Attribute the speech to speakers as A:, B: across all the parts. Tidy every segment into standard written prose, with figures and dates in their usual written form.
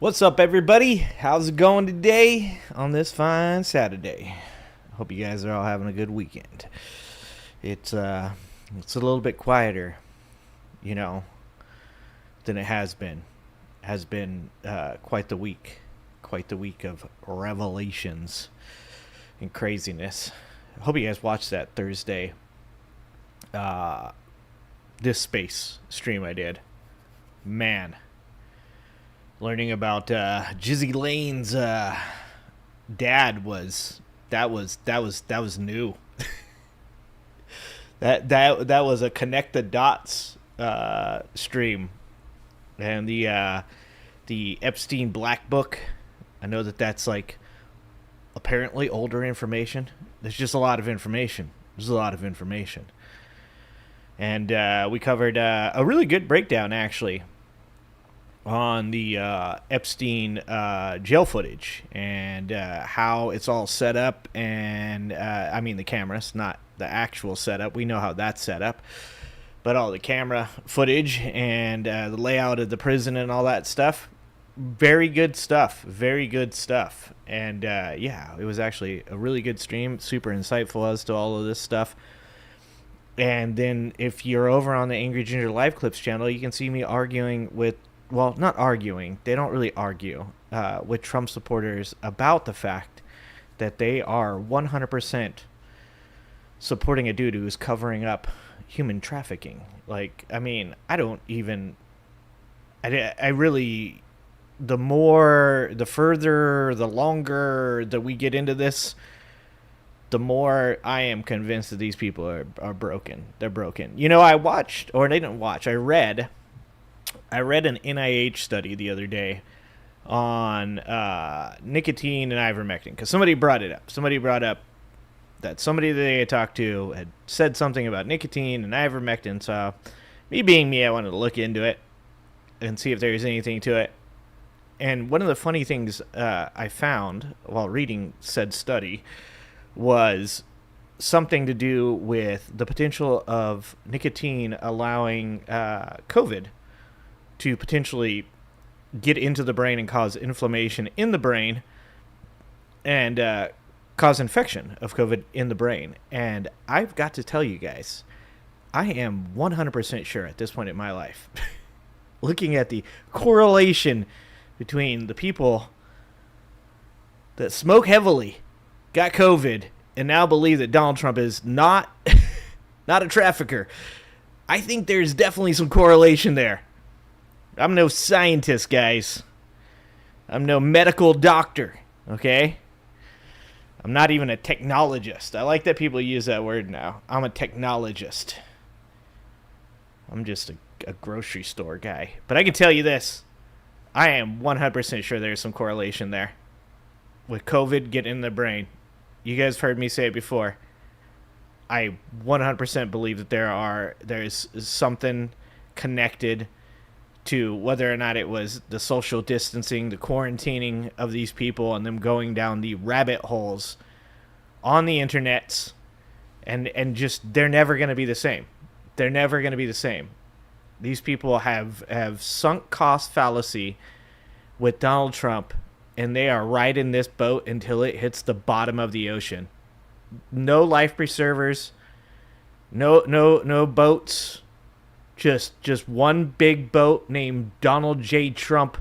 A: What's up, everybody? How's it going today on this fine Saturday? Hope you guys are all having a good weekend. It's a little bit quieter, you know, than it has been. Has been quite the week of revelations and craziness. I hope you guys watched that Thursday. This space stream I did. Man, learning about Jizzy Lane's dad was new. that was a connect the dots stream, and the Epstein Black Book. I know that's like apparently older information. There's just a lot of information. And we covered a really good breakdown actually on the Epstein jail footage and how it's all set up, and I mean the cameras, not the actual setup. We know how that's set up, but all the camera footage and the layout of the prison and all that stuff. Very good stuff. And yeah, it was actually a really good stream, super insightful as to all of this stuff. And then if you're over on the Angry Ginger Live Clips channel, you can see me arguing with, well, not arguing, they don't really argue with Trump supporters about the fact that they are 100% supporting a dude who's covering up human trafficking. Like, I mean, I really, the further, the longer that we get into this, the more I am convinced that these people are broken. They're broken. You know, I read an NIH study the other day on nicotine and ivermectin, because somebody brought it up. Somebody brought up that somebody that they had talked to had said something about nicotine and ivermectin. So, me being me, I wanted to look into it and see if there was anything to it. And one of the funny things I found while reading said study was something to do with the potential of nicotine allowing COVID to potentially get into the brain and cause inflammation in the brain and cause infection of COVID in the brain. And I've got to tell you guys, I am 100% sure at this point in my life, looking at the correlation between the people that smoke heavily, got COVID, and now believe that Donald Trump is not a trafficker. I think there's definitely some correlation there. I'm no scientist, guys. I'm no medical doctor, okay? I'm not even a technologist. I like that people use that word now. I'm a technologist. I'm just a grocery store guy. But I can tell you this. I am 100% sure there's some correlation there with COVID getting in the brain. You guys have heard me say it before. I 100% believe that there's something connected to whether or not it was the social distancing, the quarantining of these people, and them going down the rabbit holes on the internet, and just they're never going to be the same. They're never going to be the same. These people have sunk cost fallacy with Donald Trump, and they are riding this boat until it hits the bottom of the ocean. No life preservers, no boats. Just one big boat named Donald J. Trump,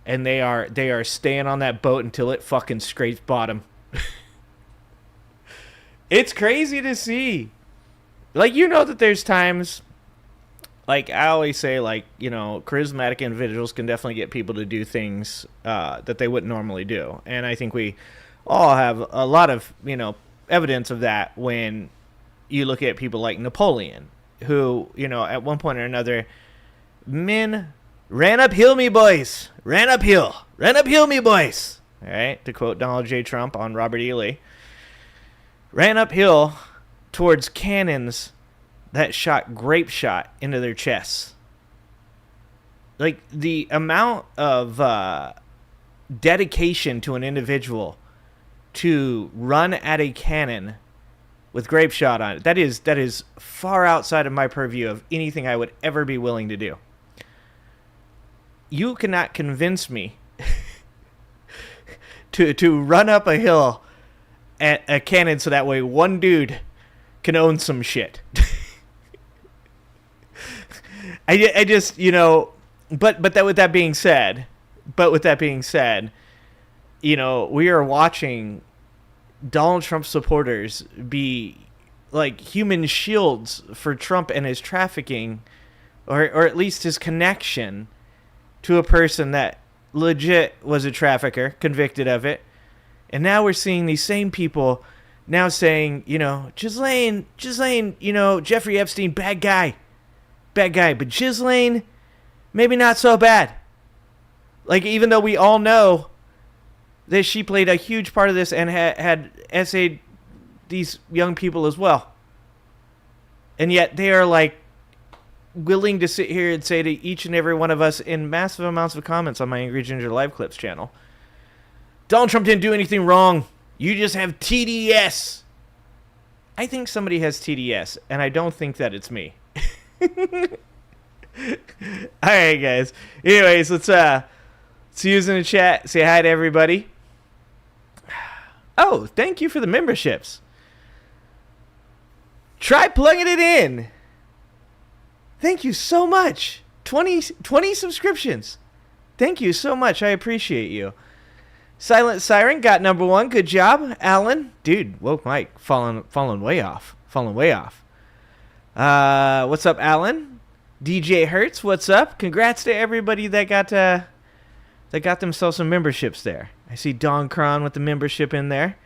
A: and they are staying on that boat until it fucking scrapes bottom. It's crazy to see. Like, you know that there's times, like I always say, like, you know, charismatic individuals can definitely get people to do things that they wouldn't normally do. And I think we all have a lot of, you know, evidence of that when you look at people like Napoleon, who, you know, at one point or another, men ran uphill, me boys. Ran uphill me boys. All right, to quote Donald J. Trump on Robert E. Lee. Ran uphill towards cannons that shot grape shot into their chests. Like, the amount of dedication to an individual to run at a cannon with grape shot on it, that is far outside of my purview of anything I would ever be willing to do. You cannot convince me to run up a hill at a cannon so that way one dude can own some shit. I just, but with that being said, we are watching Donald Trump supporters be like human shields for Trump and his trafficking, or at least his connection to a person that legit was a trafficker, convicted of it. And now we're seeing these same people now saying, Ghislaine, Jeffrey Epstein, bad guy, but Ghislaine, maybe not so bad. Like, even though we all know that she played a huge part of this and had essayed these young people as well. And yet they are like willing to sit here and say to each and every one of us in massive amounts of comments on my Angry Ginger Live Clips channel, Donald Trump didn't do anything wrong. You just have TDS. I think somebody has TDS, and I don't think that it's me. All right, guys. Anyways, let's see who's in the chat. Say hi to everybody. Oh, thank you for the memberships. Try plugging it in. Thank you so much. 20 subscriptions. Thank you so much. I appreciate you. Silent Siren got number 1. Good job, Alan. Dude, woke Mike. Falling way off. What's up, Alan? DJ Hertz, what's up? Congrats to everybody that got themselves some memberships there. I see Don Cron with the membership in there.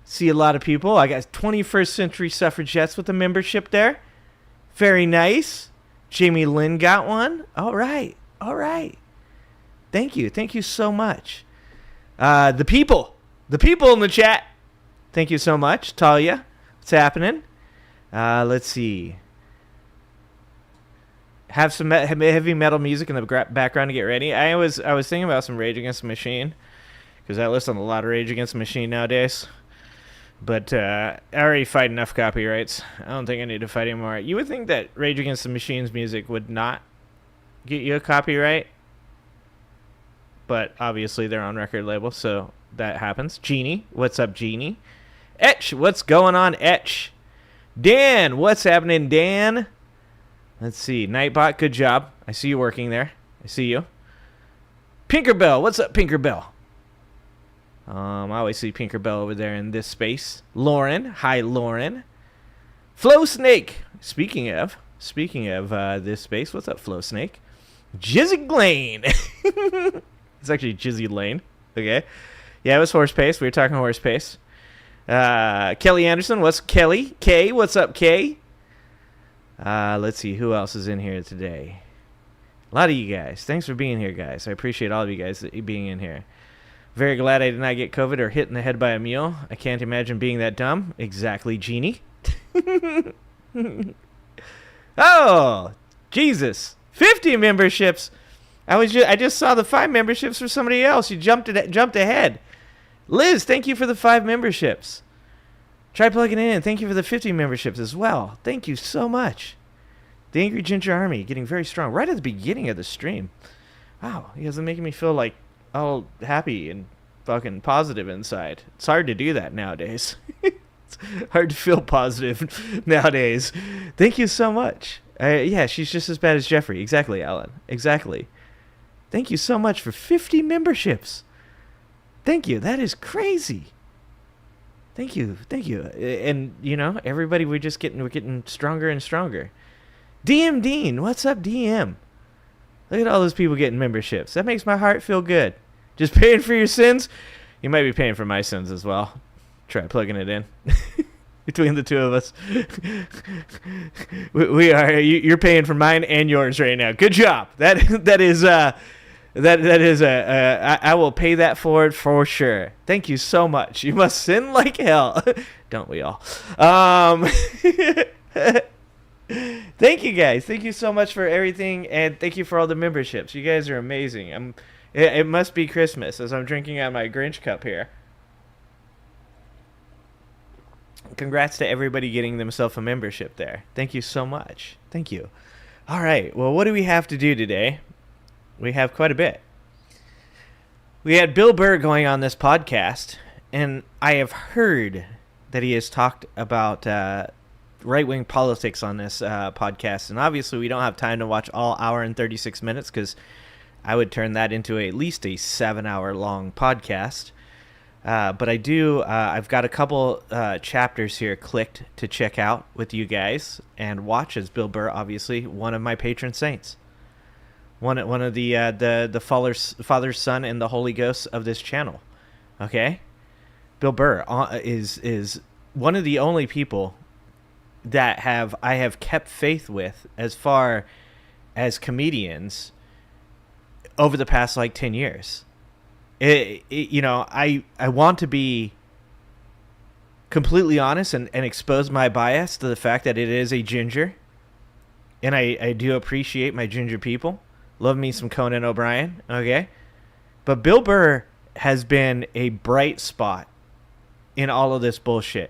A: See a lot of people. I got 21st Century Suffragettes with the membership there. Very nice. Jamie Lynn got one. All right. Thank you so much. The people in the chat. Thank you so much. Talia, what's happening? Let's see. Have some heavy metal music in the background to get ready. I was thinking about some Rage Against the Machine, because I listen to a lot of Rage Against the Machine nowadays. But I already fight enough copyrights. I don't think I need to fight anymore. You would think that Rage Against the Machine's music would not get you a copyright, but obviously they're on record label, so that happens. Jeannie, what's up, Jeannie? Etch, what's going on, Etch? Dan, what's happening, Dan? Let's see. Nightbot, good job. I see you working there. I see you. Pinkerbell, what's up, Pinkerbell? I always see Pinkerbell over there in this space. Lauren, hi, Lauren. Flow Snake. Speaking of this space, what's up, Flow Snake? Jizzy Lane. It's actually Jizzy Lane. Okay. Yeah, it was horse pace. We were talking horse pace. Kelly Anderson, what's Kelly? Kay, what's up, Kay? Let's see who else is in here today. A lot of you guys. Thanks for being here, guys. I appreciate all of you guys being in here. Very glad I did not get COVID or hit in the head by a mule. I can't imagine being that dumb. Exactly, Jeannie. Oh, Jesus. 50 memberships. I just saw the 5 memberships for somebody else. You jumped ahead. Liz, thank you for the 5 memberships. Try plugging it in. Thank you for the 50 memberships as well. Thank you so much. The Angry Ginger Army getting very strong right at the beginning of the stream. Wow, you guys are making me feel like all happy and fucking positive inside. It's hard to do that nowadays. It's hard to feel positive nowadays. Thank you so much. Yeah, she's just as bad as Jeffrey. Exactly, Alan. Exactly. Thank you so much for 50 memberships. Thank you. That is crazy. Thank you. And everybody, we're getting stronger and stronger. DM Dean, what's up, DM? Look at all those people getting memberships. That makes my heart feel good. Just paying for your sins? You might be paying for my sins as well. Try plugging it in. Between the two of us. we are. You're paying for mine and yours right now. Good job. That is I will pay that forward for sure. Thank you so much. You must sin like hell. Don't we all? Thank you guys. Thank you so much for everything, and thank you for all the memberships. You guys are amazing. It must be Christmas as I'm drinking out my Grinch cup here. Congrats to everybody getting themselves a membership there. Thank you so much. Thank you. All right. Well, what do we have to do today? We have quite a bit. We had Bill Burr going on this podcast, and I have heard that he has talked about right-wing politics on this podcast. And obviously, we don't have time to watch all hour and 36 minutes because I would turn that into at least a 7-hour-long podcast. But I do. I've got a couple chapters here clicked to check out with you guys and watch as Bill Burr, obviously one of my patron saints, one of the Father, Son, and the Holy Ghost of this channel. Okay, Bill Burr is one of the only people that I have kept faith with as far as comedians over the past like 10 years. I want to be completely honest and expose my bias to the fact that it is a ginger. And I do appreciate my ginger people. Love me some Conan O'Brien, okay? But Bill Burr has been a bright spot in all of this bullshit.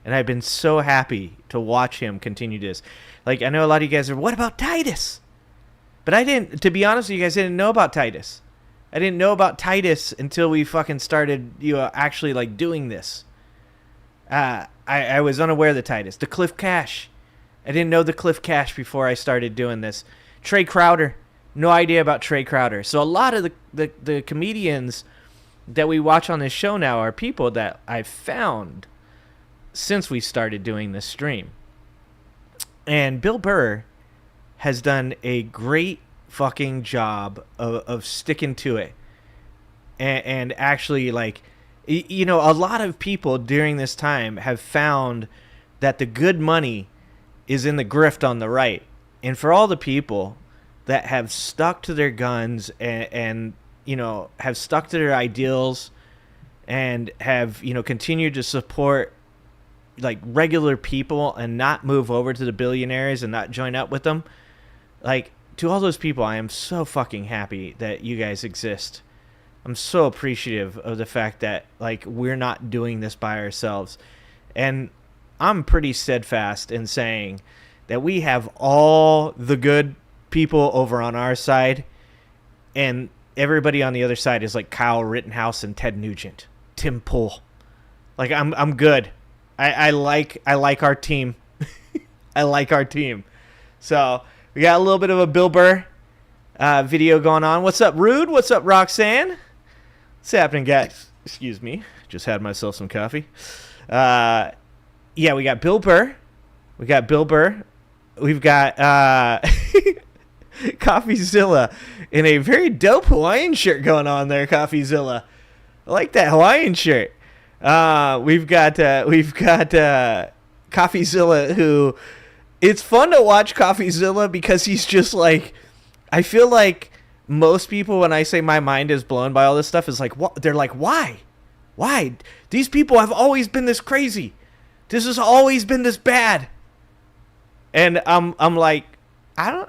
A: And I've been so happy to watch him continue this. Like, I know a lot of you guys are, what about Titus? But I didn't, to be honest with you guys, I didn't know about Titus. I didn't know about Titus until we fucking started, actually like doing this. I was unaware of the Titus. The Cliff Cash. I didn't know the Cliff Cash before I started doing this. Trey Crowder. No idea about Trey Crowder. So a lot of the comedians that we watch on this show now are people that I've found since we started doing this stream. And Bill Burr has done a great fucking job of sticking to it and actually, like, a lot of people during this time have found that the good money is in the grift on the right. And for all the people that have stuck to their guns and have stuck to their ideals and have continued to support like regular people and not move over to the billionaires and not join up with them, like, to all those people, I am so fucking happy that you guys exist. I'm so appreciative of the fact that, like, we're not doing this by ourselves. And I'm pretty steadfast in saying that we have all the good people over on our side, and everybody on the other side is like Kyle Rittenhouse and Ted Nugent, Tim Pool. Like, I'm good. I like our team. I like our team. So we got a little bit of a Bill Burr video going on. What's up, Rude? What's up, Roxanne? What's happening, guys? Excuse me. Just had myself some coffee. Yeah, we got Bill Burr. We've got CoffeeZilla in a very dope Hawaiian shirt going on there, CoffeeZilla. I like that Hawaiian shirt. We've got CoffeeZilla, who... It's fun to watch CoffeeZilla because he's just like, I feel like most people, when I say my mind is blown by all this stuff, is like, what? They're like, why? Why? These people have always been this crazy. This has always been this bad. And I'm like, I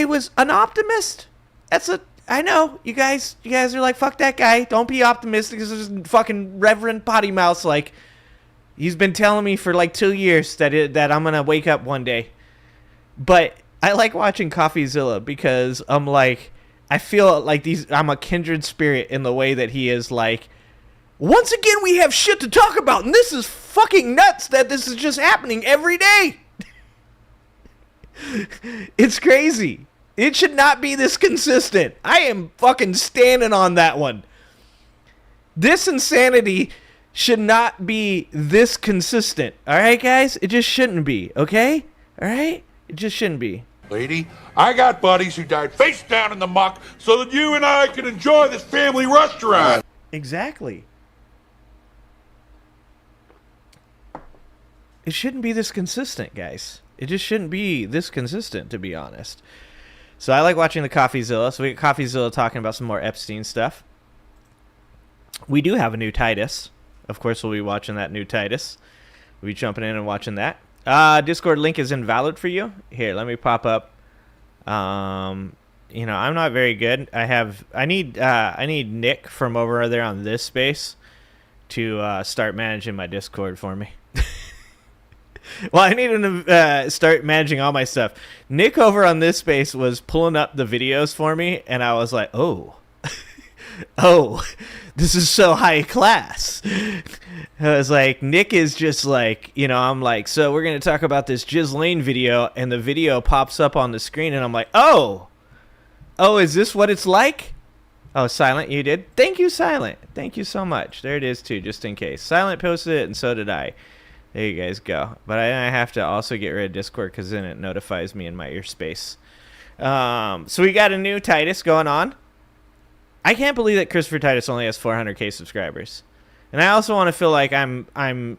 A: was an optimist. I know you guys are like, fuck that guy. Don't be optimistic. This is fucking Reverend Potty Mouse, like. He's been telling me for like 2 years that I'm going to wake up one day. But I like watching CoffeeZilla because I'm like, I feel like I'm a kindred spirit in the way that he is like, once again, we have shit to talk about. And this is fucking nuts that this is just happening every day. It's crazy. It should not be this consistent. I am fucking standing on that one. This insanity should not be this consistent. All right, guys? It just shouldn't be, okay? All right? It just shouldn't be.
B: Lady, I got buddies who died face down in the muck so that you and I can enjoy this family restaurant.
A: Exactly. It shouldn't be this consistent, guys. It just shouldn't be this consistent, to be honest. So I like watching the CoffeeZilla. So we got CoffeeZilla talking about some more Epstein stuff. We do have a new Titus. Of course, we'll be watching that new Titus. We'll be jumping in and watching that. Discord link is invalid for you. Here, let me pop up. I'm not very good. I need Nick from over there on this space to start managing my Discord for me. Well, I need him to start managing all my stuff. Nick over on this space was pulling up the videos for me, and I was like, oh, oh, this is so high class. I was like, Nick is just like, I'm like, so we're going to talk about this Ghislaine video, and the video pops up on the screen, and I'm like, oh, is this what it's like? Oh, Silent, you did? Thank you, Silent. Thank you so much. There it is, too, just in case. Silent posted it, and so did I. There you guys go. But I have to also get rid of Discord because then it notifies me in my ear space. So we got a new Titus going on. I can't believe that Christopher Titus only has 400k subscribers. And I also want to feel like I'm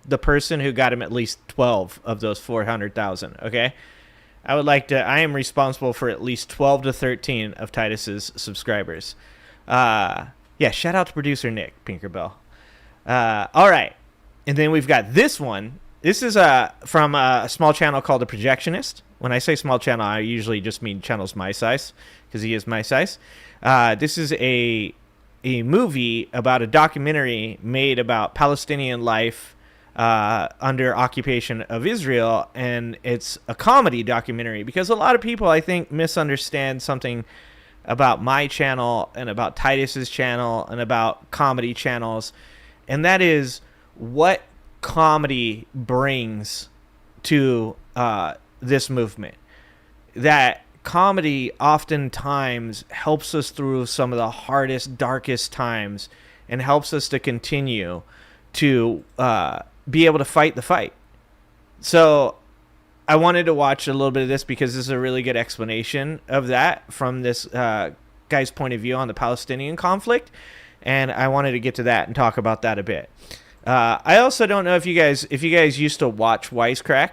A: the person who got him at least 12 of those 400,000, okay? I am responsible for at least 12 to 13 of Titus's subscribers. Yeah, shout out to producer Nick Pinkerbell. All right. And then we've got this one. This is from a small channel called The Projectionist. When I say small channel, I usually just mean channel's my size, because he is my size. This is a movie about a documentary made about Palestinian life under occupation of Israel, and it's a comedy documentary, because a lot of people, I think, misunderstand something about my channel and about Titus's channel and about comedy channels, and that is what comedy brings to this movement. That comedy oftentimes helps us through some of the hardest, darkest times, and helps us to continue to be able to fight the fight. So I wanted to watch a little bit of this because this is a really good explanation of that from this guy's point of view on the Palestinian conflict, and I wanted to get to that and talk about that a bit. I also don't know if you guys used to watch Wisecrack,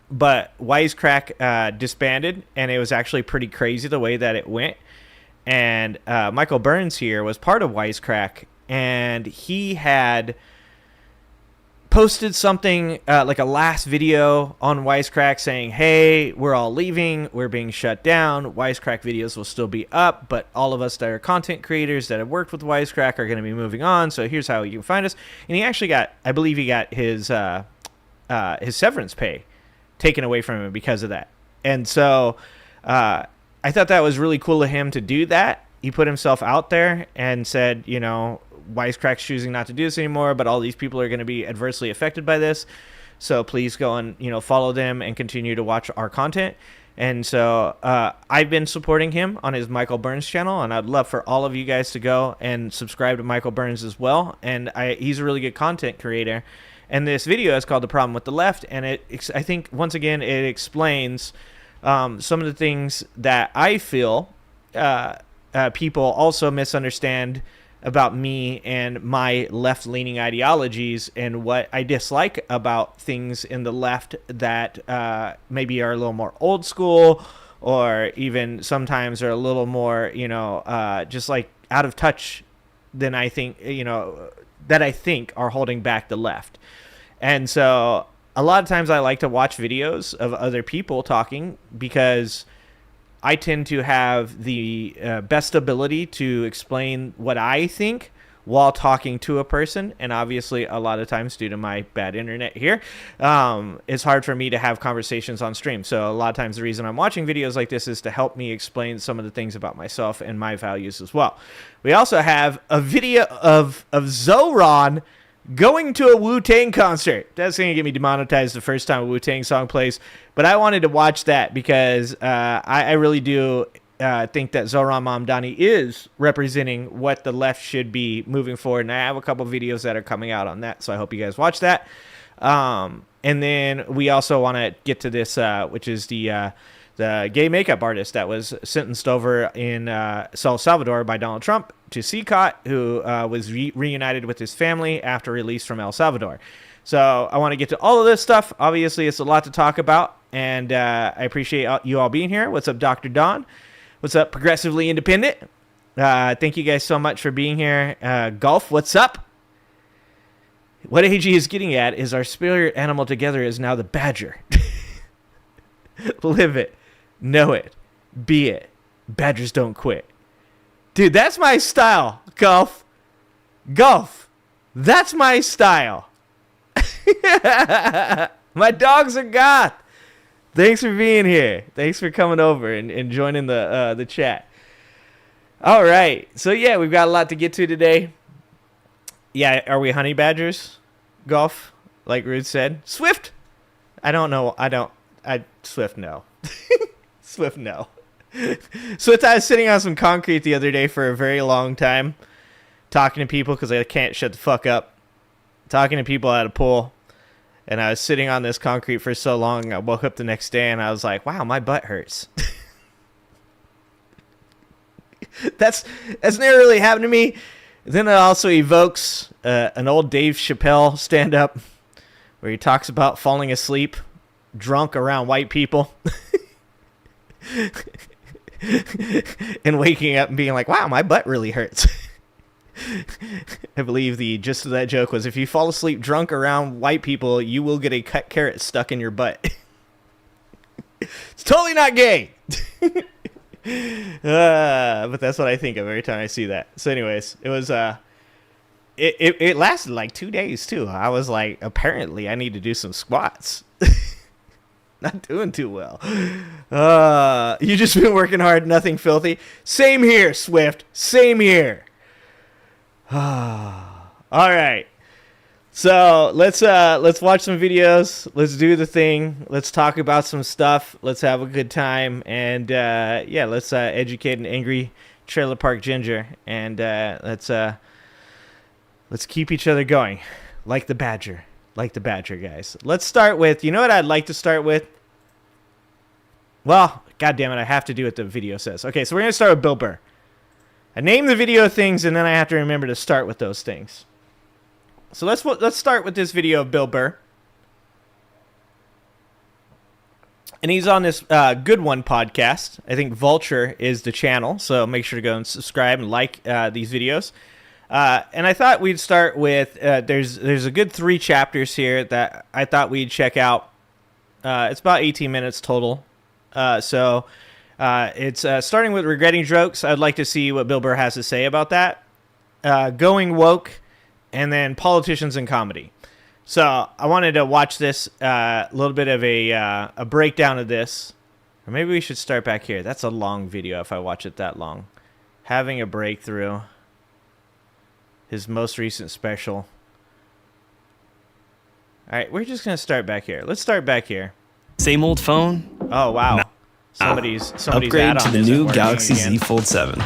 A: but Wisecrack disbanded, and it was actually pretty crazy the way that it went. And Michael Burns here was part of Wisecrack, and he had posted something like a last video on Wisecrack saying, hey, we're all leaving, we're being shut down, Wisecrack videos will still be up, but all of us that are content creators that have worked with Wisecrack are going to be moving on, so here's how you can find us. And he actually I believe he got his severance pay taken away from him because of that. And so I thought that was really cool of him to do that. He put himself out there and said, Wisecrack's choosing not to do this anymore, but all these people are going to be adversely affected by this. So please go and, follow them and continue to watch our content. And so I've been supporting him on his Michael Burns channel, and I'd love for all of you guys to go and subscribe to Michael Burns as well. And he's a really good content creator. And this video is called The Problem with the Left. And I think, once again, it explains some of the things that I feel people also misunderstand about me and my left-leaning ideologies, and what I dislike about things in the left that maybe are a little more old school, or even sometimes are a little more, just like out of touch than I think, that I think are holding back the left. And so a lot of times I like to watch videos of other people talking, because I tend to have the best ability to explain what I think while talking to a person. And obviously, a lot of times, due to my bad internet here, it's hard for me to have conversations on stream. So a lot of times the reason I'm watching videos like this is to help me explain some of the things about myself and my values as well. We also have a video of Zoran going to a Wu-Tang concert. That's going to get me demonetized the first time a Wu-Tang song plays. But I wanted to watch that because I really do think that Zoran Mamdani is representing what the left should be moving forward. And I have a couple videos that are coming out on that, so I hope you guys watch that. And then we also want to get to this, which is the gay makeup artist that was sentenced over in El Salvador by Donald Trump to CCOT, who was reunited with his family after release from El Salvador. So I want to get to all of this stuff. Obviously, it's a lot to talk about, and I appreciate you all being here. What's up, Dr. Don? What's up, Progressively Independent? Thank you guys so much for being here. Golf, what's up? What AG is getting at is our spirit animal together is now the badger. Live it. Know it. Be it. Badgers don't quit. Dude, that's my style, Golf. Golf. That's my style. My dogs are goth. Thanks for being here. Thanks for coming over and joining the chat. All right. So, yeah, we've got a lot to get to today. Yeah, are we honey badgers? Golf, like Ruth said. Swift? I don't know. Swift, no. Swift, no. Swift, I was sitting on some concrete the other day for a very long time, talking to people because I can't shut the fuck up. Talking to people at a pool. And I was sitting on this concrete for so long, I woke up the next day and I was like, wow, my butt hurts. That's never really happened to me. Then it also evokes an old Dave Chappelle stand-up where he talks about falling asleep drunk around white people and waking up and being like, wow, my butt really hurts. I believe the gist of that joke was, if you fall asleep drunk around white people, you will get a cut carrot stuck in your butt. It's totally not gay. But that's what I think of every time I see that. So anyways, it was it lasted like 2 days too. I was like, apparently I need to do some squats. Not doing too well. You just been working hard, nothing filthy. Same here, Swift. Same here. All right. So let's watch some videos. Let's do the thing. Let's talk about some stuff. Let's have a good time. And yeah, let's educate an angry trailer park ginger. And let's keep each other going, like the badger, guys. Let's start with, you know what I'd like to start with? Well, God damn it, I have to do what the video says. Okay, so we're gonna start with Bill Burr. I name the video things, and then I have to remember to start with those things. So let's start with this video of Bill Burr. And he's on this Good One podcast. I think Vulture is the channel, so make sure to go and subscribe and like these videos. And I thought we'd start with, there's a good 3 chapters here that I thought we'd check out. It's about 18 minutes total. So it's starting with regretting jokes. I'd like to see what Bill Burr has to say about that. Going woke, and then politicians and comedy. So I wanted to watch this, a little bit of a breakdown of this. Or maybe we should start back here. That's a long video if I watch it that long. Having a breakthrough. His most recent special. All right, we're just going to start back here. Let's start back here.
C: Same old phone?
A: Oh, wow. Somebody's
C: upgrade to the new Galaxy Z Fold 7.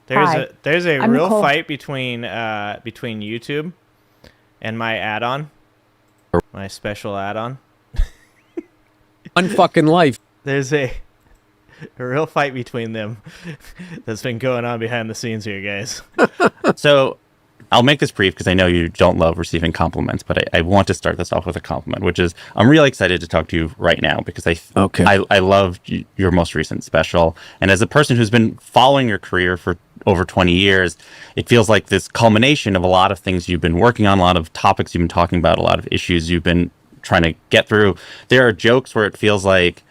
A: There's a real fight between YouTube and my add-on. My special add-on.
D: One fucking life.
A: There's a real fight between them that's been going on behind the scenes here, guys.
E: So I'll make this brief because I know you don't love receiving compliments, but I want to start this off with a compliment, which is I'm really excited to talk to you right now because I loved your most recent special. And as a person who's been following your career for over 20 years, it feels like this culmination of a lot of things you've been working on, a lot of topics you've been talking about, a lot of issues you've been trying to get through. There are jokes where it feels like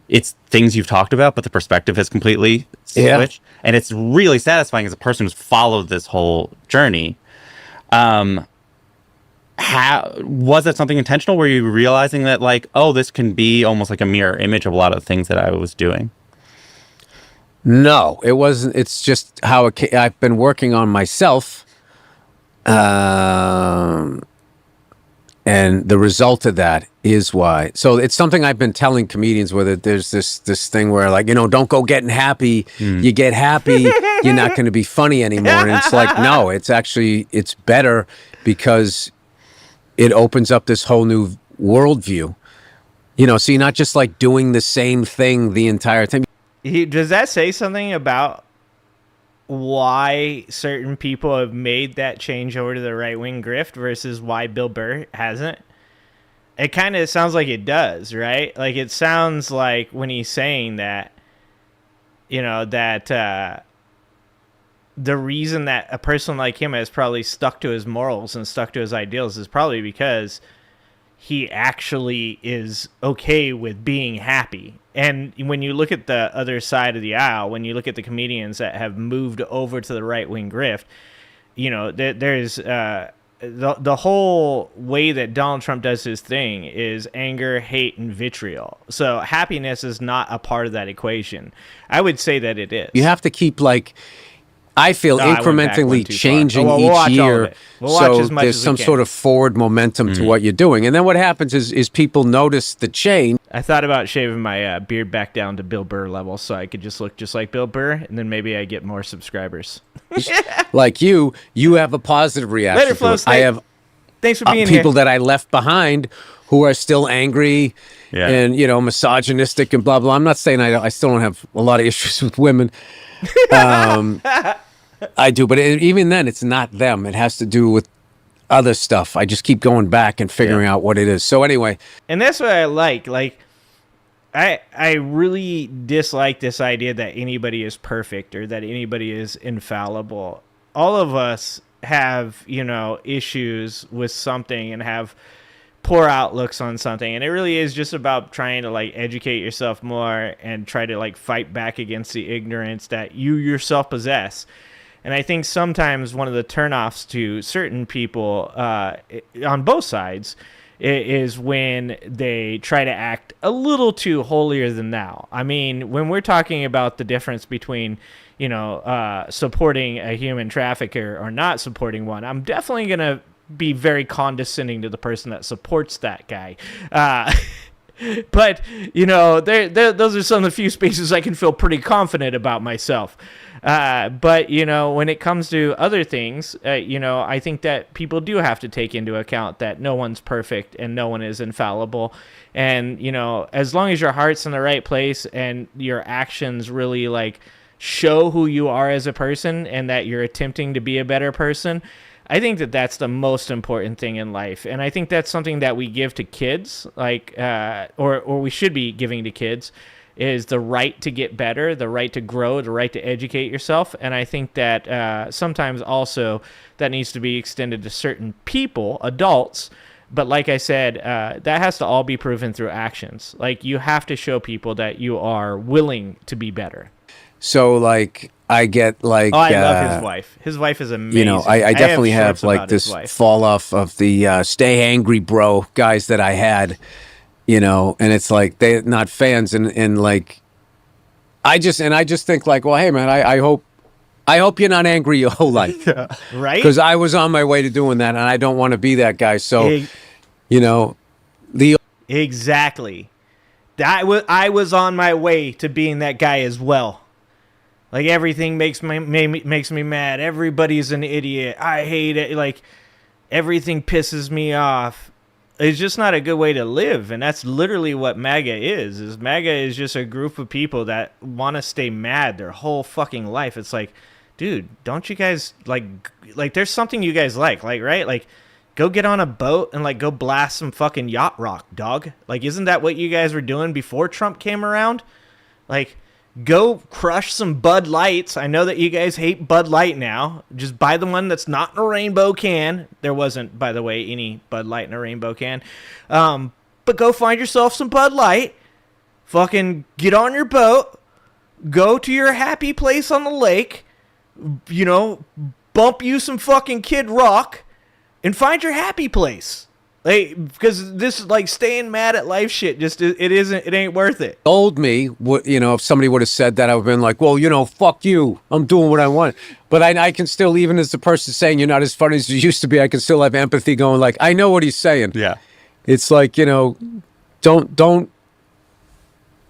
E: it's things you've talked about, but the perspective has completely switched. Yeah. And it's really satisfying as a person who's followed this whole journey. Was that something intentional? Were you realizing that, like, oh, this can be almost like a mirror image of a lot of the things that I was doing?
D: No, it wasn't. It's just how I've been working on myself. And the result of that is why. So it's something I've been telling comedians, whether there's this thing where, like, don't go getting happy. You get happy, you're not going to be funny anymore. And it's like, no, it's better because it opens up this whole new worldview. So you're not just like doing the same thing the entire time.
A: Does that say something about why certain people have made that change over to the right-wing grift versus why Bill Burr hasn't? It kind of sounds like it does, right? Like, it sounds like when he's saying that, that the reason that a person like him has probably stuck to his morals and stuck to his ideals is probably because he actually is okay with being happy. And when you look at the other side of the aisle, when you look at the comedians that have moved over to the right-wing grift, there's the whole way that Donald Trump does his thing is anger, hate, and vitriol. So happiness is not a part of that equation. I would say that it is.
D: You have to keep like, I feel incrementally changing each year, so there's some sort of forward momentum to what you're doing. And then what happens is people notice the change.
A: I thought about shaving my beard back down to Bill Burr level so I could just look just like Bill Burr, and then maybe I get more subscribers.
D: Like you have a positive reaction.
A: Later, Flo,
D: I have
A: thanks for being
D: people
A: here.
D: that I left behind who are still angry and, misogynistic and blah, blah. I'm not saying I still don't have a lot of issues with women. I do, but even then, it's not them. It has to do with other stuff. I just keep going back and figuring out what it is. So anyway.
A: And that's what I like. Like, I really dislike this idea that anybody is perfect or that anybody is infallible. All of us have, issues with something and have poor outlooks on something. And it really is just about trying to, like, educate yourself more and try to, like, fight back against the ignorance that you yourself possess. And I think sometimes one of the turnoffs to certain people on both sides is when they try to act a little too holier than thou. I mean, when we're talking about the difference between, supporting a human trafficker or not supporting one, I'm definitely going to be very condescending to the person that supports that guy. But, those are some of the few spaces I can feel pretty confident about myself. But, when it comes to other things, I think that people do have to take into account that no one's perfect and no one is infallible. And, as long as your heart's in the right place and your actions really, like, show who you are as a person and that you're attempting to be a better person, I think that that's the most important thing in life. And I think that's something that we give to kids, like, or we should be giving to kids, is the right to get better, the right to grow, the right to educate yourself. And I think that sometimes also that needs to be extended to certain people, adults. But like I said, that has to all be proven through actions. Like, you have to show people that you are willing to be better.
D: So, like, I get, like...
A: Oh, I love his wife. His wife is amazing.
D: I definitely have like, this fall off of the stay angry bro guys that I had, and it's like, they're not fans. And like, I just think, like, well, hey, man, I hope you're not angry your whole life.
A: Right?
D: Because I was on my way to doing that, and I don't want to be that guy. So,
A: Exactly. I was on my way to being that guy as well. Like, everything makes me mad. Everybody's an idiot. I hate it. Like, everything pisses me off. It's just not a good way to live. And that's literally what MAGA is. MAGA is just a group of people that want to stay mad their whole fucking life. It's like, dude, don't you guys, like, there's something you guys like, right? Like, go get on a boat and, like, go blast some fucking yacht rock, dog. Like, isn't that what you guys were doing before Trump came around? Like, go crush some Bud Lights. I know that you guys hate Bud Light now. Just buy the one that's not in a rainbow can. There wasn't, by the way, any Bud Light in a rainbow can. But go find yourself some Bud Light. Fucking get on your boat. Go to your happy place on the lake. Bump you some fucking Kid Rock. And find your happy place. Like, because this, like, staying mad at life shit, just, it ain't worth it.
D: Old me, if somebody would have said that, I would have been like, well, fuck you. I'm doing what I want. But I can still, even as the person saying you're not as funny as you used to be, I can still have empathy going, like, I know what he's saying.
E: Yeah.
D: It's like, don't go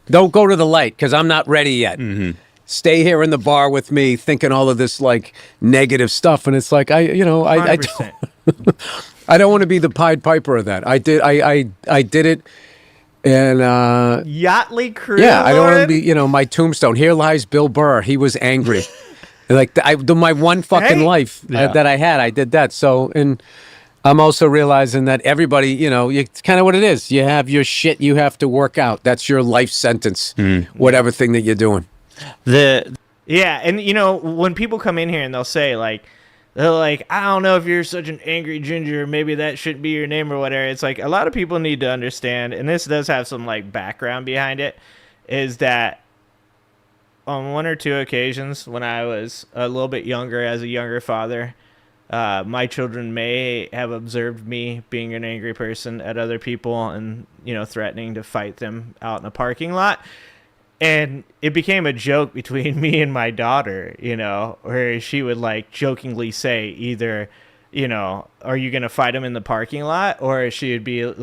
D: to the light because I'm not ready yet. Mm-hmm. Stay here in the bar with me thinking all of this, like, negative stuff. And it's like, I don't... I don't want to be the Pied Piper of that. I did it, and
A: Yachtly crew.
D: Yeah, I don't want to be. My tombstone. Here lies Bill Burr. He was angry. Like my one fucking life that I had. I did that. So, and I'm also realizing that everybody, it's kind of what it is. You have your shit you have to work out. That's your life sentence. Whatever thing that you're doing.
A: Yeah, and when people come in here and they'll say, like, they're like, I don't know if you're such an angry ginger, maybe that shouldn't be your name or whatever. It's like, a lot of people need to understand, and this does have some, like, background behind it, is that on one or two occasions when I was a little bit younger, as a younger father, My children may have observed me being an angry person at other people and, threatening to fight them out in a parking lot. And it became a joke between me and my daughter, where she would like jokingly say either, are you going to fight him in the parking lot? Or she would be,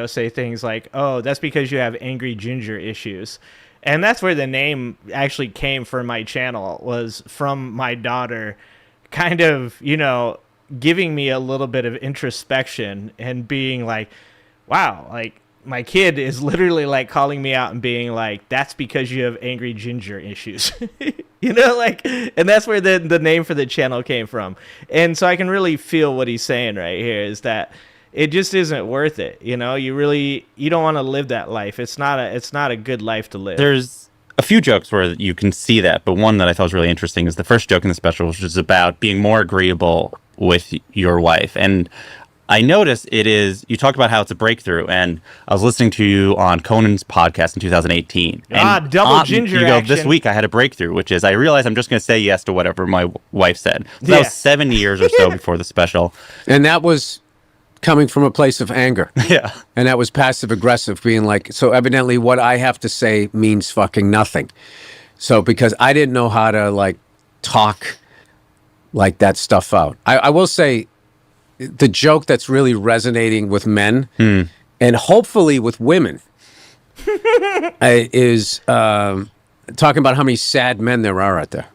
A: say things like, oh, that's because you have angry ginger issues. And that's where the name actually came for my channel, was from my daughter kind of, giving me a little bit of introspection and being like, wow, like my kid is literally like calling me out and being like, that's because you have angry ginger issues, and that's where the name for the channel came from. And so I can really feel what he's saying right here is that it just isn't worth it. You don't want to live that life. It's not a good life to live.
E: There's a few jokes where you can see that, but one that I thought was really interesting is the first joke in the special, which is about being more agreeable with your wife. And I noticed you talk about how it's a breakthrough, and I was listening to you on Conan's podcast in 2018. And
A: double ginger action.
E: This week I had a breakthrough, which is I realized I'm just going to say yes to whatever my wife said. So that was 7 years or so before the special.
D: And that was coming from a place of anger.
E: Yeah.
D: And that was passive aggressive, being like, so evidently what I have to say means fucking nothing. So because I didn't know how to like talk like that stuff out. I will say the joke that's really resonating with men and hopefully with women is talking about how many sad men there are out there.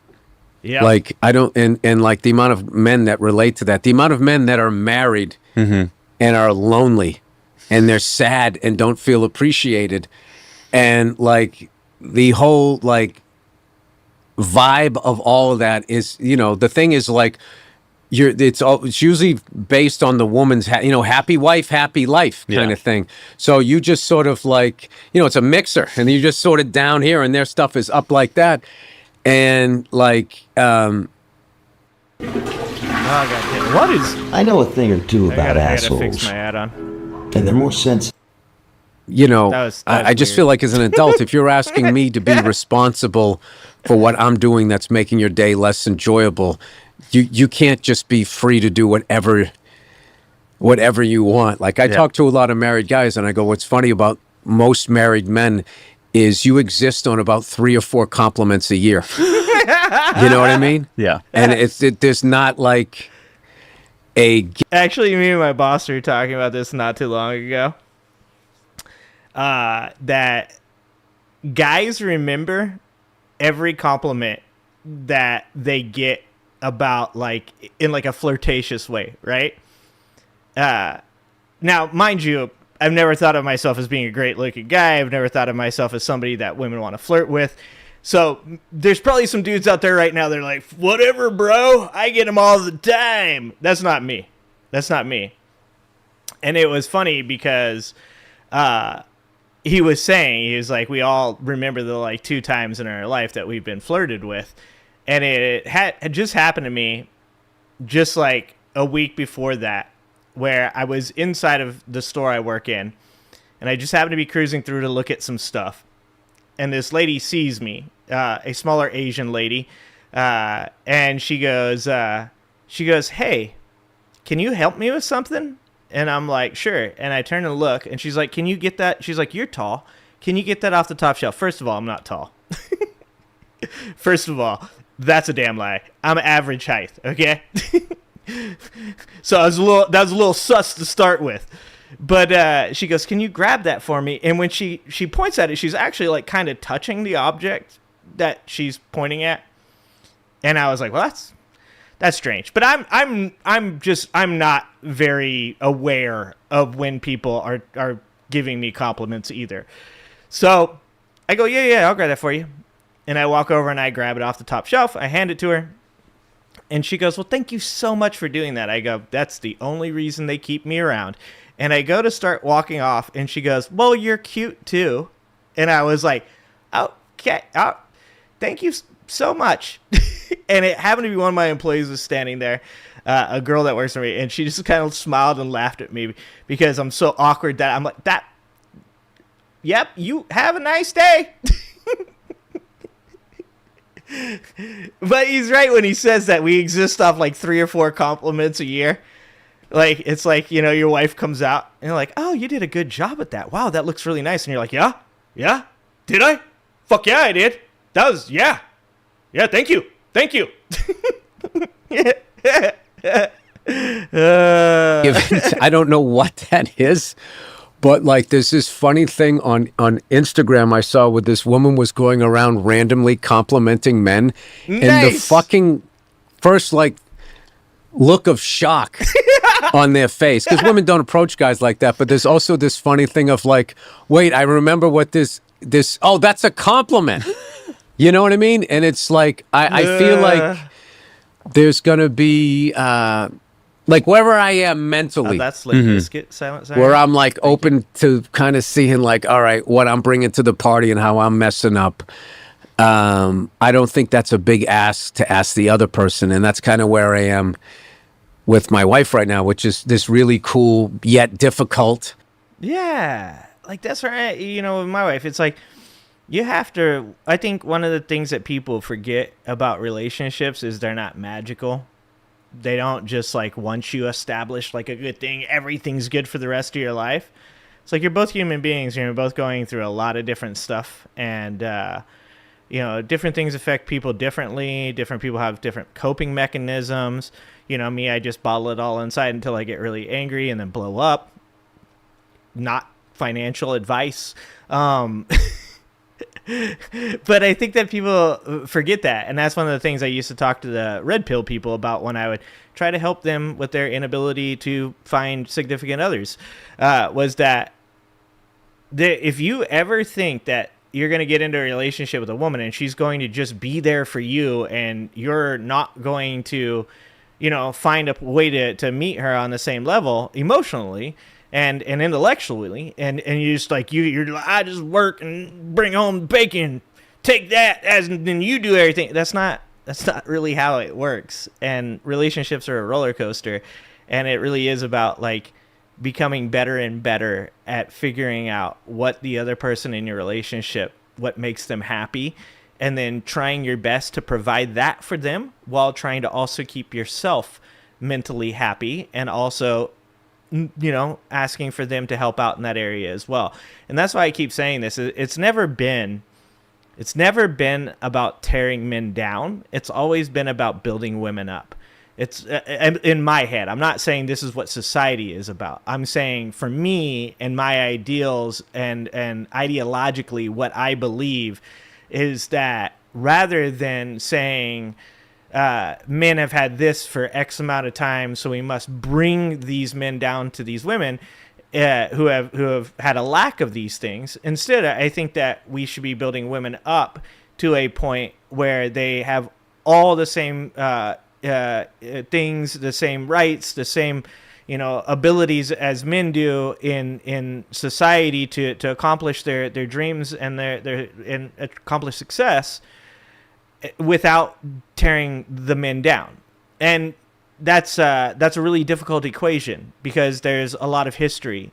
A: Yeah.
D: Like I don't, and like the amount of men that relate to that, the amount of men that are married and are lonely and they're sad and don't feel appreciated. And like the whole like vibe of all of that is, the thing is like it's usually based on the woman's happy wife, happy life kind of thing. So you just sort of like, it's a mixer and you just sort of down here and their stuff is up like that. And like
A: what is
F: I know a thing or two about
A: I
F: assholes.
A: gotta fix my add-on.
F: And they're more sensitive.
D: I just feel like as an adult, if you're asking me to be responsible for what I'm doing that's making your day less enjoyable, you can't just be free to do whatever you want. Like I talk to a lot of married guys and I go, what's funny about most married men is you exist on about 3 or 4 compliments a year. You know what I mean?
E: Yeah.
D: And there's not like
A: Actually, me and my boss were talking about this not too long ago. That guys remember every compliment that they get about like in like a flirtatious way, right? Now, mind you, I've never thought of myself as being a great looking guy. I've never thought of myself as somebody that women want to flirt with. So there's probably some dudes out there right now. They're like, whatever, bro. I get them all the time. That's not me. And it was funny because he was like, we all remember the like 2 times in our life that we've been flirted with. And it had just happened to me just like a week before that, where I was inside of the store I work in, and I just happened to be cruising through to look at some stuff. And this lady sees me, a smaller Asian lady, and she goes, hey, can you help me with something? And I'm like, sure. And I turn and look, and she's like, can you get that? She's like, you're tall. Can you get that off the top shelf? First of all, I'm not tall. First of all, that's a damn lie. I'm average height, okay? So that was a little sus to start with. But she goes, can you grab that for me? And when she points at it, she's actually like kind of touching the object that she's pointing at. And I was like, well, that's strange. But I'm not very aware of when people are giving me compliments either. So I go, yeah, I'll grab that for you. And I walk over and I grab it off the top shelf. I hand it to her. And she goes, well, thank you so much for doing that. I go, that's the only reason they keep me around. And I go to start walking off, and she goes, well, you're cute too. And I was like, okay, thank you so much. And it happened to be one of my employees was standing there, a girl that works for me, and she just kind of smiled and laughed at me because I'm so awkward that I'm like, yep, you have a nice day. But he's right when he says that we exist off like 3 or 4 compliments a year. Like, it's like, you know, your wife comes out and you're like, oh, you did a good job at that. Wow, that looks really nice. And you're like, yeah? Yeah? Did I? Fuck yeah, I did. That was, yeah. Yeah, thank you. Thank you.
D: I don't know what that is, but like there's this funny thing on Instagram I saw where this woman was going around randomly complimenting men.
A: Nice.
D: And the fucking first like look of shock on their face, because women don't approach guys like that, but there's also this funny thing of like, wait, I remember what this oh, that's a compliment. You know what I mean? And it's like I feel like there's gonna be like wherever I am mentally,
A: that's like biscuit silent
D: where I'm like open to kind of seeing like, all right, what I'm bringing to the party and how I'm messing up. I don't think that's a big ask to ask the other person, and that's kind of where I am with my wife right now, which is this really cool yet difficult.
A: Yeah, like that's right. You know, with my wife, it's like you have to. I think one of the things that people forget about relationships is they're not magical. They don't just like once you establish like a good thing, everything's good for the rest of your life. It's like you're both human beings. You're both going through a lot of different stuff, and you know, different things affect people differently. Different people have different coping mechanisms. You know, me, I just bottle it all inside until I get really angry and then blow up. Not financial advice. But I think that people forget that. And that's one of the things I used to talk to the red pill people about when I would try to help them with their inability to find significant others, was that if you ever think that you're going to get into a relationship with a woman and she's going to just be there for you and you're not going to, you know, find a way to meet her on the same level emotionally and intellectually, and you just like you're I just work and bring home bacon, take that, and then you do everything. That's not really how it works. And relationships are a roller coaster, and it really is about like becoming better and better at figuring out what the other person in your relationship, what makes them happy, and then trying your best to provide that for them while trying to also keep yourself mentally happy, and also, you know, asking for them to help out in that area as well. And that's why I keep saying this. It's never been about tearing men down. It's always been about building women up. It's in my head. I'm not saying this is what society is about. I'm saying for me and my ideals and ideologically what I believe is that rather than saying men have had this for X amount of time, so we must bring these men down to these women who have had a lack of these things. Instead, I think that we should be building women up to a point where they have all the same things, the same rights, the same, you know, abilities as men do in society to accomplish their dreams and and accomplish success without tearing the men down. And that's a really difficult equation because there's a lot of history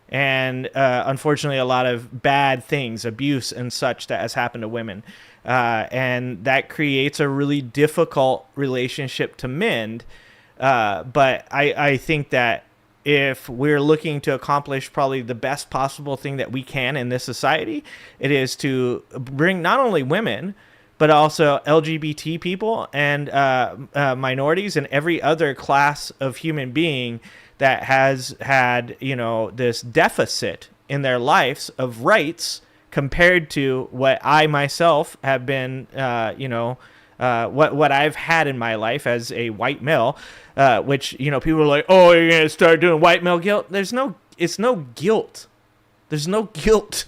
A: and unfortunately a lot of bad things, abuse and such that has happened to women. And that creates a really difficult relationship to mend. But I think that if we're looking to accomplish probably the best possible thing that we can in this society, it is to bring not only women, but also LGBT people and minorities and every other class of human being that has had, you know, this deficit in their lives of rights compared to what I myself have been, what I've had in my life as a white male, which, you know, people are like, oh, you're going to start doing white male guilt. It's no guilt. There's no guilt.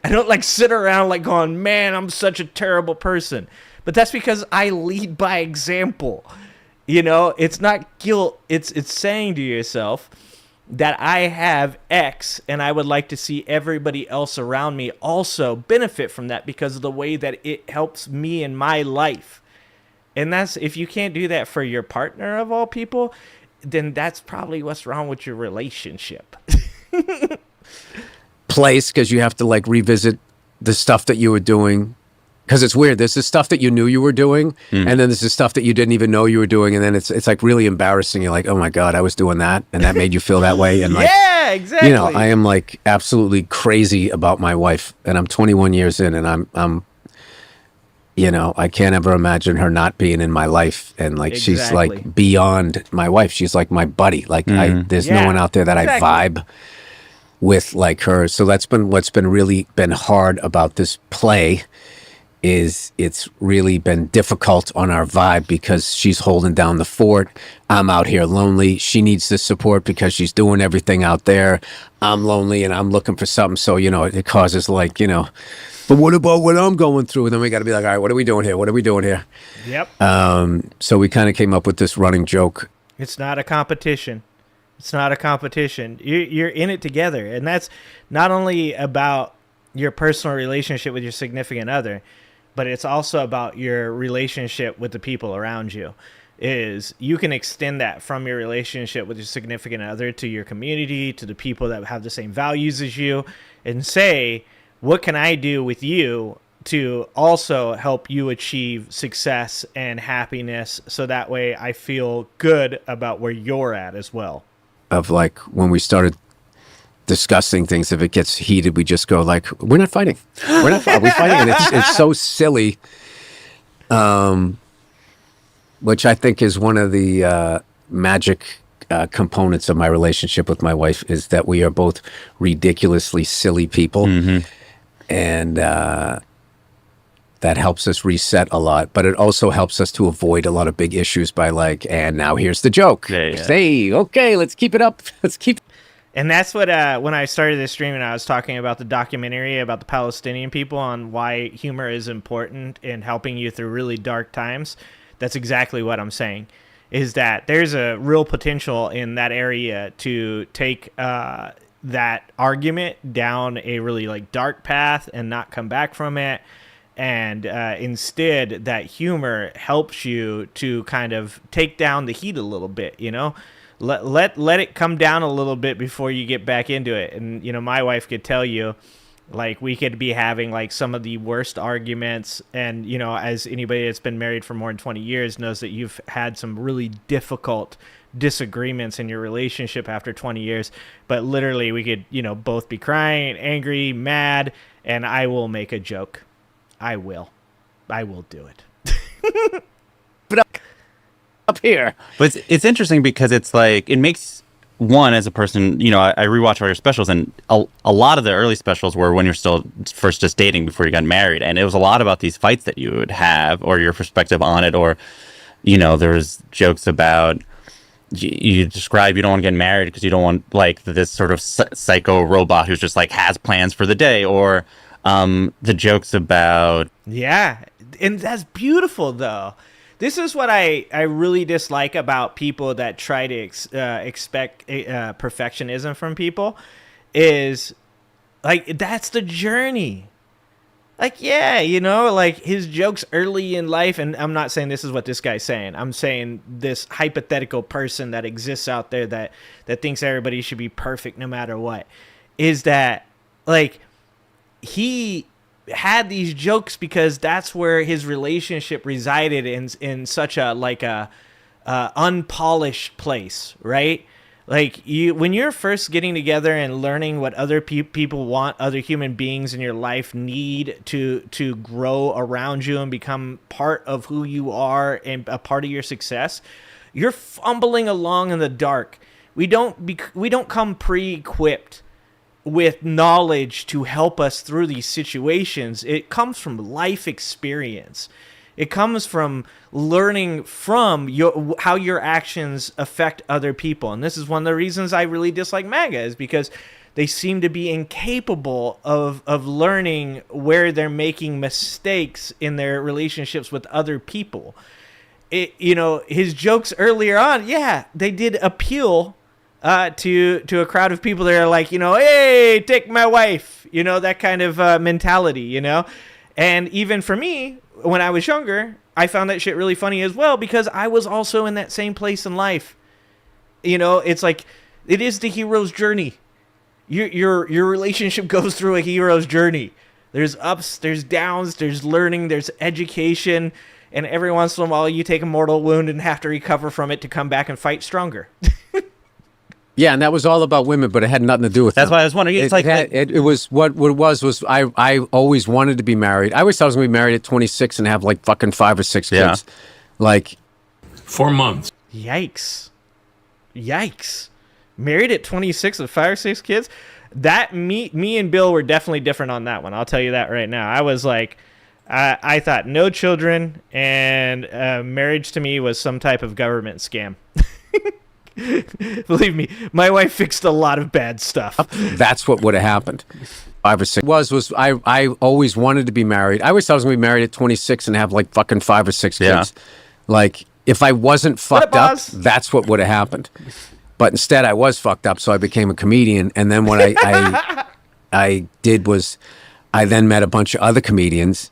A: I don't like sit around like going, man, I'm such a terrible person. But that's because I lead by example. You know, it's not guilt. It's saying to yourself that I have X and I would like to see everybody else around me also benefit from that because of the way that it helps me in my life. And that's, if you can't do that for your partner of all people, then that's probably what's wrong with your relationship.
D: Place, because you have to like revisit the stuff that you were doing because it's weird. There's this stuff that you knew you were doing, and then there's this stuff that you didn't even know you were doing, and then it's like really embarrassing. You're like, oh my God, I was doing that, and that made you feel that way. And like,
A: yeah, exactly.
D: You know, I am like absolutely crazy about my wife, and I'm 21 years in, and I'm you know, I can't ever imagine her not being in my life. And like, she's like beyond my wife. She's like my buddy. Like there's no one out there that I vibe with like her. So that's been what's been really been hard about this play is it's really been difficult on our vibe because she's holding down the fort. I'm out here lonely. She needs the support because she's doing everything out there. I'm lonely and I'm looking for something. So, you know, it causes like, you know, but what about what I'm going through? And then we got to be like, all right, what are we doing here? What are we doing here?
A: Yep.
D: So we kind of came up with this running joke.
A: It's not a competition. It's not a competition. You're in it together. And that's not only about your personal relationship with your significant other, but it's also about your relationship with the people around you. Is you can extend that from your relationship with your significant other to your community, to the people that have the same values as you, and say, what can I do with you to also help you achieve success and happiness so that way I feel good about where you're at as well?
D: Of like when we started discussing things, if it gets heated, we just go like, we're not fighting. We're not fighting. We're fighting. And it's so silly, which I think is one of the magic components of my relationship with my wife is that we are both ridiculously silly people. And that helps us reset a lot, but it also helps us to avoid a lot of big issues by like, and now here's the joke. Say, okay, let's keep it up. Let's keep.
A: And that's what, when I started this stream and I was talking about the documentary about the Palestinian people on why humor is important in helping you through really dark times. That's exactly what I'm saying, is that there's a real potential in that area to take, that argument down a really like dark path and not come back from it. And instead that humor helps you to kind of take down the heat a little bit, you know, let it come down a little bit before you get back into it. And, you know, my wife could tell you, like, we could be having like some of the worst arguments. And, you know, as anybody that's been married for more than 20 years knows that you've had some really difficult disagreements in your relationship after 20 years, but literally we could, you know, both be crying, angry, mad, and I will make a joke. I will do it.
D: But up here.
E: But it's interesting because it's like, it makes one, as a person, you know, I rewatch all your specials, and a lot of the early specials were when you're still first just dating before you got married, and it was a lot about these fights that you would have, or your perspective on it, or, you know, there's jokes about, you describe you don't want to get married because you don't want like this sort of psycho robot who's just like has plans for the day, or the jokes about,
A: yeah, and that's beautiful though. This is what I really dislike about people that try to expect perfectionism from people, is like, that's the journey. Like, yeah, you know, like his jokes early in life, and I'm not saying this is what this guy's saying. I'm saying this hypothetical person that exists out there that thinks everybody should be perfect no matter what, is that, like, he had these jokes because that's where his relationship resided in such a, like, a unpolished place, right? Like, when you're first getting together and learning what other people want, other human beings in your life need to grow around you and become part of who you are and a part of your success, you're fumbling along in the dark. We don't come pre-equipped with knowledge to help us through these situations. It comes from life experience. It comes from learning from how your actions affect other people. And this is one of the reasons I really dislike MAGA, is because they seem to be incapable of learning where they're making mistakes in their relationships with other people. You know, his jokes earlier on, yeah, they did appeal to a crowd of people that are like, you know, hey, take my wife, you know, that kind of mentality, you know. And even for me, when I was younger, I found that shit really funny as well, because I was also in that same place in life. You know, it's like, it is the hero's journey. Your relationship goes through a hero's journey. There's ups, there's downs, there's learning, there's education, and every once in a while you take a mortal wound and have to recover from it to come back and fight stronger.
D: Yeah, and that was all about women, but it had nothing to do with
E: That's
D: them.
E: why I was wondering. It's
D: It was what it was I always wanted to be married. I always thought I was going to be married at 26 and have like fucking 5 or 6 kids. Like
B: 4 months.
A: Yikes. Married at 26 with 5 or 6 kids? That me and Bill were definitely different on that one. I'll tell you that right now. I was like, I thought no children, and marriage to me was some type of government scam. Believe me, my wife fixed a lot of bad stuff.
D: that's what would have happened. 5 or 6 was I always wanted to be married. I always thought I was going to be married at 26 and have like fucking 5 or 6 kids. Like if I wasn't fucked up, that's what would have happened. But instead, I was fucked up, so I became a comedian. And then what I did was I then met a bunch of other comedians,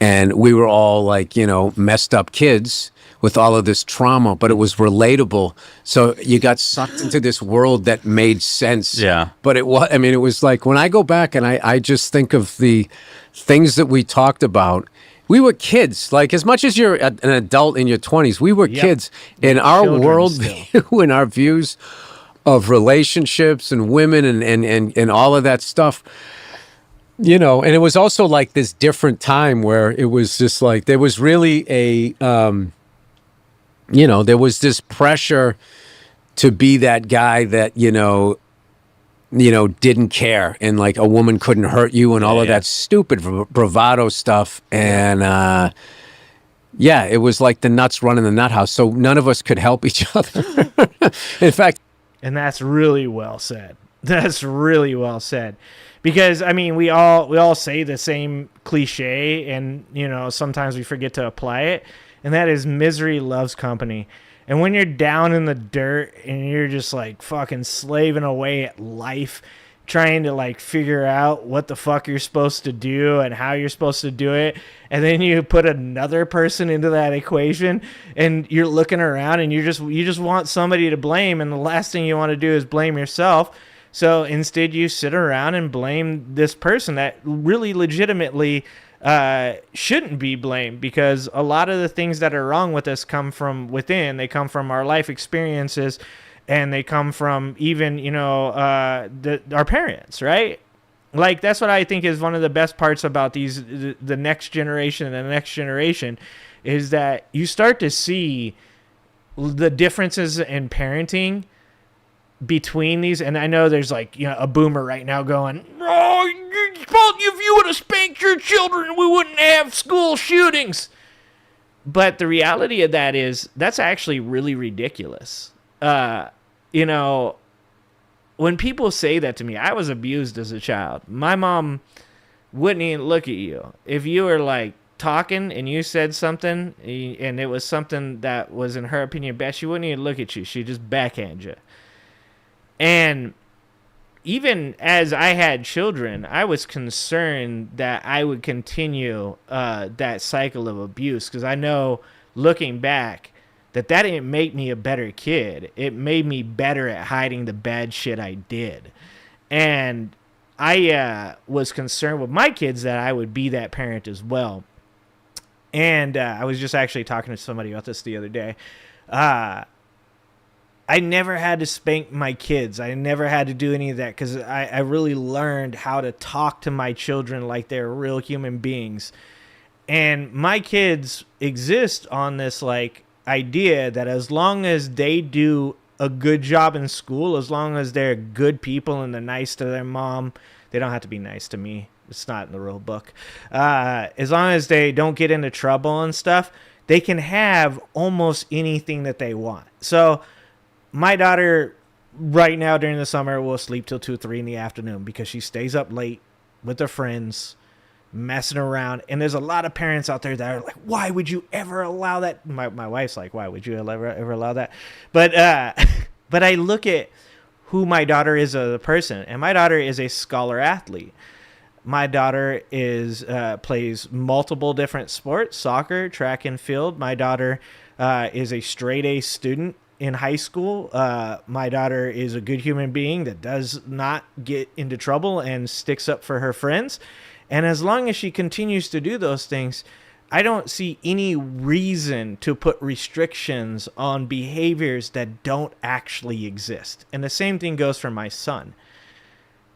D: and we were all like, you know, messed up kids with all of this trauma, but it was relatable. So you got sucked into this world that made sense.
E: Yeah.
D: But it was, I mean, it was like when I go back and I just think of the things that we talked about. We were kids. Like, as much as you're an adult in your 20s, we were kids. In our worldview, in our views of relationships and women and all of that stuff, you know, and it was also like this different time where it was just like, there was really a, you know, there was this pressure to be that guy that, you know, didn't care, and like a woman couldn't hurt you and all of that stupid bravado stuff. And it was like the nuts running the nut house. So none of us could help each other. In fact,
A: and that's really well said. That's really well said. Because I mean, we all say the same cliche, and you know, sometimes we forget to apply it, and that is misery loves company. And when you're down in the dirt and you're just like fucking slaving away at life, trying to like figure out what the fuck you're supposed to do and how you're supposed to do it, and then you put another person into that equation and you're looking around and you just want somebody to blame, and the last thing you want to do is blame yourself. So instead you sit around and blame this person that really legitimately shouldn't be blamed, because a lot of the things that are wrong with us come from within. They come from our life experiences, and they come from even, you know, our parents, right? Like, that's what I think is one of the best parts about the next generation and the next generation, is that you start to see the differences in parenting between these. And I know there's like, you know, a boomer right now going, "Oh, if you would have spanked your children, we wouldn't have school shootings." But the reality of that is that's actually really ridiculous. You know, when people say that to me, I was abused as a child. My mom wouldn't even look at you. If you were like talking and you said something and it was something that was in her opinion bad, she wouldn't even look at you. She'd just backhand you. And even as I had children, I was concerned that I would continue that cycle of abuse, because I know, looking back, that didn't make me a better kid. It made me better at hiding the bad shit I did. And I was concerned with my kids that I would be that parent as well. And I was just actually talking to somebody about this the other day. I never had to spank my kids. I never had to do any of that, because I really learned how to talk to my children like they're real human beings. And my kids exist on this like idea that as long as they do a good job in school, as long as they're good people and they're nice to their mom, they don't have to be nice to me. It's not in the rule book. As long as they don't get into trouble and stuff, they can have almost anything that they want. So my daughter right now during the summer will sleep till 2, 3 in the afternoon because she stays up late with her friends, messing around. And there's a lot of parents out there that are like, why would you ever allow that? My wife's like, why would you ever allow that? But I look at who my daughter is as a person, and my daughter is a scholar athlete. My daughter plays multiple different sports: soccer, track and field. My daughter is a straight A student in high school. My daughter is a good human being that does not get into trouble and sticks up for her friends. And as long as she continues to do those things, I don't see any reason to put restrictions on behaviors that don't actually exist. And the same thing goes for my son.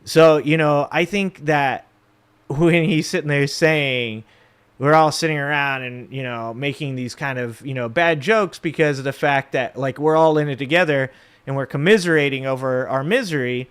A: So, you know, I think that when he's sitting there saying, we're all sitting around and, you know, making these kind of, you know, bad jokes because of the fact that, like, we're all in it together and we're commiserating over our misery,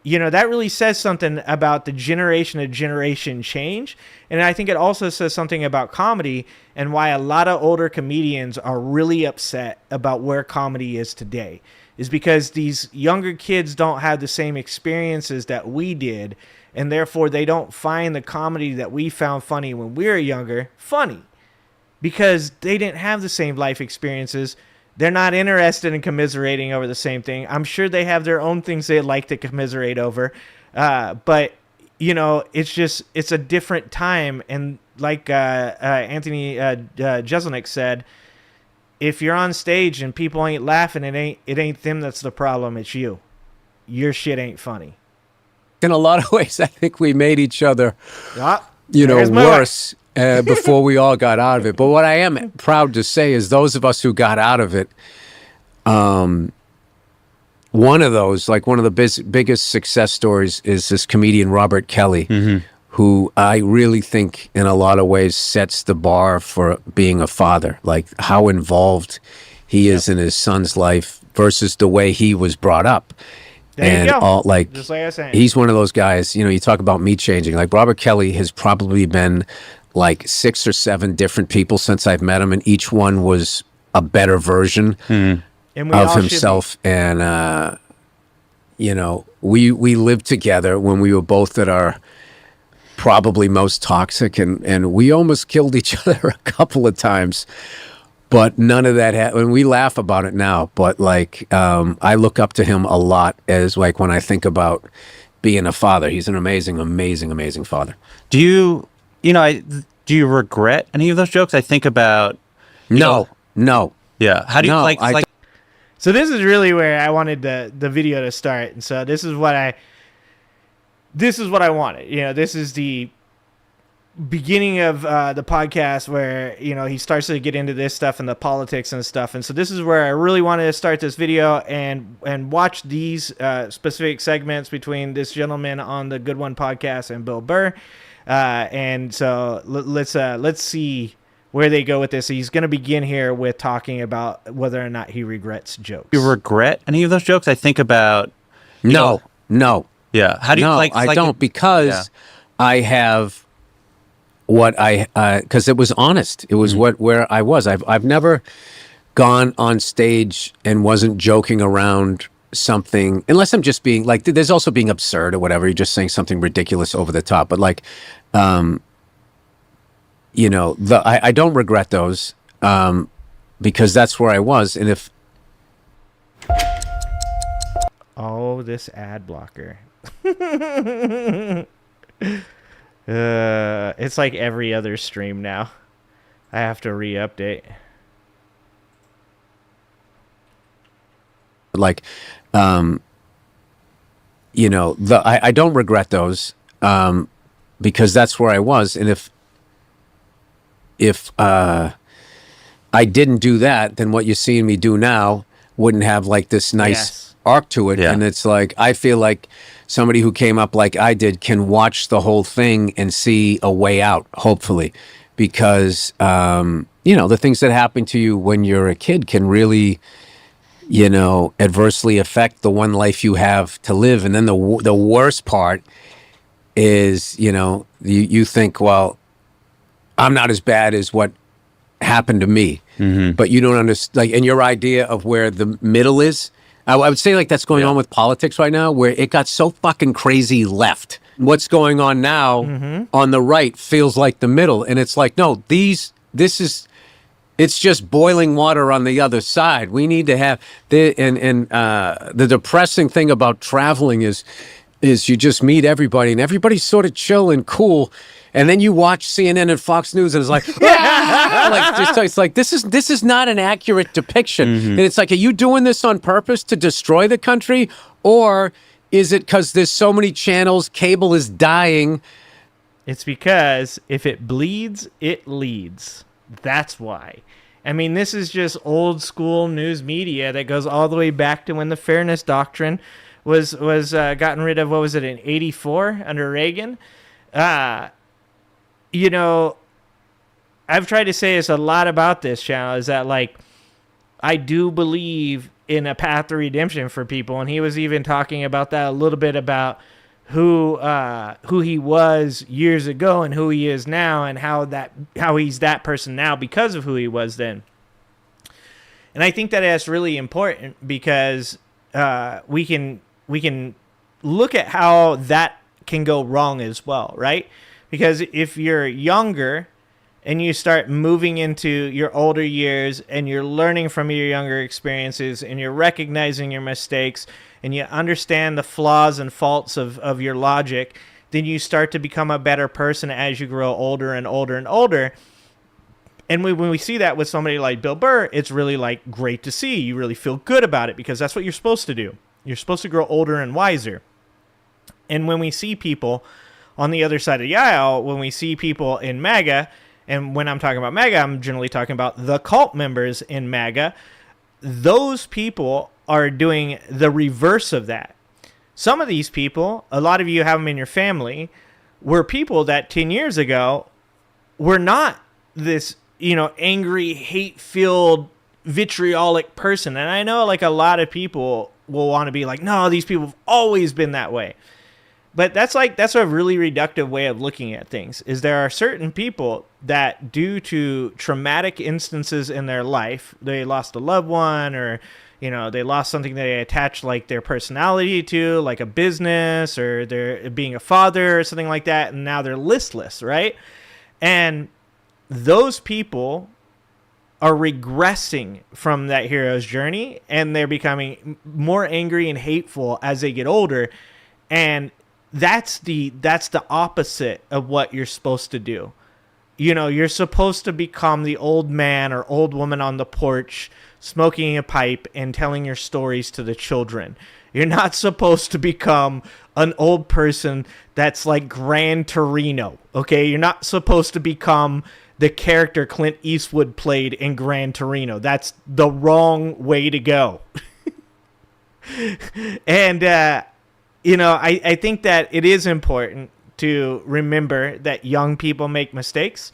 A: you know, that really says something about the generation to generation change. And I think it also says something about comedy and why a lot of older comedians are really upset about where comedy is today, is because these younger kids don't have the same experiences that we did, and therefore they don't find the comedy that we found funny when we were younger funny, because they didn't have the same life experiences. They're not interested in commiserating over the same thing. I'm sure they have their own things they'd like to commiserate over, but you know, it's a different time. And like Anthony Jeselnik said, if you're on stage and people ain't laughing, it ain't them that's the problem. It's you. Your shit ain't funny.
D: In a lot of ways, I think we made each other,
A: you know,
D: worse before we all got out of it. But what I am proud to say is those of us who got out of it, one of those, like one of the biggest success stories is this comedian Robert Kelly, who I really think in a lot of ways sets the bar for being a father, like how involved he is in his son's life versus the way he was brought up.
A: There you go.
D: All, like,
A: just like I was saying,
D: he's one of those guys, you know, you talk about me changing. Like Robert Kelly has probably been like 6 or 7 different people since I've met him, and each one was a better version of himself. And, you know, we lived together when we were both at our probably most toxic, and we almost killed each other a couple of times. But none of that and we laugh about it now, but like I look up to him a lot as like when I think about being a father. He's an amazing, amazing, amazing father.
E: Do you regret any of those jokes? I think about
D: No.
E: Yeah. How do you
A: So this is really where I wanted the video to start, and so this is what I wanted. You know, this is the beginning of the podcast where, you know, he starts to get into this stuff and the politics and stuff. And so this is where I really wanted to start this video and watch these specific segments between this gentleman on the Good One podcast and Bill Burr. And so let's see where they go with this. He's going to begin here with talking about whether or not he regrets jokes.
E: Do you regret any of those jokes? I think about
D: No.
E: Yeah. How do you
D: I don't, because I have what because it was honest. It was where I was. I've never gone on stage and wasn't joking around something, unless I'm just being like, there's also being absurd or whatever. You're just saying something ridiculous over the top. But like, you know, I don't regret those because that's where I was. And if
A: this ad blocker. It's like every other stream now. I have to re-update.
D: Like, you know, I don't regret those because that's where I was. And if I didn't do that, then what you're seeing me do now wouldn't have like this nice arc to it. And it's like, I feel like somebody who came up like I did can watch the whole thing and see a way out, hopefully, because, you know, the things that happen to you when you're a kid can really, you know, adversely affect the one life you have to live. And then the worst part is, you know, you think, well, I'm not as bad as what happened to me, but you don't understand, like, and your idea of where the middle is, I would say like that's going on with politics right now, where it got so fucking crazy left. What's going on now on the right feels like the middle. And it's like, no, it's just boiling water on the other side. We need to have the depressing thing about traveling is you just meet everybody and everybody's sort of chill and cool. And then you watch CNN and Fox News, and it's like, it's like this is not an accurate depiction. And it's like, are you doing this on purpose to destroy the country, or is it because there's so many channels, cable is dying?
A: It's because if it bleeds, it leads. That's why. I mean, this is just old school news media that goes all the way back to when the fairness doctrine was gotten rid of. What was it, in '84 under Reagan? You know, I've tried to say this a lot about this channel, is that, like, I do believe in a path to redemption for people, and he was even talking about that a little bit, about who he was years ago and who he is now, and how he's that person now because of who he was then. And I think that that's really important, because we can look at how that can go wrong as well, right? Because if you're younger and you start moving into your older years and you're learning from your younger experiences and you're recognizing your mistakes and you understand the flaws and faults of your logic, then you start to become a better person as you grow older and older and older. And when we see that with somebody like Bill Burr, it's really, like, great to see. You really feel good about it, because that's what you're supposed to do. You're supposed to grow older and wiser. And when we see people on the other side of the aisle, when we see people in MAGA, and when I'm talking about MAGA, I'm generally talking about the cult members in MAGA, those people are doing the reverse of that. Some of these people, a lot of you have them in your family, were people that 10 years ago were not this, angry, hate-filled, vitriolic person. And I know, like, a lot of people will want to be like, no, these people have always been that way. But that's a really reductive way of looking at things, is there are certain people that, due to traumatic instances in their life, they lost a loved one, or, they lost something they attached, like, their personality to, like a business, or they're being a father or something like that, and now they're listless, right? And those people are regressing from that hero's journey, and they're becoming more angry and hateful as they get older. And that's the opposite of what you're supposed to do. You're supposed to become the old man or old woman on the porch, smoking a pipe and telling your stories to the children. You're not supposed to become an old person that's like Gran Torino, okay? You're not supposed to become the character Clint Eastwood played in Gran Torino. That's the wrong way to go. And, I think that it is important to remember that young people make mistakes,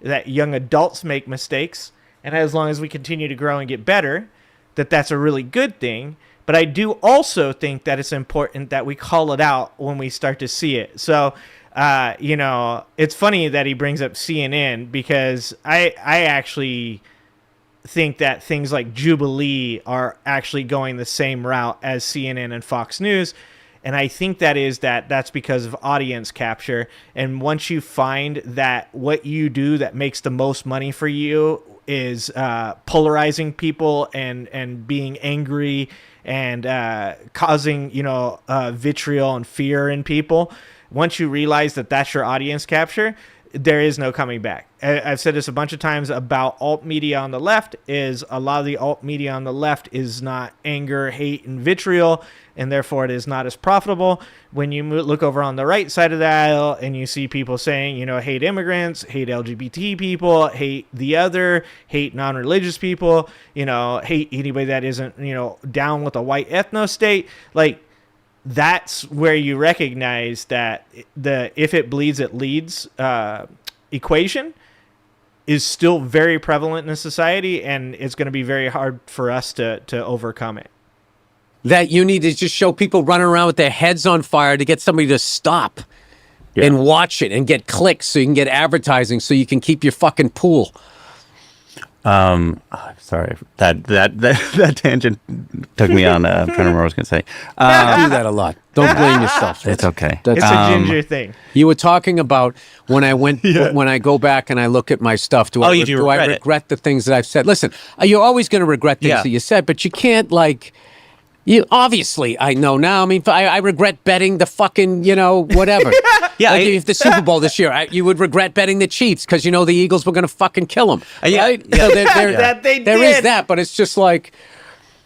A: that young adults make mistakes, and as long as we continue to grow and get better, that's a really good thing. But I do also think that it's important that we call it out when we start to see it. So, it's funny that he brings up CNN, because I actually think that things like Jubilee are actually going the same route as CNN and Fox News. And I think that's because of audience capture. And once you find that what you do that makes the most money for you is polarizing people and being angry and causing, vitriol and fear in people, once you realize that that's your audience capture, there is no coming back. I've said this a bunch of times about alt media on the left, is a lot of the alt media on the left is not anger, hate, and vitriol, and therefore it is not as profitable. When you look over on the right side of the aisle and you see people saying, hate immigrants, hate LGBT people, hate the other, hate non-religious people, hate anybody that isn't, down with a white ethno state, like, that's where you recognize that the if it bleeds, it leads equation is still very prevalent in society, and it's going to be very hard for us to overcome it.
D: That you need to just show people running around with their heads on fire to get somebody to stop and watch it and get clicks so you can get advertising so you can keep your fucking pool.
E: Sorry, that tangent took me on. I'm trying to remember what I was going to say.
D: You do that a lot. Don't blame yourself.
E: It's okay.
A: It's a ginger thing.
D: You were talking about when I went, when I go back and I look at my stuff, do I regret the things that I've said? Listen, you're always going to regret things that you said, but you can't you obviously, I know now. I mean, I regret betting the fucking, whatever. If the Super Bowl this year, you would regret betting the Chiefs because the Eagles were going to fucking kill them. Right? So
A: that they did.
D: There is that, but it's just like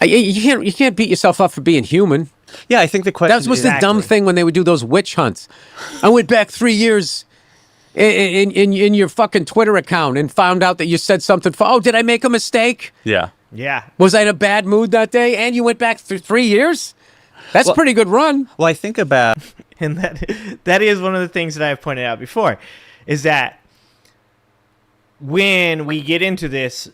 D: you can't beat yourself up for being human.
E: Yeah, I think the question
D: that was the dumb thing when they would do those witch hunts. I went back 3 years. in your fucking Twitter account and found out that you said something. Oh, did I make a mistake?
E: Yeah.
A: Yeah.
D: Was I in a bad mood that day? And you went back 3 years? That's a pretty good run.
E: Well, I think about...
A: And that is one of the things that I've pointed out before, is that when we get into this,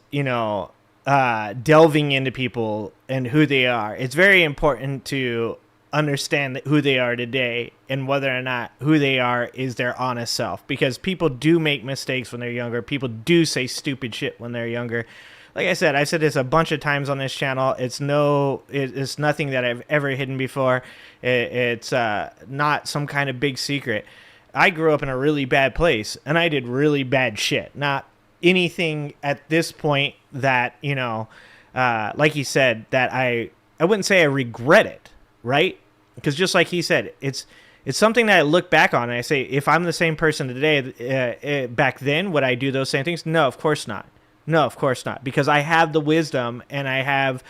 A: delving into people and who they are, it's very important to understand who they are today and whether or not who they are is their honest self, because people do make mistakes when they're younger. People do say stupid shit when they're younger. Like I said, I've said this a bunch of times on this channel. It's nothing that I've ever hidden before. It's not some kind of big secret. I grew up in a really bad place and I did really bad shit. Not anything at this point that, like he said, that I wouldn't say I regret it, right? Because just like he said, it's something that I look back on and I say, if I'm the same person today, back then, would I do those same things? No, of course not. No, of course not. Because I have the wisdom and I have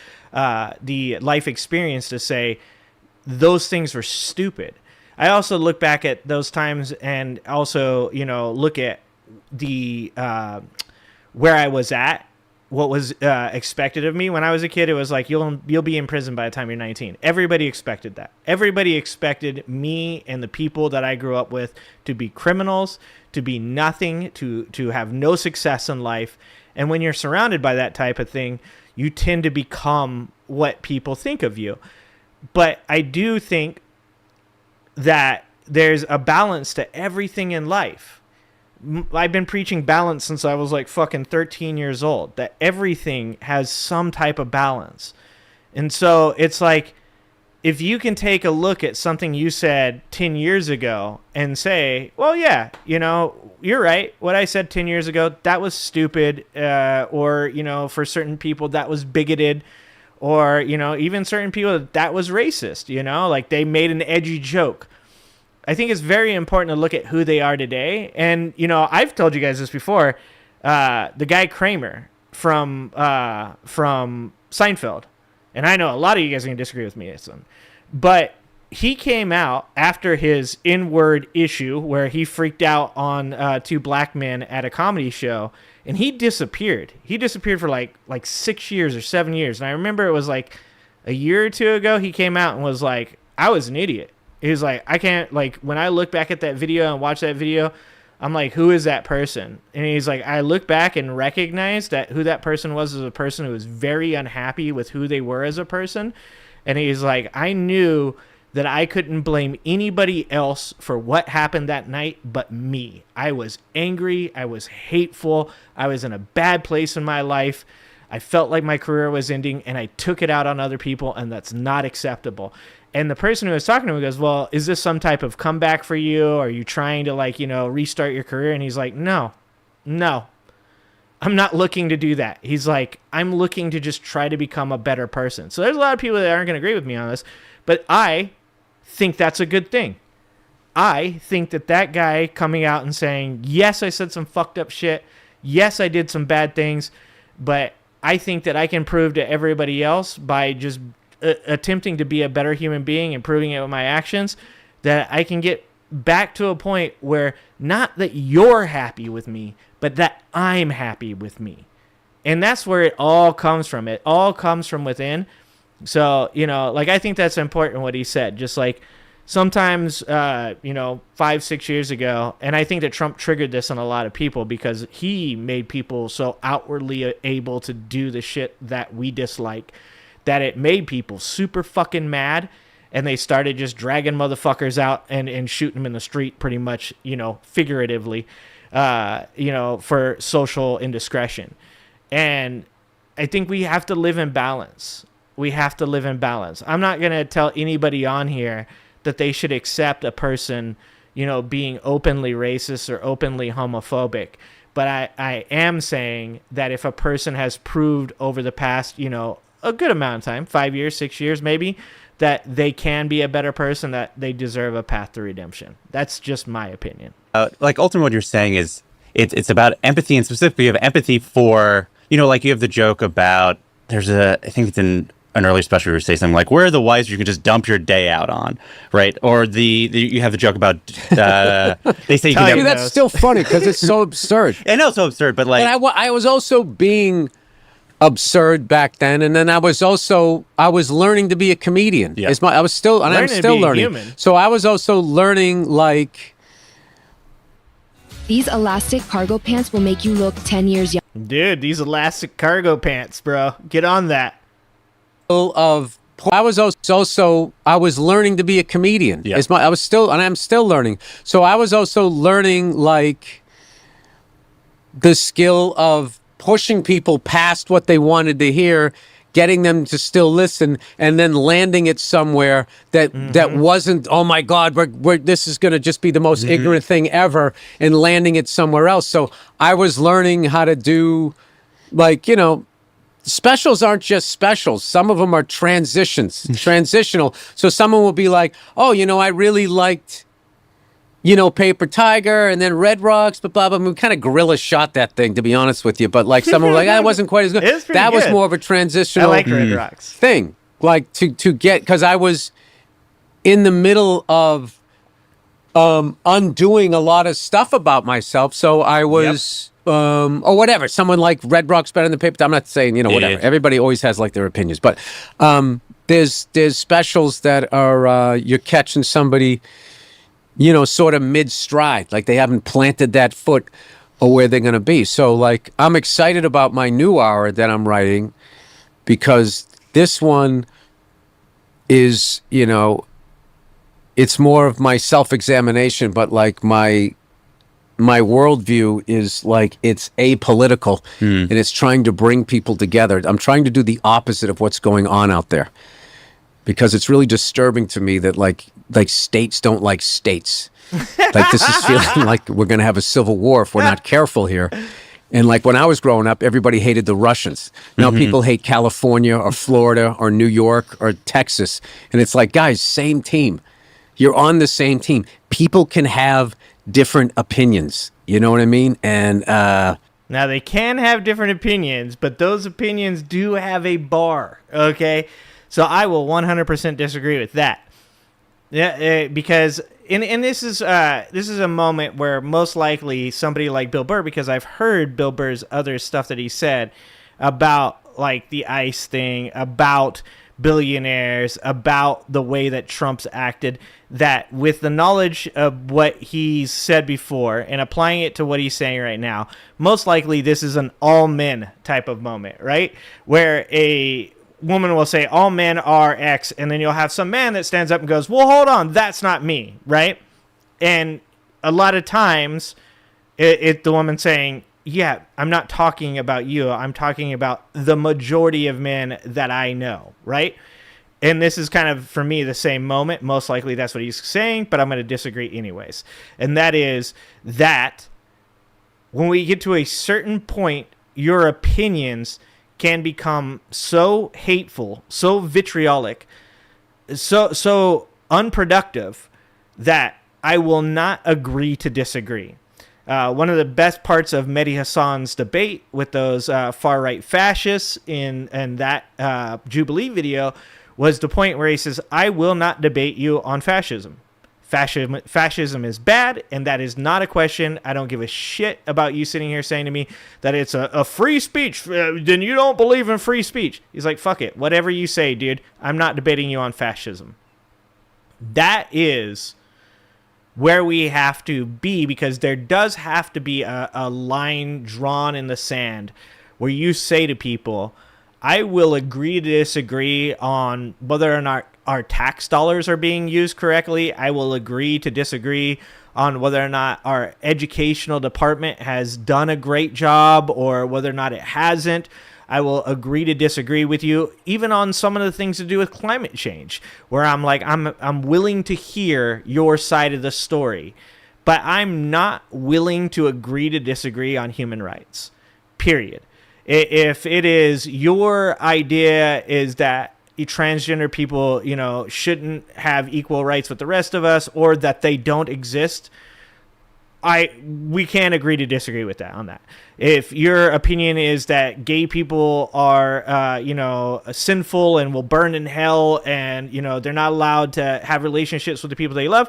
A: the life experience to say those things were stupid. I also look back at those times and also, look at the where I was at, what was expected of me when I was a kid. It was like, you'll be in prison by the time you're 19. Everybody expected that. Everybody expected me and the people that I grew up with to be criminals, to be nothing, to have no success in life. And when you're surrounded by that type of thing, you tend to become what people think of you. But I do think that there's a balance to everything in life. I've been preaching balance since I was like fucking 13 years old, that everything has some type of balance. And so it's like, if you can take a look at something you said 10 years ago and say, well, yeah, you're right. What I said 10 years ago, that was stupid. Or, for certain people that was bigoted, or, even certain people that was racist, like they made an edgy joke. I think it's very important to look at who they are today. And, I've told you guys this before, the guy Kramer from Seinfeld, and I know a lot of you guys are going to disagree with me, but he came out after his N-word issue where he freaked out on two black men at a comedy show, and he disappeared. He disappeared for like 6 years or 7 years. And I remember it was like a year or two ago, he came out and was like, I was an idiot. He was like, I can't, like, when I look back at that video and watch that video, I'm like, who is that person? And he's like, I look back and recognize that who that person was a person who was very unhappy with who they were as a person. And he's like, I knew that I couldn't blame anybody else for what happened that night but me. I was angry. I was hateful. I was in a bad place in my life. I felt like my career was ending, and I took it out on other people, and that's not acceptable. And the person who was talking to him goes, well, is this some type of comeback for you? Are you trying to, restart your career? And he's like, no, I'm not looking to do that. He's like, I'm looking to just try to become a better person. So there's a lot of people that aren't going to agree with me on this, but I think that's a good thing. I think that guy coming out and saying, yes, I said some fucked up shit. Yes, I did some bad things, but I think that I can prove to everybody else by just attempting to be a better human being and proving it with my actions that I can get back to a point where not that you're happy with me, but that I'm happy with me. And that's where it all comes from. It all comes from within. So, I think that's important what he said. Just like sometimes, 5-6 years ago, and I think that Trump triggered this on a lot of people because he made people so outwardly able to do the shit that we dislike that it made people super fucking mad, and they started just dragging motherfuckers out and shooting them in the street pretty much, figuratively, for social indiscretion. And I think we have to live in balance. We have to live in balance. I'm not going to tell anybody on here that they should accept a person, being openly racist or openly homophobic. But I am saying that if a person has proved over the past, a good amount of time, 5 years, 6 years maybe, that they can be a better person, that they deserve a path to redemption. That's just my opinion.
E: Ultimately what you're saying is it's about empathy, and specifically you have empathy for, you have the joke about, I think it's in an earlier special you would say something like, where are the wives you can just dump your day out on, right? Or you have the joke about they say you can never.
D: That's still funny because it's so absurd.
E: I know it's so absurd, but like
D: I was also being absurd back then, and then I was learning to be a comedian.
E: Yeah.
D: I'm still learning.
A: Human.
D: So I was also learning like.
G: These elastic cargo pants will make you look 10 years young.
A: Dude, these elastic cargo pants, bro. Get on that.
D: I was learning to be a comedian.
E: Yeah.
D: I'm still learning. So I was also learning like the skill of pushing people past what they wanted to hear, getting them to still listen, and then landing it somewhere that wasn't, oh my God, this is going to just be the most ignorant thing ever, and landing it somewhere else. So I was learning how to do, like, specials aren't just specials. Some of them are transitional. So someone will be like, oh, I really liked, Paper Tiger and then Red Rocks, but blah, blah, blah. We kind of guerrilla shot that thing, to be honest with you. But like someone like, it wasn't quite as good. That was more of a transitional
A: I like Red Rocks
D: thing. Like to get, because I was in the middle of undoing a lot of stuff about myself. So I was, or whatever. Someone like Red Rocks better than Paper. I'm not saying, whatever.
E: Yeah.
D: Everybody always has like their opinions. But there's specials that are, you're catching somebody, sort of mid-stride, like they haven't planted that foot or where they're going to be. So, like, I'm excited about my new hour that I'm writing because this one is, it's more of my self-examination, but, like, my worldview is, like, it's apolitical, and it's trying to bring people together. I'm trying to do the opposite of what's going on out there. Because it's really disturbing to me that like states don't like states. Like this is feeling like we're going to have a civil war if we're not careful here. And like when I was growing up, everybody hated the Russians. Now people hate California or Florida or New York or Texas. And it's like, guys, same team. You're on the same team. People can have different opinions. You know what I mean? And
A: now they can have different opinions, but those opinions do have a bar. Okay. So I will 100% disagree with that. Yeah, because and this is a moment where most likely somebody like Bill Burr, because I've heard Bill Burr's other stuff that he said about like the ICE thing, about billionaires, about the way that Trump's acted, that with the knowledge of what he's said before and applying it to what he's saying right now, most likely this is an all men type of moment, right? Where a woman will say all men are X, and then you'll have some man that stands up and goes, well, hold on, that's not me, right? And a lot of times the woman saying, yeah, I'm not talking about you, I'm talking about the majority of men that I know, right? And this is kind of, for me, the same moment. Most likely that's what he's saying, but I'm going to disagree anyways. And that is that when we get to a certain point, your opinions can become so hateful, so vitriolic, so unproductive that I will not agree to disagree. One of the best parts of Mehdi Hassan's debate with those far-right fascists in that Jubilee video was the point where he says, I will not debate you on fascism. Fascism is bad, and that is not a question. I don't give a shit about you sitting here saying to me that it's a free speech. Then you don't believe in free speech. He's like, fuck it. Whatever you say, dude. I'm not debating you on fascism. That is where we have to be, because there does have to be a line drawn in the sand where you say to people, I will agree to disagree on whether or not our tax dollars are being used correctly. I will agree to disagree on whether or not our educational department has done a great job or whether or not it hasn't. I will agree to disagree with you, even on some of the things to do with climate change, where I'm like, I'm willing to hear your side of the story, but I'm not willing to agree to disagree on human rights, period. If it is your idea is that transgender people, shouldn't have equal rights with the rest of us, or that they don't exist, we can't agree to disagree with that on that. If your opinion is that gay people are, sinful and will burn in hell, and they're not allowed to have relationships with the people they love,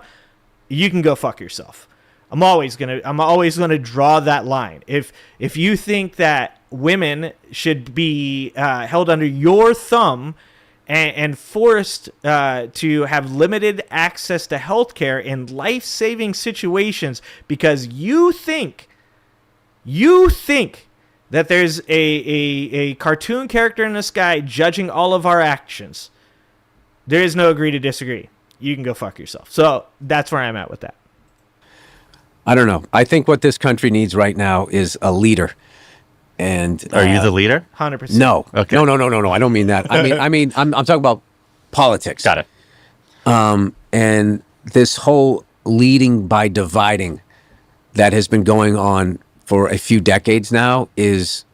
A: you can go fuck yourself. I'm always gonna draw that line. If you think that women should be held under your thumb and forced to have limited access to healthcare in life-saving situations because you think that there's a cartoon character in the sky judging all of our actions, there is no agree to disagree. You can go fuck yourself. So that's where I'm at with that.
D: I don't know. I think what this country needs right now is a leader. And
E: are you the leader?
A: 100%.
D: No.
E: Okay.
D: No. I don't mean that. I'm talking about politics.
E: Got it.
D: And this whole leading by dividing that has been going on for a few decades now is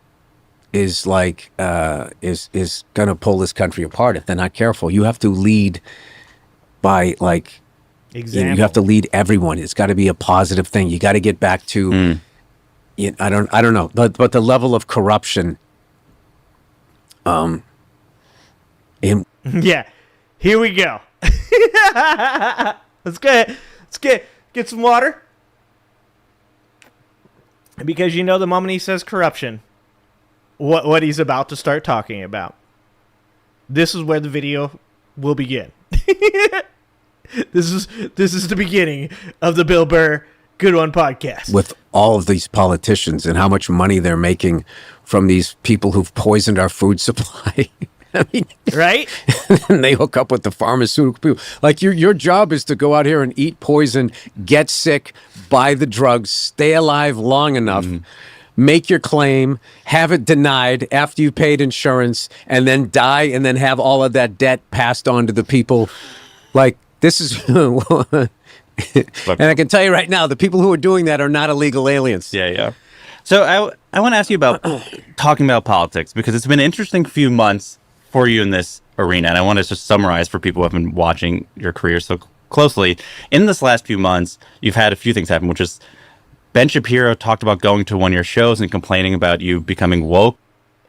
D: going to pull this country apart if they're not careful. You have to lead by
A: Example.
D: You have to lead everyone. It's got to be a positive thing. You got to get back to I don't know, but the level of corruption.
A: Yeah, here we go. Let's get some water, because the moment he says corruption, what he's about to start talking about. This is where the video will begin. This is the beginning of the Bill Burr Good One podcast.
D: With all of these politicians and how much money they're making from these people who've poisoned our food supply. I mean,
A: right?
D: And they hook up with the pharmaceutical people. Like your job is to go out here and eat poison, get sick, buy the drugs, stay alive long enough, make your claim, have it denied after you paid insurance, and then die, and then have all of that debt passed on to the people. Like, this is... And I can tell you right now, the people who are doing that are not illegal aliens.
E: Yeah. So I want to ask you about talking about politics, because it's been an interesting few months for you in this arena. And I want to just summarize for people who have been watching your career so closely. In this last few months, you've had a few things happen, which is Ben Shapiro talked about going to one of your shows and complaining about you becoming woke.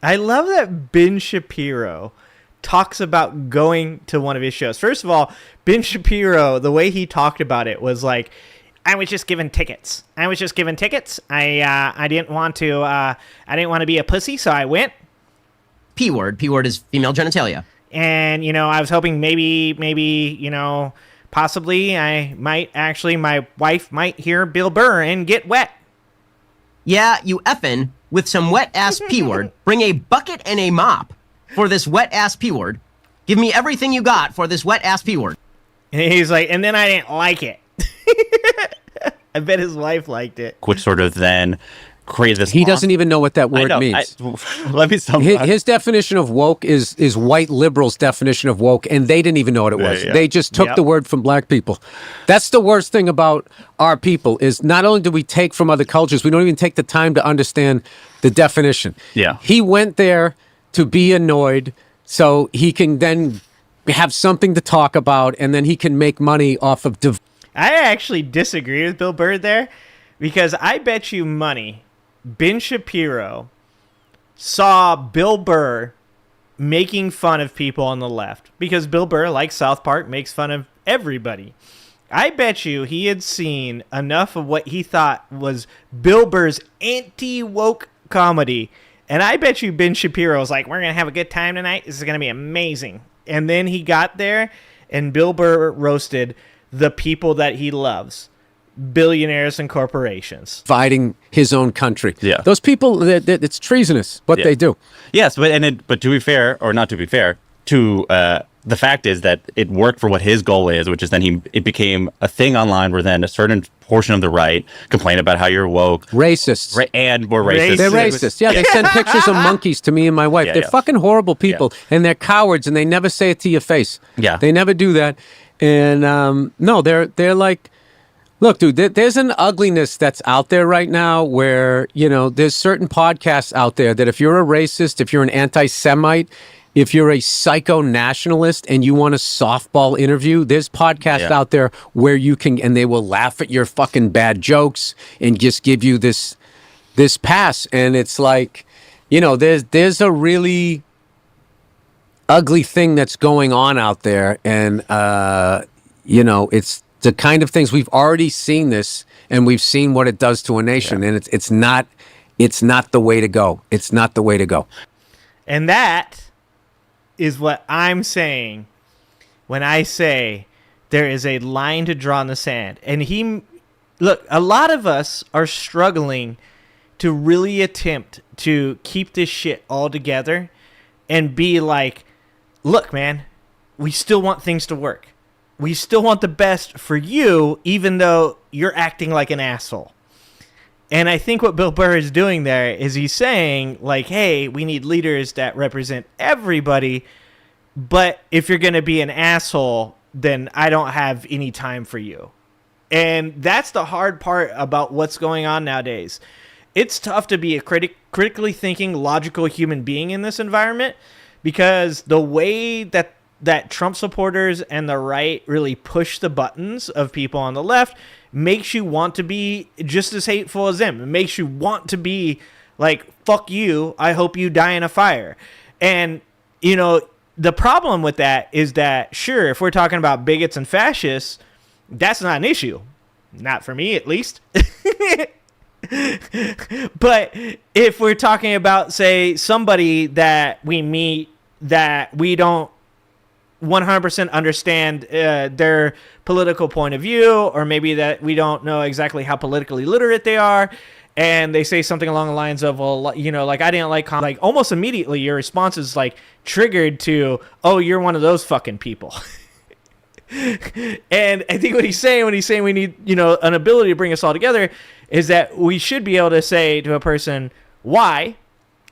A: I love that Ben Shapiro talks about going to one of his shows. First of all, Ben Shapiro, the way he talked about it was like, I was just given tickets. I didn't want to be a pussy, so I went.
H: P word. P word is female genitalia.
A: And, I was hoping maybe, possibly my wife might hear Bill Burr and get wet.
H: Yeah, you effing with some wet ass P word. Bring a bucket and a mop for this wet ass P word. Give me everything you got for this wet ass P word.
A: And he's like, and then I didn't like it. I bet his wife liked it.
E: Which sort of then created this...
D: He doesn't even know what that word means.
E: Let me summarize.
D: His definition of woke is white liberals' definition of woke, and they didn't even know what it was.
E: Yeah.
D: They just took the word from black people. That's the worst thing about our people, is not only do we take from other cultures, we don't even take the time to understand the definition.
E: Yeah.
D: He went there to be annoyed so he can then have something to talk about, and then he can make money off of...
A: I actually disagree with Bill Burr there, because I bet you money Ben Shapiro saw Bill Burr making fun of people on the left, because Bill Burr, like South Park, makes fun of everybody. I bet you he had seen enough of what he thought was Bill Burr's anti-woke comedy, and I bet you Ben Shapiro was like, we're going to have a good time tonight. This is going to be amazing. And then he got there, and Bill Burr roasted the people that he loves, billionaires and corporations.
D: Fighting his own country.
E: Yeah.
D: Those people, it's treasonous what they do.
E: Yes, but to be fair, or not to be fair, the fact is that it worked for what his goal is, which is then it became a thing online where then a certain portion of the right complain about how you're woke.
D: Racists.
E: And we're racist.
D: They're racist. Yeah, they send pictures of monkeys to me and my wife. They're fucking horrible people, and they're cowards, and they never say it to your face.
E: Yeah.
D: They never do that. And no, they're like, look, dude, there's an ugliness that's out there right now where, there's certain podcasts out there that if you're a racist, if you're an anti-Semite, if you're a psycho nationalist and you want a softball interview, there's podcasts out there where you can, and they will laugh at your fucking bad jokes and just give you this pass. And it's like, you know, there's a really ugly thing that's going on out there. And, you know, it's the kind of things we've already seen this, and we've seen what it does to a nation. And it's not the way to go. It's not the way to go.
A: And that is what I'm saying when I say there is a line to draw in the sand. And look, a lot of us are struggling to really attempt to keep this shit all together and be like, look, man, we still want things to work. We still want the best for you, even though you're acting like an asshole. And I think what Bill Burr is doing there is he's saying, like, hey, we need leaders that represent everybody, but if you're going to be an asshole, then I don't have any time for you. And that's the hard part about what's going on nowadays. It's tough to be a critically thinking, logical human being in this environment, because the way that Trump supporters and the right really push the buttons of people on the left makes you want to be just as hateful as them. It makes you want to be like, fuck you, I hope you die in a fire. And, you know, the problem with that is that, sure, if we're talking about bigots and fascists, that's not an issue. Not for me, at least. But if we're talking about, say, somebody that we meet that we don't 100% understand their political point of view, or maybe that we don't know exactly how politically literate they are, and they say something along the lines of, well, you know, like, I didn't like almost immediately your response is like triggered to, oh, you're one of those fucking people. And I think what he's saying when he's saying we need, you know, an ability to bring us all together is that we should be able to say to a person why.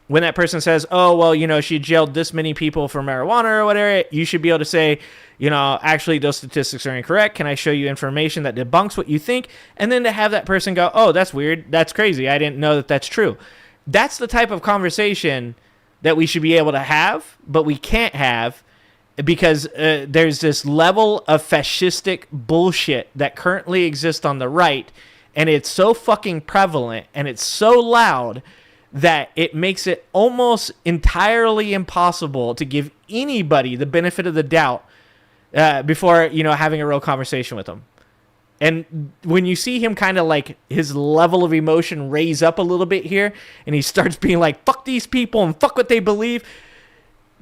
A: When that person says, oh, well, you know, she jailed this many people for marijuana or whatever, you should be able to say, you know, actually those statistics are incorrect. Can I show you information that debunks what you think? And then to have that person go, oh, that's weird. That's crazy. I didn't know that that's true. That's the type of conversation that we should be able to have, but we can't have because there's this level of fascistic bullshit that currently exists on the right. And it's so fucking prevalent and it's so loud that it makes it almost entirely impossible to give anybody the benefit of the doubt before, you know, having a real conversation with them. And when you see him kind of like his level of emotion raise up a little bit here, and he starts being like, fuck these people and fuck what they believe,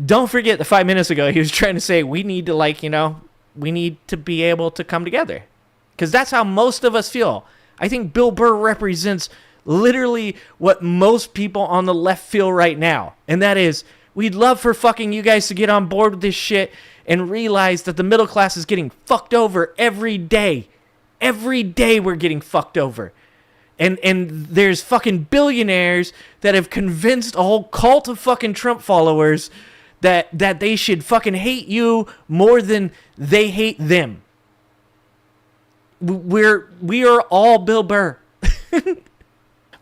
A: don't forget the 5 minutes ago he was trying to say we need to, like, you know, we need to be able to come together. Because that's how most of us feel. I think Bill Burr represents literally what most people on the left feel right now. And that is, we'd love for fucking you guys to get on board with this shit and realize that the middle class is getting fucked over every day. Every day we're getting fucked over. And there's fucking billionaires that have convinced a whole cult of fucking Trump followers that they should fucking hate you more than they hate them. We are all Bill Burr.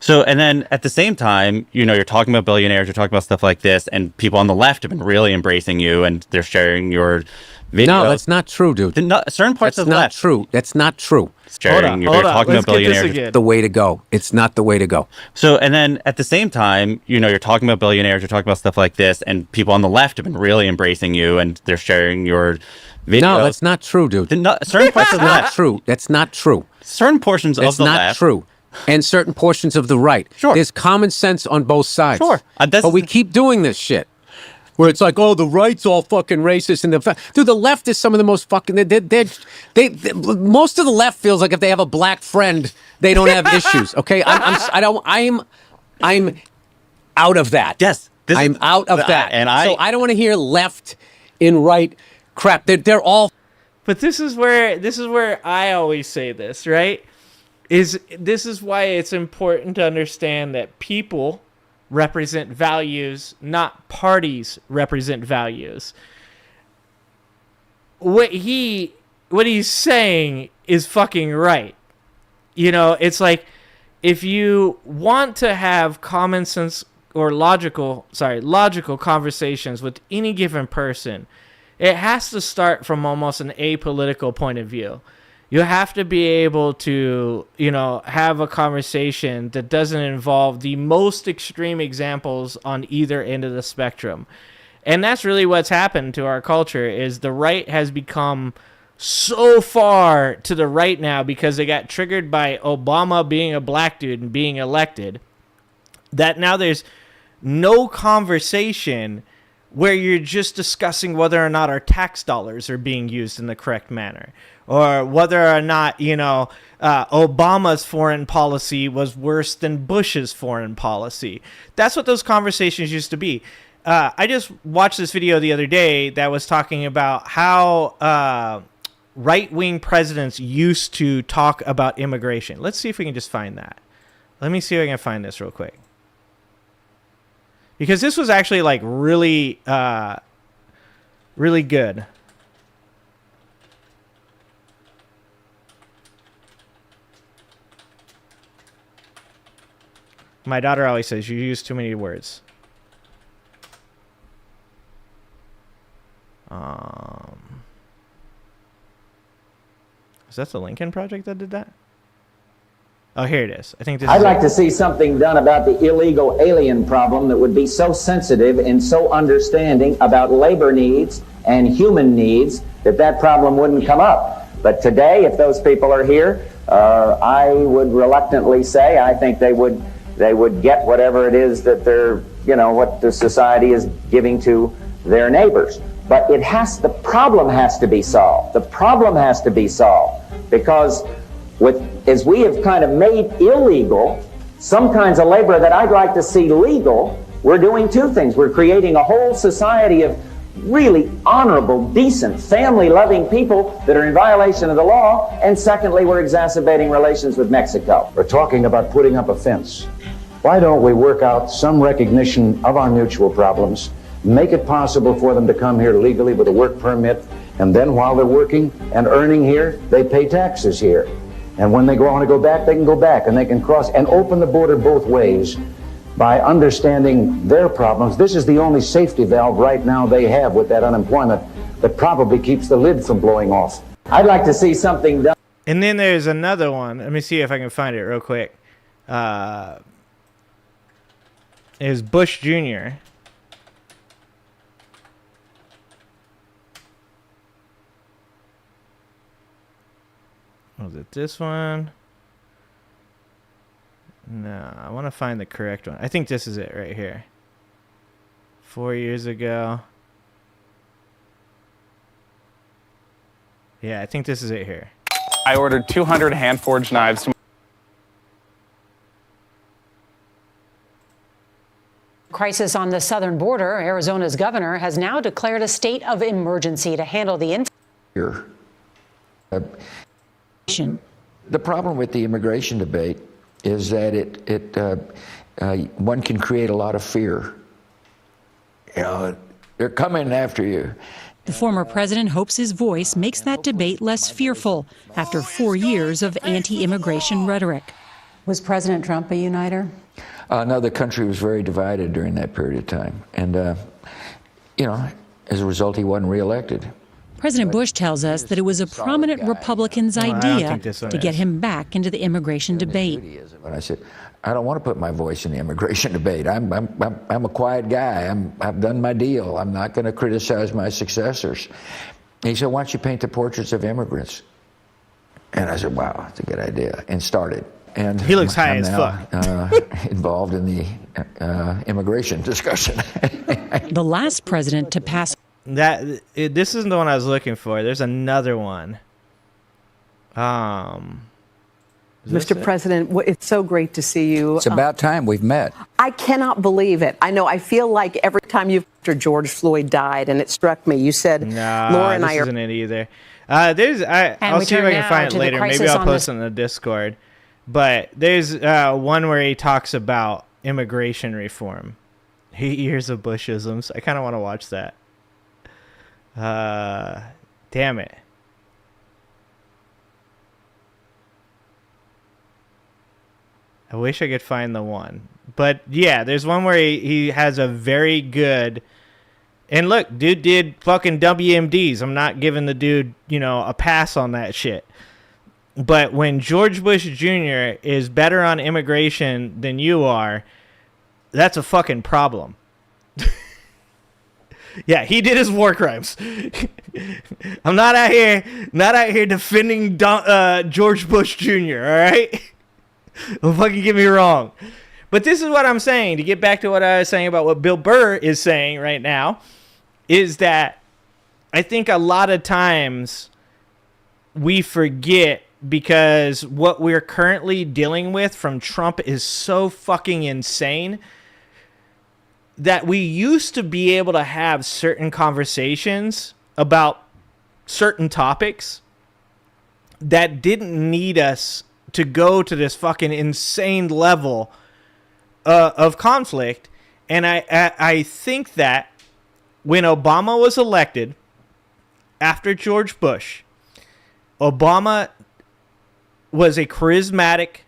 E: So, and then at the same time, you know, you're talking about billionaires, you're talking about stuff like this, and people on the left have been really embracing you, and they're sharing your videos.
D: No, that's not true, dude.
E: Certain parts of the left.
D: True. That's not true.
E: Sharing, you're talking about billionaires.
D: It's the way to go. It's not the way to go.
E: So, and then at the same time, you know, you're talking about billionaires, you're talking about stuff like this, and people on the left have been really embracing you, and they're sharing your videos.
D: No, that's not true, dude.
E: Certain parts of the left.
D: True. That's not true.
E: Certain portions of the left.
D: That's not true. And certain portions of the right.
E: Sure.
D: There's common sense on both sides.
E: Sure.
D: But we keep doing this shit. Where it's like, oh, the right's all fucking racist, and dude, the left is some of the most fucking. They most of the left feels like if they have a black friend, they don't have issues. Okay, I'm out of that.
E: Yes,
D: I'm out of that, so I don't want to hear left and right crap. They're all.
A: But this is where I always say this, right? This is why it's important to understand that people represent values, not parties represent values. What he's saying is fucking right. You know, it's like if you want to have common sense logical conversations with any given person, it has to start from almost an apolitical point of view. You have to be able to, have a conversation that doesn't involve the most extreme examples on either end of the spectrum. And that's really what's happened to our culture, is the right has become so far to the right now because they got triggered by Obama being a black dude and being elected, that now there's no conversation where you're just discussing whether or not our tax dollars are being used in the correct manner, or whether or not, Obama's foreign policy was worse than Bush's foreign policy. That's what those conversations used to be. I just watched this video the other day that was talking about how right-wing presidents used to talk about immigration. Let's see if we can just find that. Let me see if I can find this real quick. Because this was actually like really, really good. My daughter always says, you use too many words. Is that the Lincoln Project that did that? Oh, here it is. I think this
I: I'd like to see something done about the illegal alien problem that would be so sensitive and so understanding about labor needs and human needs that problem wouldn't come up. But today, if those people are here, I would reluctantly say I think they would get whatever it is that they're, what the society is giving to their neighbors. But the problem has to be solved. The problem has to be solved because as we have kind of made illegal some kinds of labor that I'd like to see legal, we're doing two things. We're creating a whole society of really honorable, decent, family-loving people that are in violation of the law, and secondly, we're exacerbating relations with Mexico.
J: We're talking about putting up a fence. Why don't we work out some recognition of our mutual problems, make it possible for them to come here legally with a work permit, and then while they're working and earning here, they pay taxes here. And when they want to go back, they can go back, and they can cross and open the border both ways by understanding their problems. This is the only safety valve right now they have with that unemployment that probably keeps the lid from blowing off.
I: I'd like to see something done.
A: And then there's another one. Let me see if I can find it real quick. Is Bush Jr. Was it this one? No, I want to find the correct one. I think this is it right here. 4 years ago. Yeah, I think this is it here.
K: I ordered 200 hand-forged knives.
L: Crisis on the southern border. Arizona's governor has now declared a state of emergency to handle the
M: The problem with the immigration debate is that one can create a lot of fear. They're coming after you.
N: The former president hopes his voice makes that debate less fearful after 4 years of anti-immigration rhetoric.
L: Was President Trump a uniter?
M: No, the country was very divided during that period of time. And, as a result, he wasn't reelected.
N: President Bush tells us that it was a prominent Republican's idea to get him back into the immigration debate.
M: And I said, I don't want to put my voice in the immigration debate. I'm a quiet guy. I've done my deal. I'm not going to criticize my successors. And he said, why don't you paint the portraits of immigrants? And I said, wow, that's a good idea. And started. And
A: he looks high as fuck.
M: Involved in the immigration discussion.
N: The last president to pass.
A: This isn't the one I was looking for. There's another one.
O: Mr. President, it's so great to see you.
M: It's about time we've met.
O: I cannot believe it. I know. I feel like every time after George Floyd died, and it struck me. You said, Laura and I are.
A: Isn't it either. I'll see if I can find it later. Maybe I'll post it in the Discord. But there's one where he talks about immigration reform. 8 years of Bushisms. I kind of want to watch that. Damn it. I wish I could find the one. But yeah, there's one where he has a very good. And look, dude did fucking WMDs. I'm not giving the dude, a pass on that shit. But when George Bush Jr. is better on immigration than you are, that's a fucking problem. Yeah, he did his war crimes. I'm not out here defending George Bush Jr., all right? Don't fucking get me wrong. But this is what I'm saying, to get back to what I was saying about what Bill Burr is saying right now, is that I think a lot of times we forget, because what we're currently dealing with from Trump is so fucking insane, that we used to be able to have certain conversations about certain topics that didn't need us to go to this fucking insane level of conflict. And I think that when Obama was elected after George Bush, Obama was a charismatic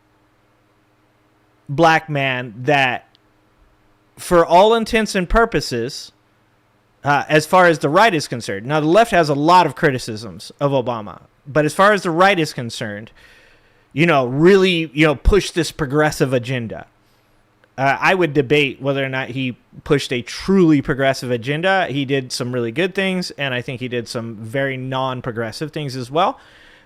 A: black man that, for all intents and purposes, as far as the right is concerned. Now, the left has a lot of criticisms of Obama, but as far as the right is concerned, really, push this progressive agenda. I would debate whether or not he pushed a truly progressive agenda. He did some really good things, and I think he did some very non-progressive things as well.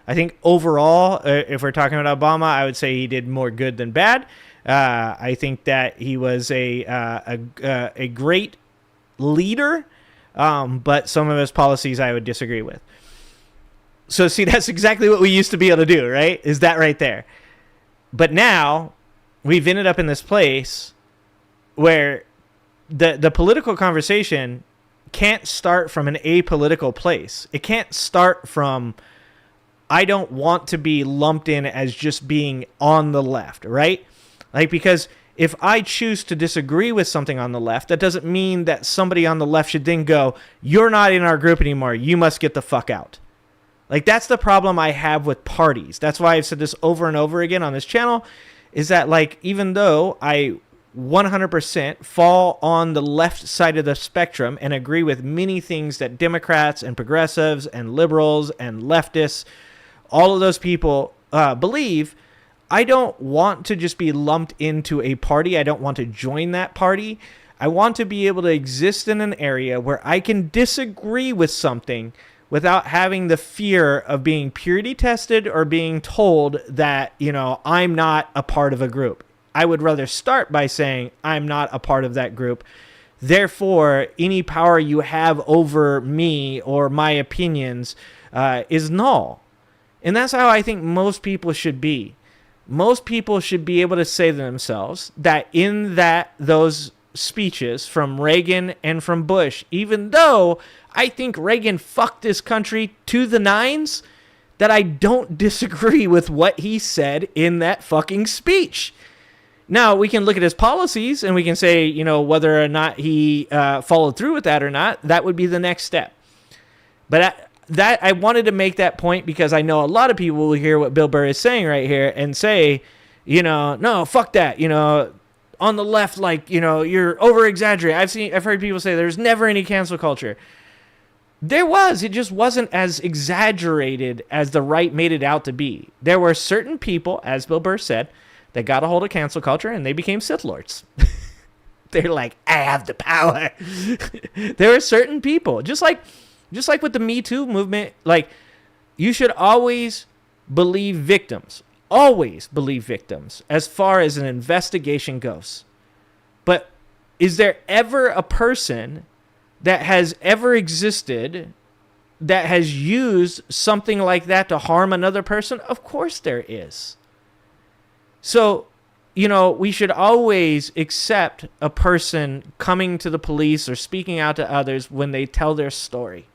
A: I think overall, if we're talking about Obama, I would say he did more good than bad. I think that he was a great leader, but some of his policies I would disagree with. So see, that's exactly what we used to be able to do, right? Is that right there? But now we've ended up in this place where the political conversation can't start from an apolitical place. It can't start from, I don't want to be lumped in as just being on the left, right? Like, because if I choose to disagree with something on the left, that doesn't mean that somebody on the left should then go, you're not in our group anymore, you must get the fuck out. Like, that's the problem I have with parties. That's why I've said this over and over again on this channel, is that, like, even though I 100% fall on the left side of the spectrum and agree with many things that Democrats and progressives and liberals and leftists, all of those people believe, I don't want to just be lumped into a party. I don't want to join that party. I want to be able to exist in an area where I can disagree with something without having the fear of being purity tested or being told that, I'm not a part of a group. I would rather start by saying I'm not a part of that group. Therefore, any power you have over me or my opinions is null. And that's how I think most people should be. Most people should be able to say to themselves that in those speeches from Reagan and from Bush, even though I think Reagan fucked this country to the nines, that I don't disagree with what he said in that fucking speech. Now, we can look at his policies and we can say, whether or not he followed through with that or not. That would be the next step. But I wanted to make that point because I know a lot of people will hear what Bill Burr is saying right here and say, no, fuck that. On the left, you're over exaggerating. I've heard people say there's never any cancel culture. There was. It just wasn't as exaggerated as the right made it out to be. There were certain people, as Bill Burr said, that got a hold of cancel culture and they became Sith Lords. They're like, I have the power. There were certain people, just like with the Me Too movement, you should always believe victims. Always believe victims as far as an investigation goes. But is there ever a person that has ever existed that has used something like that to harm another person? Of course there is. So, we should always accept a person coming to the police or speaking out to others when they tell their story.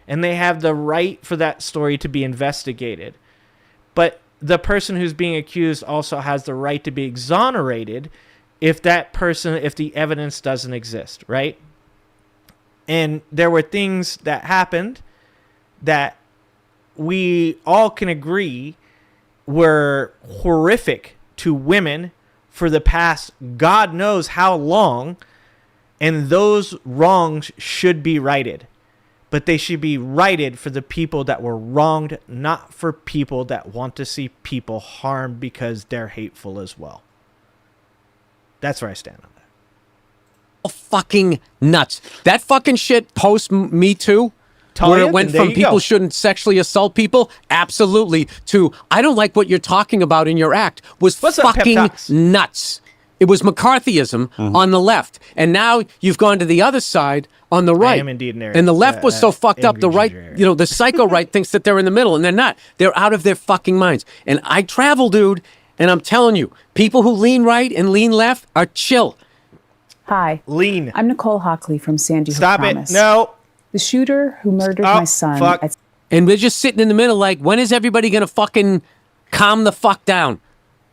A: And they have the right for that story to be investigated. But the person who's being accused also has the right to be exonerated if the evidence doesn't exist, right? And there were things that happened that we all can agree were horrific to women for the past God knows how long, and those wrongs should be righted. But they should be righted for the people that were wronged, not for people that want to see people harmed because they're hateful as well. That's where I stand on that.
D: Fucking nuts. That fucking shit post Me Too, where it went from people shouldn't sexually assault people, absolutely, to I don't like what you're talking about in your act, was fucking nuts. It was McCarthyism on the left. And now you've gone to the other side on the right.
A: I am indeed an
D: and the left was so fucked up, the right, the psycho right thinks that they're in the middle, and they're not. They're out of their fucking minds. And I travel, dude, and I'm telling you, people who lean right and lean left are chill.
P: Hi.
A: Lean.
P: I'm Nicole Hockley from Sandy Hook
A: Stop
P: Promise.
A: it. No.
P: The shooter who murdered my son.
A: Fuck.
D: And we're just sitting in the middle like, when is everybody going to fucking calm the fuck down?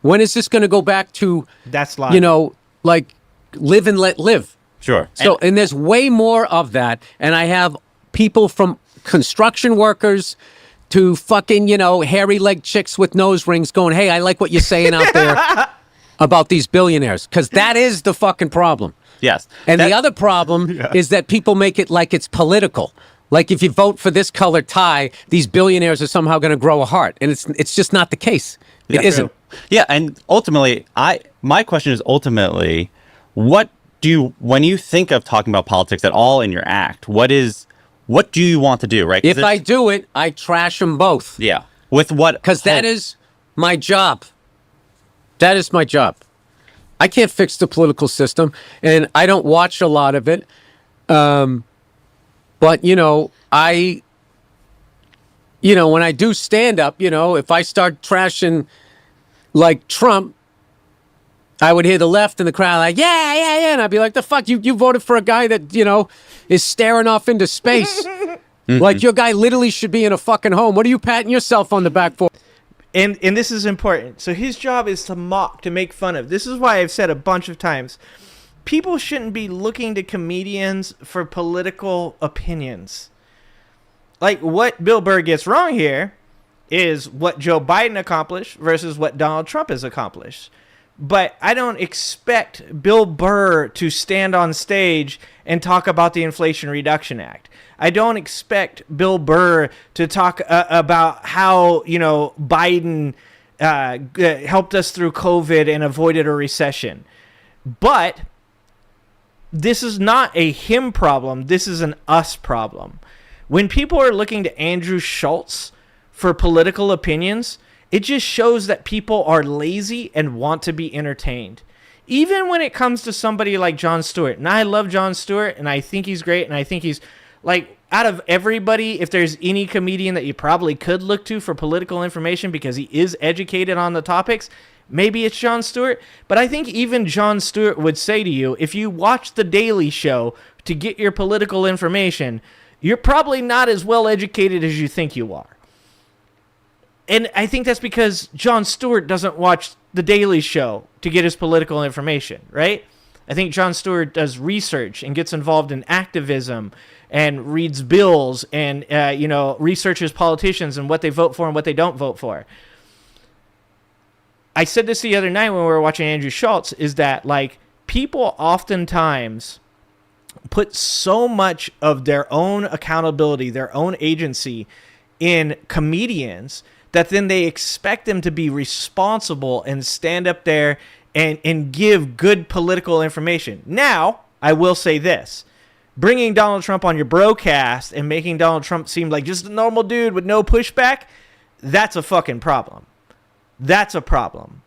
D: When is this going to go back to,
A: that's live.
D: Like live and let live?
E: Sure.
D: So, and there's way more of that. And I have people from construction workers to fucking, hairy leg chicks with nose rings going, hey, I like what you're saying out there about these billionaires. Because that is the fucking problem.
E: Yes.
D: And the other problem is that people make it like it's political. Like if you vote for this color tie, these billionaires are somehow going to grow a heart. And it's just not the case. It isn't.
E: Yeah, and ultimately, my question is ultimately, when you think of talking about politics at all in your act, what do you want to do, right?
D: If I do it, I trash them both.
E: Yeah. With what?
D: Because that is my job. That is my job. I can't fix the political system, and I don't watch a lot of it. But, when I do stand up, if I start trashing like Trump, I would hear the left in the crowd like, yeah. And I'd be like, the fuck, you voted for a guy that, is staring off into space. Like your guy literally should be in a fucking home. What are you patting yourself on the back for?
A: And this is important. So his job is to mock, to make fun of. This is why I've said a bunch of times, people shouldn't be looking to comedians for political opinions. Like what Bill Burr gets wrong here is what Joe Biden accomplished versus what Donald Trump has accomplished. But I don't expect Bill Burr to stand on stage and talk about the Inflation Reduction Act. I don't expect Bill Burr to talk about how, Biden helped us through COVID and avoided a recession. But this is not a him problem. This is an us problem. When people are looking to Andrew Schultz for political opinions, it just shows that people are lazy and want to be entertained. Even when it comes to somebody like Jon Stewart, and I love Jon Stewart, and I think he's great, and I think he's, like, out of everybody, if there's any comedian that you probably could look to for political information because he is educated on the topics, maybe it's Jon Stewart. But I think even Jon Stewart would say to you, if you watch The Daily Show to get your political information, you're probably not as well educated as you think you are. And I think that's because Jon Stewart doesn't watch The Daily Show to get his political information, right? I think Jon Stewart does research and gets involved in activism and reads bills and, researches politicians and what they vote for and what they don't vote for. I said this the other night when we were watching Andrew Schultz, is that, like, people oftentimes put so much of their own accountability, their own agency in comedians that then they expect them to be responsible and stand up there and give good political information. Now, I will say this. Bringing Donald Trump on your broadcast and making Donald Trump seem like just a normal dude with no pushback, that's a fucking problem. That's a problem.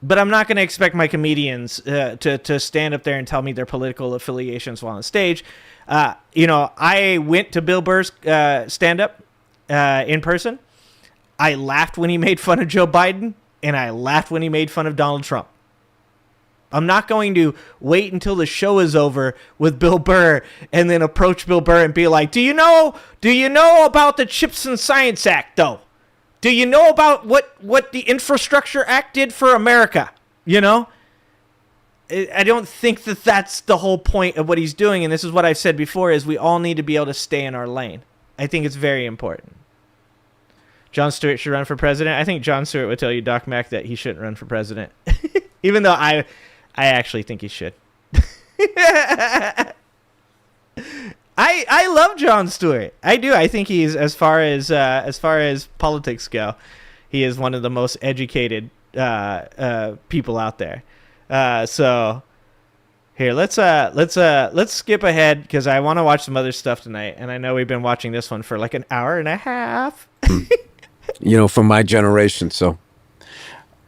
A: But I'm not going to expect my comedians to stand up there and tell me their political affiliations while on stage. I went to Bill Burr's stand-up in person. I laughed when he made fun of Joe Biden, and I laughed when he made fun of Donald Trump. I'm not going to wait until the show is over with Bill Burr and then approach Bill Burr and be like, do you know about the Chips and Science Act, though? Do you know about what the Infrastructure Act did for America? I don't think that that's the whole point of what he's doing. And this is what I've said before, is we all need to be able to stay in our lane. I think it's very important. Jon Stewart should run for president. I think Jon Stewart would tell you, Doc Mack, that he shouldn't run for president. Even though I actually think he should. I love Jon Stewart. I do. I think he's as far as politics go, he is one of the most educated people out there. So here, let's skip ahead because I want to watch some other stuff tonight, and I know we've been watching this one for like an hour and a half.
D: From my generation. So,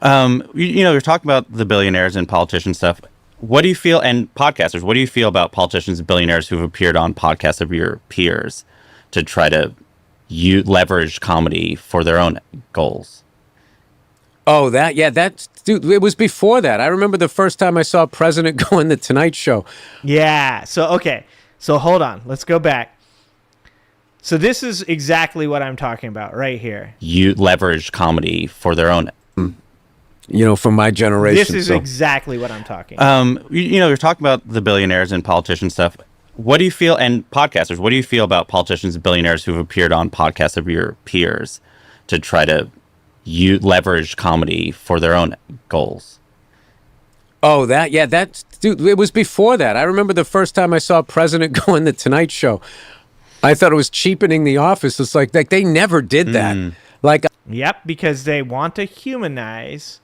E: you're talking about the billionaires and politician stuff. What do you feel, and podcasters, what do you feel about politicians and billionaires who've appeared on podcasts of your peers to try to leverage comedy for their own goals?
D: Oh, dude, it was before that. I remember the first time I saw a president go on the Tonight Show.
A: Yeah. So hold on. Let's go back. So this is exactly what I'm talking about right here.
E: You leverage comedy for their own.
D: From my generation.
A: This is exactly what I'm talking
E: about. You're talking about the billionaires and politician stuff. What do you feel, and podcasters, what do you feel about politicians and billionaires who've appeared on podcasts of your peers to try to leverage comedy for their own goals?
D: Oh, dude, it was before that. I remember the first time I saw a president go on the Tonight Show. I thought it was cheapening The Office. It's like they never did that.
A: Yep, because they want to humanize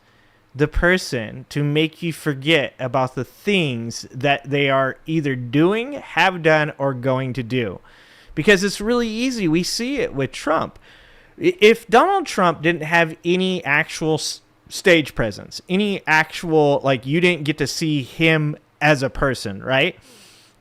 A: the person to make you forget about the things that they are either doing, have done, or going to do. Because it's really easy. We see it with Trump. If Donald Trump didn't have any actual stage presence, any actual, you didn't get to see him as a person, right?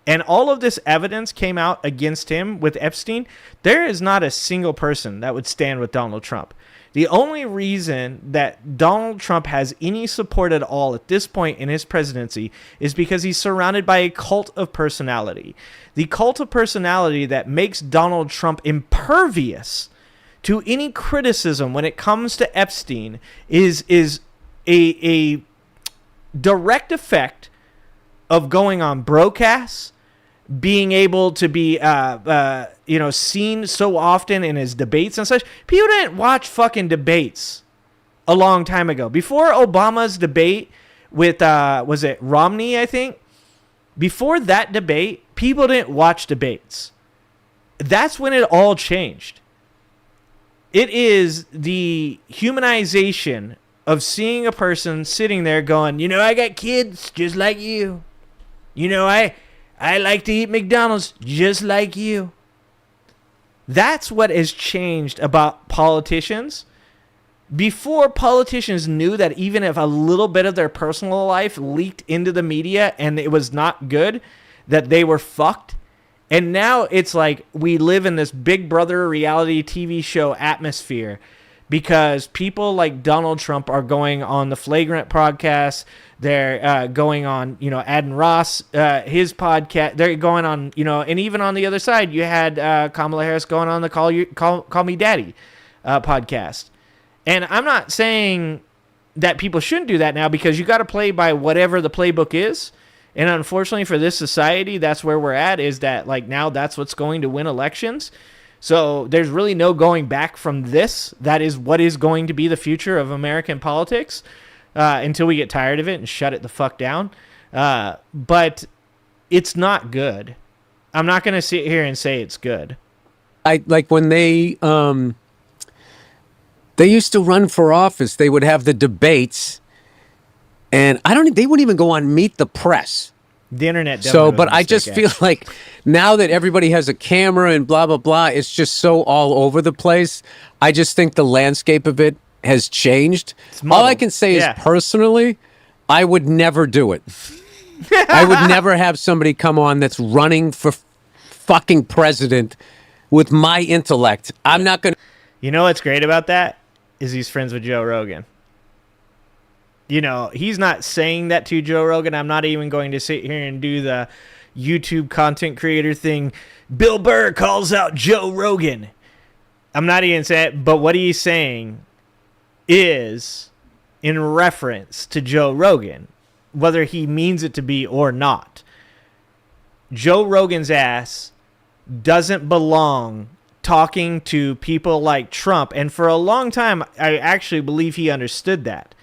A: And all of this evidence came out against him with Epstein, there is not a single person that would stand with Donald Trump. The only reason that Donald Trump has any support at all at this point in his presidency is because he's surrounded by a cult of personality. The cult of personality that makes Donald Trump impervious to any criticism when it comes to Epstein is a direct effect of going on broadcasts, being able to be seen so often in his debates and such. People didn't watch fucking debates a long time ago. Before Obama's debate with was it Romney, I think? Before that debate, people didn't watch debates. That's when it all changed. It is the humanization of seeing a person sitting there going, I got kids just like you. I like to eat McDonald's just like you. That's what has changed about politicians. Before, politicians knew that even if a little bit of their personal life leaked into the media and it was not good, that they were fucked. And now it's like we live in this Big Brother reality TV show atmosphere because people like Donald Trump are going on the Flagrant podcast. They're going on, Adam Ross, his podcast. They're going on, and even on the other side, you had Kamala Harris going on the Call Me Daddy podcast. And I'm not saying that people shouldn't do that now because you got to play by whatever the playbook is. And unfortunately for this society, that's where we're at, is that now that's what's going to win elections. So there's really no going back from this. That is what is going to be the future of American politics until we get tired of it and shut it the fuck down. But it's not good. I'm not going to sit here and say it's good.
D: When they used to run for office, they would have the debates. And they wouldn't even go on Meet the Press.
A: The internet.
D: But I just feel like now that everybody has a camera and blah, blah, blah, it's just so all over the place. I just think the landscape of it has changed. All I can say is personally, I would never do it. I would never have somebody come on that's running for fucking president with my intellect. I'm not going to.
A: You know what's great about that is he's friends with Joe Rogan. He's not saying that to Joe Rogan. I'm not even going to sit here and do the YouTube content creator thing. Bill Burr calls out Joe Rogan. I'm not even saying it, but what he's saying is in reference to Joe Rogan, whether he means it to be or not. Joe Rogan's ass doesn't belong talking to people like Trump. And for a long time, I actually believe he understood that.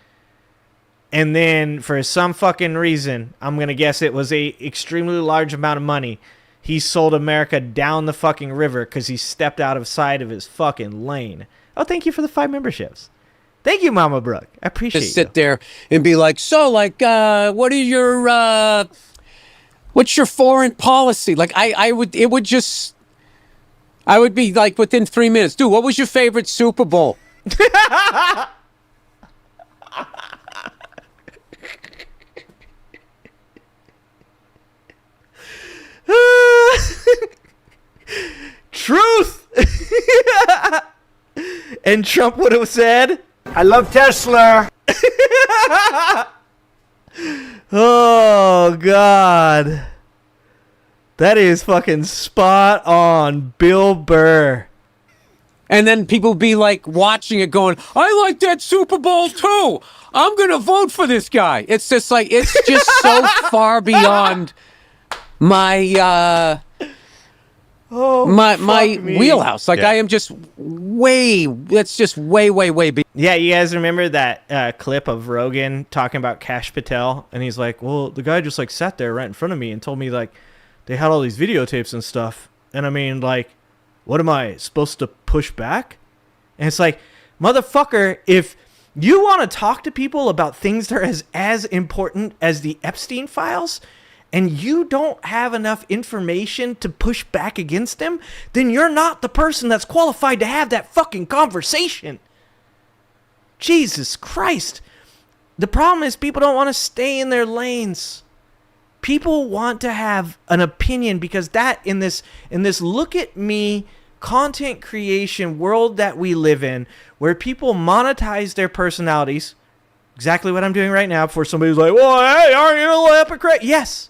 A: And then for some fucking reason, I'm going to guess it was a extremely large amount of money, he sold America down the fucking river because he stepped out of sight of his fucking lane. Oh, thank you for the 5 memberships. Thank you, Mama Brooke. I appreciate
D: Just sit there and be like, so, like, what are your, what's your foreign policy? Like, I would be like within 3 minutes, dude, what was your favorite Super Bowl?
A: Truth. And Trump would have said,
Q: I love Tesla.
A: oh, God. That is fucking spot on, Bill Burr.
D: And then people be like watching it going, I like that Super Bowl too. I'm going to vote for this guy. It's just like, it's just so far beyond my my wheelhouse. Like, I am just that's just way beyond.
A: Yeah, you guys remember that clip of Rogan talking about Kash Patel? And he's like, well, the guy just like sat there right in front of me and told me like they had all these videotapes and stuff. And I mean, like, what am I supposed to push back? And it's like, motherfucker, if you want to talk to people about things that are as important as the Epstein files, and you don't have enough information to push back against them, then you're not the person that's qualified to have that fucking conversation. Jesus Christ. The problem is people don't want to stay in their lanes. People want to have an opinion because that in this look at me content creation world that we live in, where people monetize their personalities, exactly what I'm doing right now before somebody's like, well, hey, aren't you a hypocrite? Yes,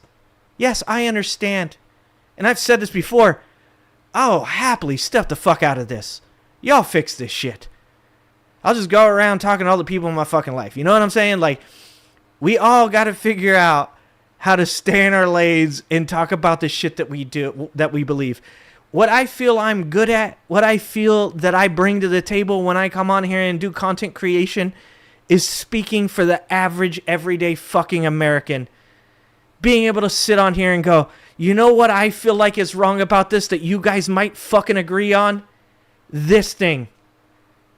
A: I understand. And I've said this before. I'll happily step the fuck out of this. Y'all fix this shit. I'll just go around talking to all the people in my fucking life. You know what I'm saying? Like, we all got to figure out how to stay in our lanes and talk about the shit that we do, that we believe. What I feel I'm good at, what I feel that I bring to the table when I come on here and do content creation is speaking for the average, everyday fucking American. Being able to sit on here and go, you know what I feel like is wrong about this that you guys might fucking agree on? This thing.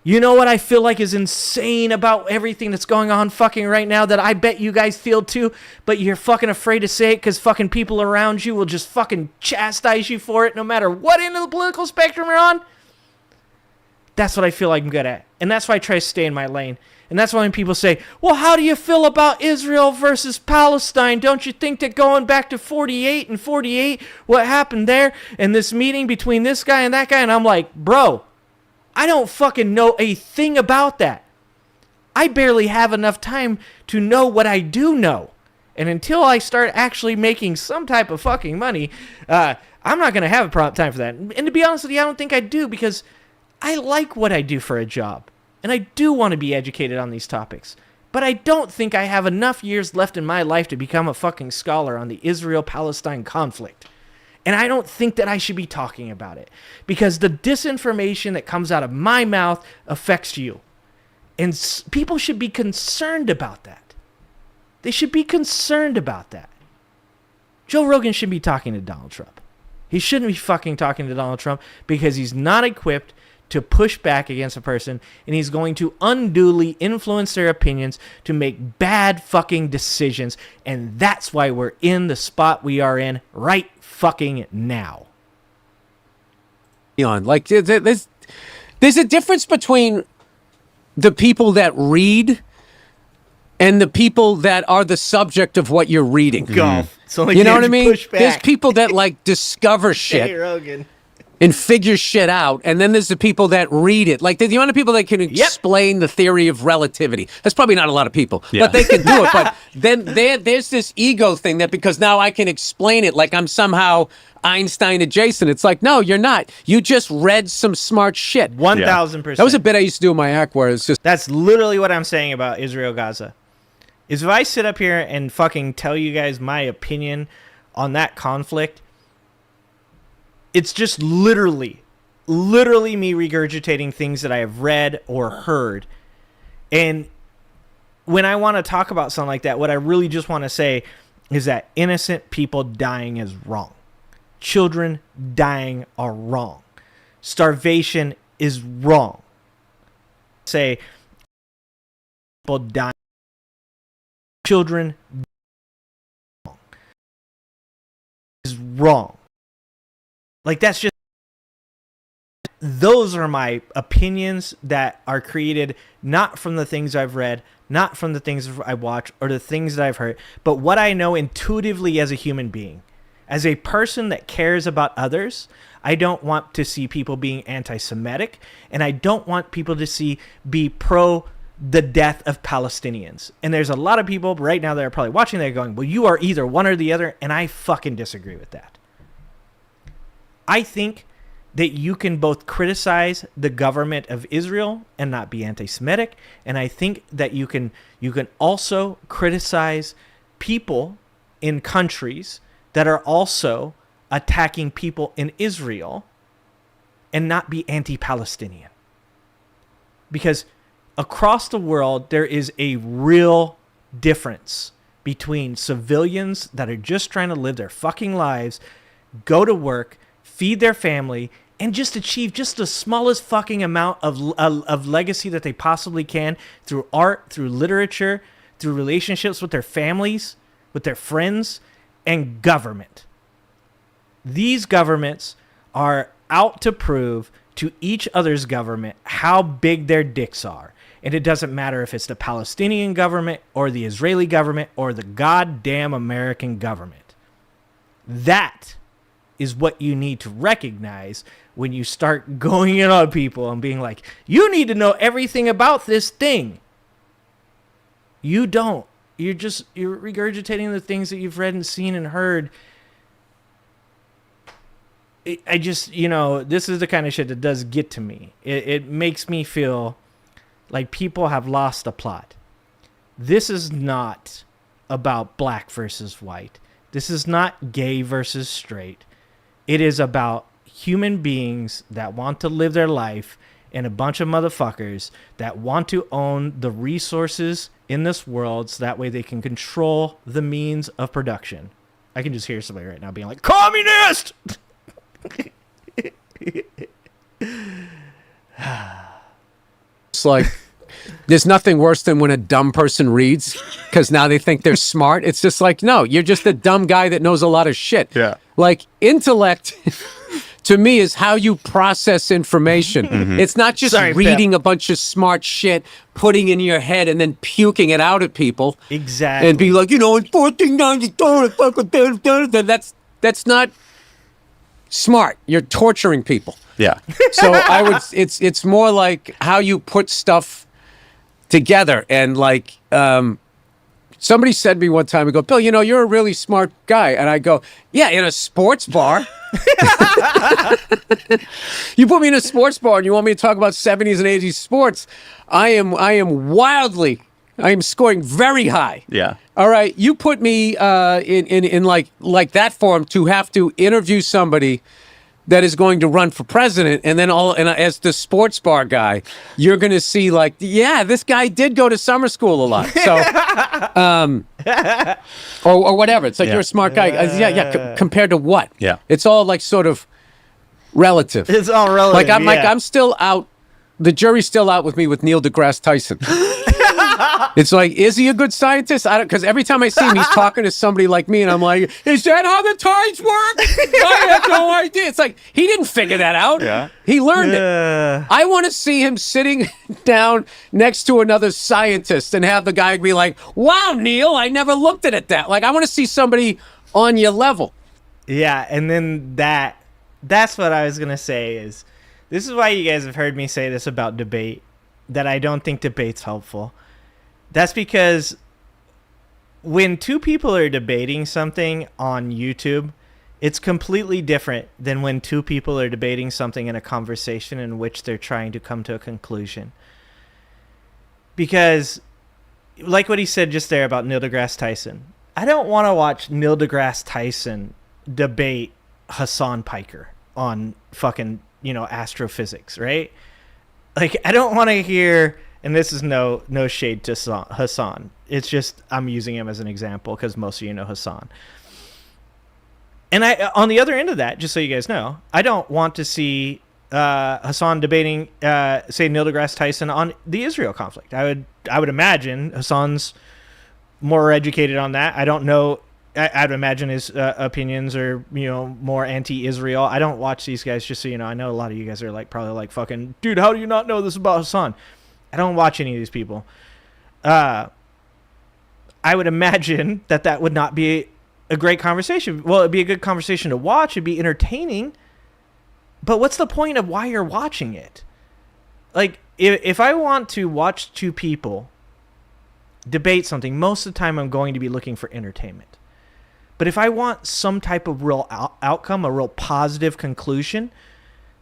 A: You know what I feel like is insane about everything that's going on fucking right now that I bet you guys feel too, but you're fucking afraid to say it because fucking people around you will just fucking chastise you for it no matter what end of the political spectrum you're on? That's what I feel like I'm good at. And that's why I try to stay in my lane. And that's why when people say, well, how do you feel about Israel versus Palestine? Don't you think that going back to 48 and 48, what happened there, and this meeting between this guy and that guy? And I'm like, bro, I don't fucking know a thing about that. I barely have enough time to know what I do know. And until I start actually making some type of fucking money, I'm not going to have a time for that. And to be honest with you, I don't think I do because I like what I do for a job. And I do want to be educated on these topics. But I don't think I have enough years left in my life to become a fucking scholar on the Israel-Palestine conflict. And I don't think that I should be talking about it because the disinformation that comes out of my mouth affects you. And people should be concerned about that. They should be concerned about that. Joe Rogan shouldn't be talking to Donald Trump. He shouldn't be fucking talking to Donald Trump because he's not equipped to push back against a person, and he's going to unduly influence their opinions to make bad fucking decisions. And that's why we're in the spot we are in right fucking now.
D: Like, there's a difference between the people that read and the people that are the subject of what you're reading.
A: Golf. So
D: you know what I mean? There's people that like discover shit.
A: Hey, Rogan.
D: And figure shit out, and then there's the people that read it. Like, the amount of people that can explain the theory of relativity. That's probably not a lot of people, but they can do it. But then there's this ego thing that because now I can explain it like I'm somehow Einstein adjacent. It's like, no, you're not. You just read some smart shit.
A: 1,000%.
D: That was a bit I used to do in my act where it's just...
A: That's literally what I'm saying about Israel-Gaza. Is if I sit up here and fucking tell you guys my opinion on that conflict, it's just literally me regurgitating things that I have read or heard. And when I want to talk about something like that, what I really just want to say is that innocent people dying is wrong. Children dying are wrong. Starvation is wrong. Say people dying. Children dying is wrong. Like, that's just, those are my opinions that are created not from the things I've read, not from the things I watch or the things that I've heard, but what I know intuitively as a human being. As a person that cares about others, I don't want to see people being anti-Semitic, and I don't want people to be pro the death of Palestinians. And there's a lot of people right now that are probably watching that going, well, you are either one or the other, and I fucking disagree with that. I think that you can both criticize the government of Israel and not be anti-Semitic, and I think that you can also criticize people in countries that are also attacking people in Israel and not be anti-Palestinian. Because across the world, there is a real difference between civilians that are just trying to live their fucking lives, go to work, feed their family, and just achieve just the smallest fucking amount of legacy that they possibly can through art, through literature, through relationships with their families, with their friends, and government. These governments are out to prove to each other's government how big their dicks are. And it doesn't matter if it's the Palestinian government or the Israeli government or the goddamn American government. That is what you need to recognize when you start going in on people and being like, you need to know everything about this thing. You don't. You're regurgitating the things that you've read and seen and heard. I just, this is the kind of shit that does get to me. It makes me feel like people have lost the plot. This is not about black versus white. This is not gay versus straight. It is about human beings that want to live their life and a bunch of motherfuckers that want to own the resources in this world so that way they can control the means of production. I can just hear somebody right now being like, communist!
D: It's like, there's nothing worse than when a dumb person reads because now they think they're smart. It's just like, no, you're just a dumb guy that knows a lot of shit.
E: Yeah.
D: Like, intellect to me is how you process information.
E: Mm-hmm.
D: It's not just reading a bunch of smart shit, putting in your head, and then puking it out at people.
A: Exactly.
D: And be like, in 1492, that's not smart. You're torturing people.
E: Yeah.
D: So it's more like how you put stuff together. And like, somebody said to me one time, I go, Bill, you're a really smart guy. And I go, yeah, in a sports bar. You put me in a sports bar and you want me to talk about 70s and 80s sports. I am scoring very high.
E: Yeah.
D: All right. You put me in like that form to have to interview somebody that is going to run for president, and then as the sports bar guy, you're going to see like, yeah, this guy did go to summer school a lot. So, or whatever. It's like, you're a smart guy. Compared to what?
E: Yeah.
D: It's all like sort of relative.
A: It's all relative.
D: I'm still out. The jury's still out with me with Neil deGrasse Tyson. It's like, is he a good scientist? I don't, because every time I see him, he's talking to somebody like me, and I'm like, is that how the tides work? I have no idea. It's like, he didn't figure that out.
E: Yeah.
D: He learned it. I want to see him sitting down next to another scientist and have the guy be like, wow, Neil, I never looked at it that. Like, I want to see somebody on your level.
A: Yeah, and then that's what I was going to say is, this is why you guys have heard me say this about debate, that I don't think debate's helpful. That's because when two people are debating something on YouTube, it's completely different than when two people are debating something in a conversation in which they're trying to come to a conclusion. Because, like what he said just there about Neil deGrasse Tyson, I don't want to watch Neil deGrasse Tyson debate Hassan Piker on fucking, astrophysics, right? Like, I don't want to hear and this is no shade to Hassan. It's just I'm using him as an example because most of you know Hassan. And I, on the other end of that, just so you guys know, I don't want to see Hassan debating, say, Neil deGrasse Tyson on the Israel conflict. I would imagine Hassan's more educated on that. I don't know. I'd imagine his opinions are, more anti-Israel. I don't watch these guys, just so you know. I know a lot of you guys are probably like, fucking, dude, how do you not know this about Hassan? I don't watch any of these people. I would imagine that would not be a great conversation. Well, it'd be a good conversation to watch. It'd be entertaining. But what's the point of why you're watching it? Like, if I want to watch two people debate something, most of the time I'm going to be looking for entertainment. But if I want some type of real outcome, a real positive conclusion,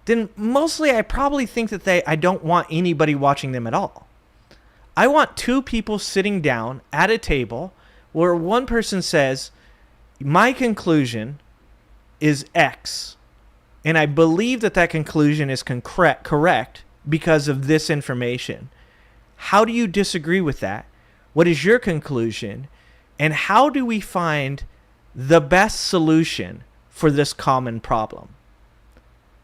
A: then mostly I probably think that I don't want anybody watching them at all. I want two people sitting down at a table where one person says, my conclusion is X, and I believe that conclusion is correct because of this information. How do you disagree with that? What is your conclusion? And how do we find the best solution for this common problem?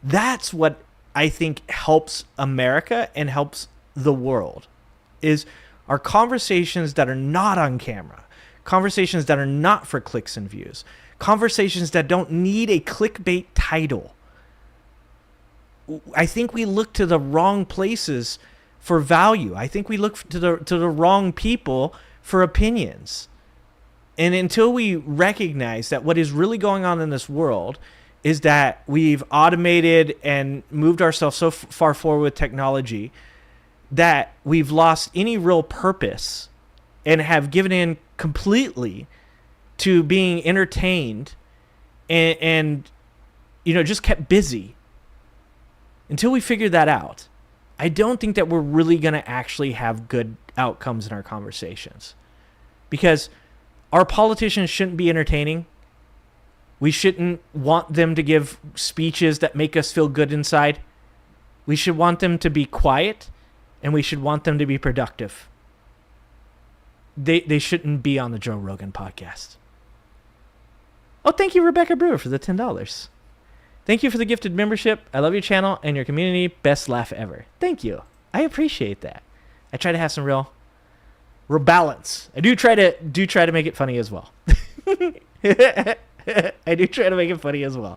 A: That's what I think helps America and helps the world, is our conversations that are not on camera, conversations that are not for clicks and views, conversations that don't need a clickbait title. I think we look to the wrong places for value. I think we look to the wrong people for opinions. And until we recognize that what is really going on in this world is that we've automated and moved ourselves so far forward with technology that we've lost any real purpose and have given in completely to being entertained and just kept busy. Until we figure that out, I don't think that we're really going to actually have good outcomes in our conversations. Because our politicians shouldn't be entertaining. We shouldn't want them to give speeches that make us feel good inside. We should want them to be quiet, and we should want them to be productive. They shouldn't be on the Joe Rogan podcast. Oh, thank you, Rebecca Brewer, for the $10. Thank you for the gifted membership. I love your channel and your community. Best laugh ever. Thank you. I appreciate that. I try to have some real balance. I do try to make it funny as well. I do try to make it funny as well.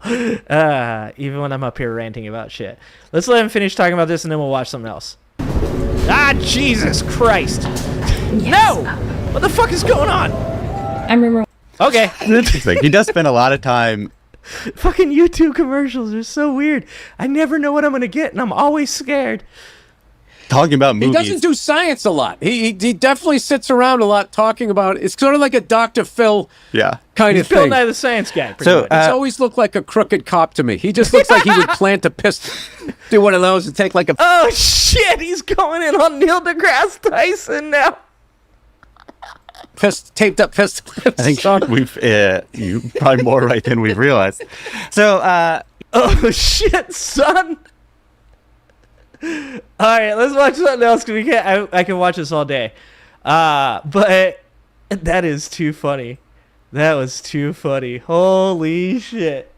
A: Even when I'm up here ranting about shit. Let's let him finish talking about this and then we'll watch something else. Ah, Jesus Christ. Yes. No! What the fuck is going on?
Q: I remember.
A: Okay.
E: Interesting. He does spend a lot of time.
A: Fucking YouTube commercials are so weird. I never know what I'm going to get, and I'm always scared.
E: Talking about movies.
D: He doesn't do science a lot. He definitely sits around a lot talking about it. It's sort of like a Dr. Phil kind of thing.
A: Phil Nye the Science Guy.
D: So he's always looked like a crooked cop to me. He just looks like he would plant a pistol, do one of those and take like a...
A: Oh, shit. He's going in on Neil deGrasse Tyson now.
D: Taped up pistol.
E: I think we've you probably more right than we've realized. So
A: oh shit, son. All right, let's watch something else because we can't. I can watch this all day. But that is too funny. That was too funny. Holy shit.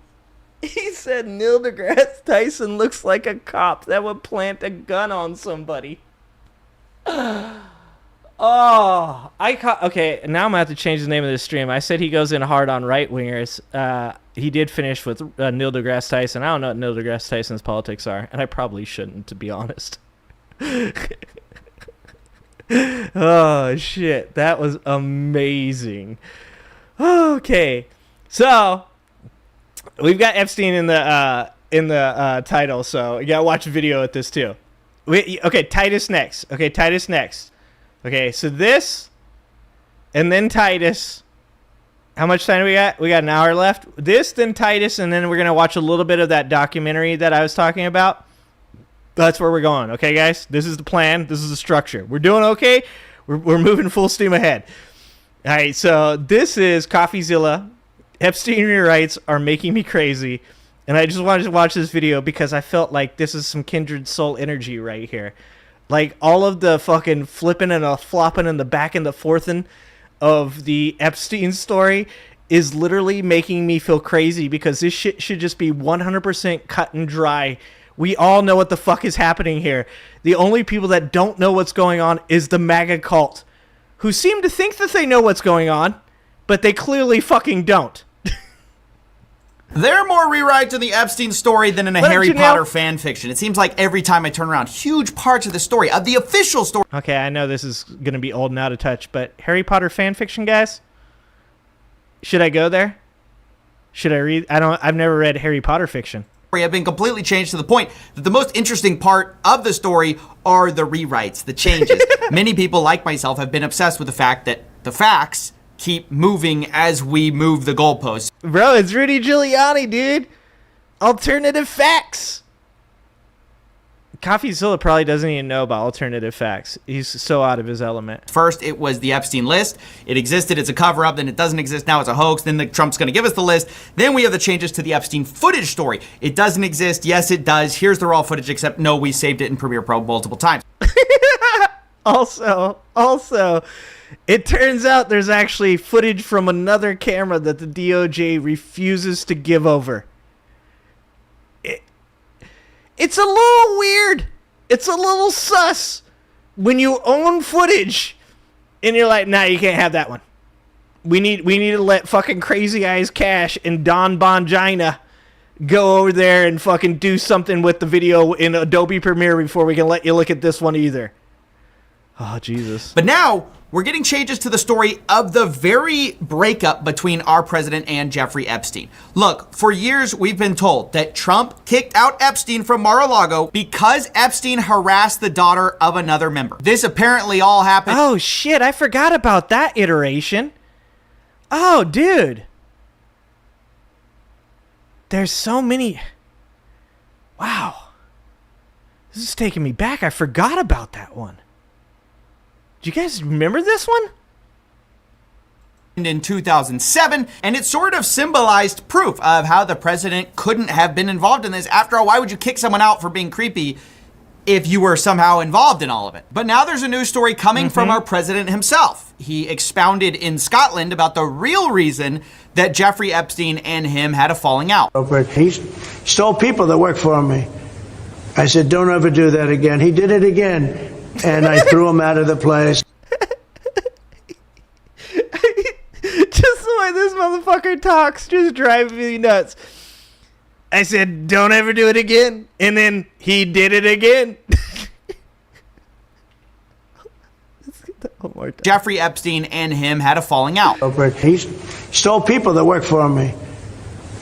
A: He said Neil deGrasse Tyson looks like a cop that would plant a gun on somebody. Oh, okay, now I'm going to have to change the name of this stream. I said he goes in hard on right-wingers. He did finish with Neil deGrasse Tyson. I don't know what Neil deGrasse Tyson's politics are, and I probably shouldn't, to be honest. Oh, shit. That was amazing. Okay, so we've got Epstein in the title, so you got to watch a video at this, too. Okay, Titus next. Okay, so this, and then Titus. How much time do we got? We got an hour left. This, then Titus, and then we're going to watch a little bit of that documentary that I was talking about. That's where we're going, okay, guys? This is the plan. This is the structure. We're doing okay. We're moving full steam ahead. All right, so this is CoffeeZilla. Epstein rewrites are making me crazy, and I just wanted to watch this video because I felt like this is some kindred soul energy right here. Like, all of the fucking flipping and flopping and the back and the forthing of the Epstein story is literally making me feel crazy, because this shit should just be 100% cut and dry. We all know what the fuck is happening here. The only people that don't know what's going on is the MAGA cult, who seem to think that they know what's going on, but they clearly fucking don't.
Q: There are more rewrites in the Epstein story than in a Harry Potter fan fiction. It seems like every time I turn around, huge parts of the story, of the official story.
A: Okay, I know this is going to be old and out of touch, but Harry Potter fan fiction, guys? Should I go there? Should I read? I've never read Harry Potter fiction.
Q: Have been completely changed to the point that the most interesting part of the story are the rewrites, the changes. Many people like myself have been obsessed with the fact that the facts keep moving as we move the goalposts.
A: Bro, it's Rudy Giuliani, dude. Alternative facts. CoffeeZilla probably doesn't even know about alternative facts. He's so out of his element.
Q: First, it was the Epstein list. It existed. It's a cover-up. Then it doesn't exist. Now it's a hoax. Then Trump's going to give us the list. Then we have the changes to the Epstein footage story. It doesn't exist. Yes, it does. Here's the raw footage, except no, we saved it in Premiere Pro multiple times.
A: Also, it turns out there's actually footage from another camera that the DOJ refuses to give over. It's a little weird. It's a little sus when you own footage and you're like, nah, you can't have that one. We need to let fucking Crazy Eyes Cash and Don Bongina go over there and fucking do something with the video in Adobe Premiere before we can let you look at this one either. Oh, Jesus.
Q: But now we're getting changes to the story of the very breakup between our president and Jeffrey Epstein. Look, for years we've been told that Trump kicked out Epstein from Mar-a-Lago because Epstein harassed the daughter of another member. This apparently all happened.
A: Oh, shit. I forgot about that iteration. Oh, dude. There's so many. Wow. This is taking me back. I forgot about that one. Do you guys remember this one?
Q: In 2007, and it sort of symbolized proof of how the president couldn't have been involved in this. After all, why would you kick someone out for being creepy if you were somehow involved in all of it? But now there's a news story coming from our president himself. He expounded in Scotland about the real reason that Jeffrey Epstein and him had a falling out.
R: He stole people that work for me. I said, don't ever do that again. He did it again. And I threw him out of the place.
A: Just the way this motherfucker talks just driving me nuts. I said, don't ever do it again. And then he did it again. Let's get that one more time.
Q: Jeffrey Epstein and him had a falling out.
R: He stole people that work for me.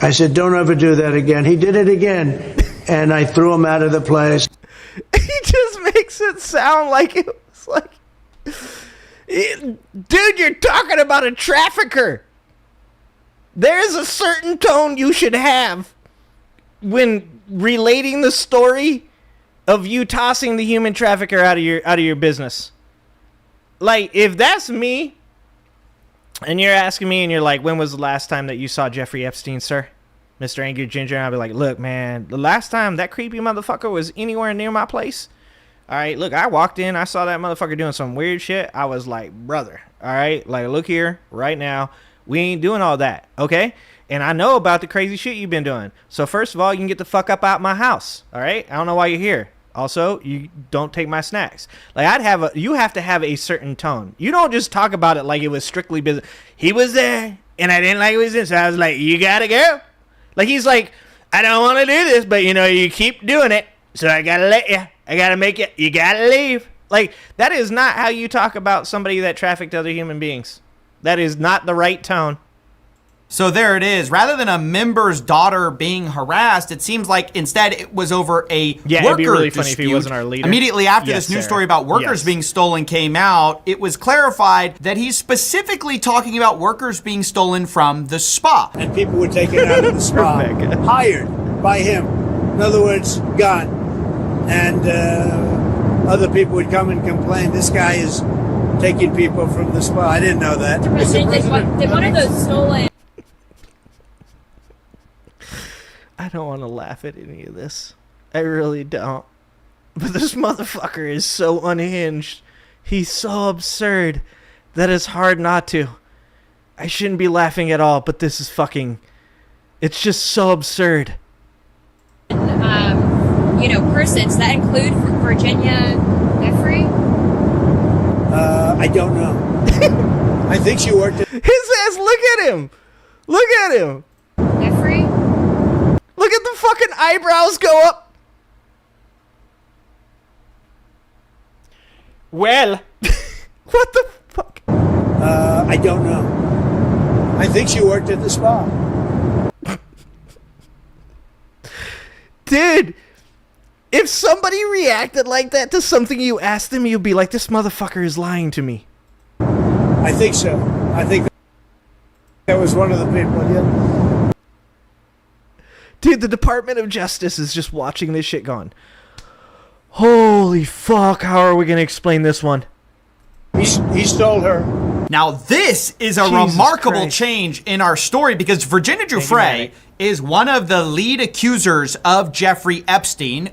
R: I said, don't ever do that again. He did it again. And I threw him out of the place.
A: He just makes it sound like it was like, dude, you're talking about a trafficker. There's a certain tone you should have when relating the story of you tossing the human trafficker out of your business. Like, if that's me, and you're asking me, and you're like, when was the last time that you saw Jeffrey Epstein, sir? Mr. Angry Ginger, and I'll be like, look, man, the last time that creepy motherfucker was anywhere near my place, all right, look, I walked in, I saw that motherfucker doing some weird shit. I was like, brother, all right, like, look here, right now, we ain't doing all that, okay? And I know about the crazy shit you've been doing. So first of all, you can get the fuck up out my house, all right? I don't know why you're here. Also, you don't take my snacks. Like, you have to have a certain tone. You don't just talk about it like it was strictly business. He was there, and I didn't like what he was in, so I was like, you gotta go. Like, he's like, I don't want to do this, but, you know, you keep doing it, so I got to let you. I got to make you. You got to leave. Like, that is not how you talk about somebody that trafficked other human beings. That is not the right tone.
Q: So there it is. Rather than a member's daughter being harassed, it seems like instead it was over a worker
A: it'd be really funny
Q: dispute.
A: if he wasn't our leader.
Q: Immediately after this news story about workers being stolen came out, it was clarified that he's specifically talking about workers being stolen from the spa.
R: And people were taken out of the spa, hired by him. In other words, gone. And other people would come and complain, this guy is taking people from the spa. I didn't know that.
S: Did one of those stolen...
A: I don't want to laugh at any of this. I really don't. But this motherfucker is so unhinged. He's so absurd that it's hard not to. I shouldn't be laughing at all, but this is fucking... It's just so absurd.
S: Persons that include Virginia Jeffrey?
R: I don't know. I think she worked at...
A: His ass, look at him! Look at him!
S: Jeffrey?
A: Look at the fucking eyebrows go up! Well... What the fuck?
R: I don't know. I think she worked at the spa.
A: Dude, if somebody reacted like that to something you asked them, you'd be like, this motherfucker is lying to me.
R: I think so. I think that was one of the people, yeah.
A: Dude, the Department of Justice is just watching this shit going, holy fuck, how are we going to explain this one?
R: He stole her.
Q: Now, this is a
A: Jesus
Q: remarkable
A: Christ.
Q: change in our story because Virginia Giuffre is one of the lead accusers of Jeffrey Epstein.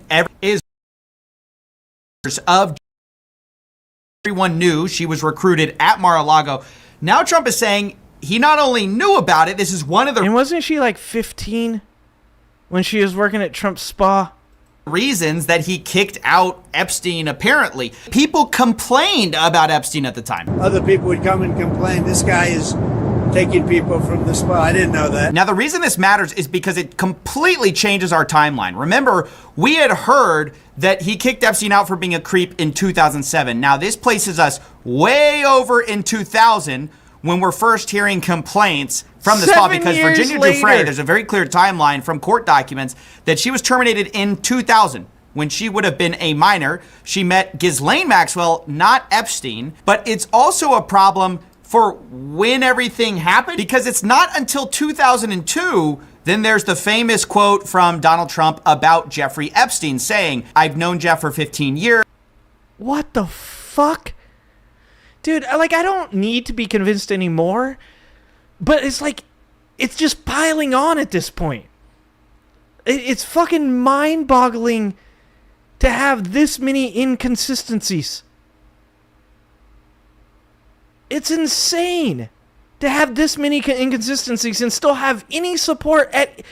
Q: Everyone knew she was recruited at Mar-a-Lago. Now Trump is saying he not only knew about it, this is one of the...
A: And wasn't she like 15 when she was working at Trump's spa?
Q: Reasons that he kicked out Epstein, apparently. People complained about Epstein at the time.
R: Other people would come and complain, this guy is taking people from the spa. I didn't know that.
Q: Now, the reason this matters is because it completely changes our timeline. Remember, we had heard that he kicked Epstein out for being a creep in 2007. Now, this places us way over in 2000 when we're first hearing complaints from the spa, because Virginia Giuffre, there's a very clear timeline from court documents that she was terminated in 2000 when she would have been a minor. She met Ghislaine Maxwell, not Epstein, but it's also a problem for when everything happened, because it's not until 2002 then there's the famous quote from Donald Trump about Jeffrey Epstein saying, I've known Jeff for 15 years.
A: What the fuck? Dude, like, I don't need to be convinced anymore, but it's like, it's just piling on at this point. It's fucking mind-boggling to have this many inconsistencies. It's insane to have this many inconsistencies and still have any support at...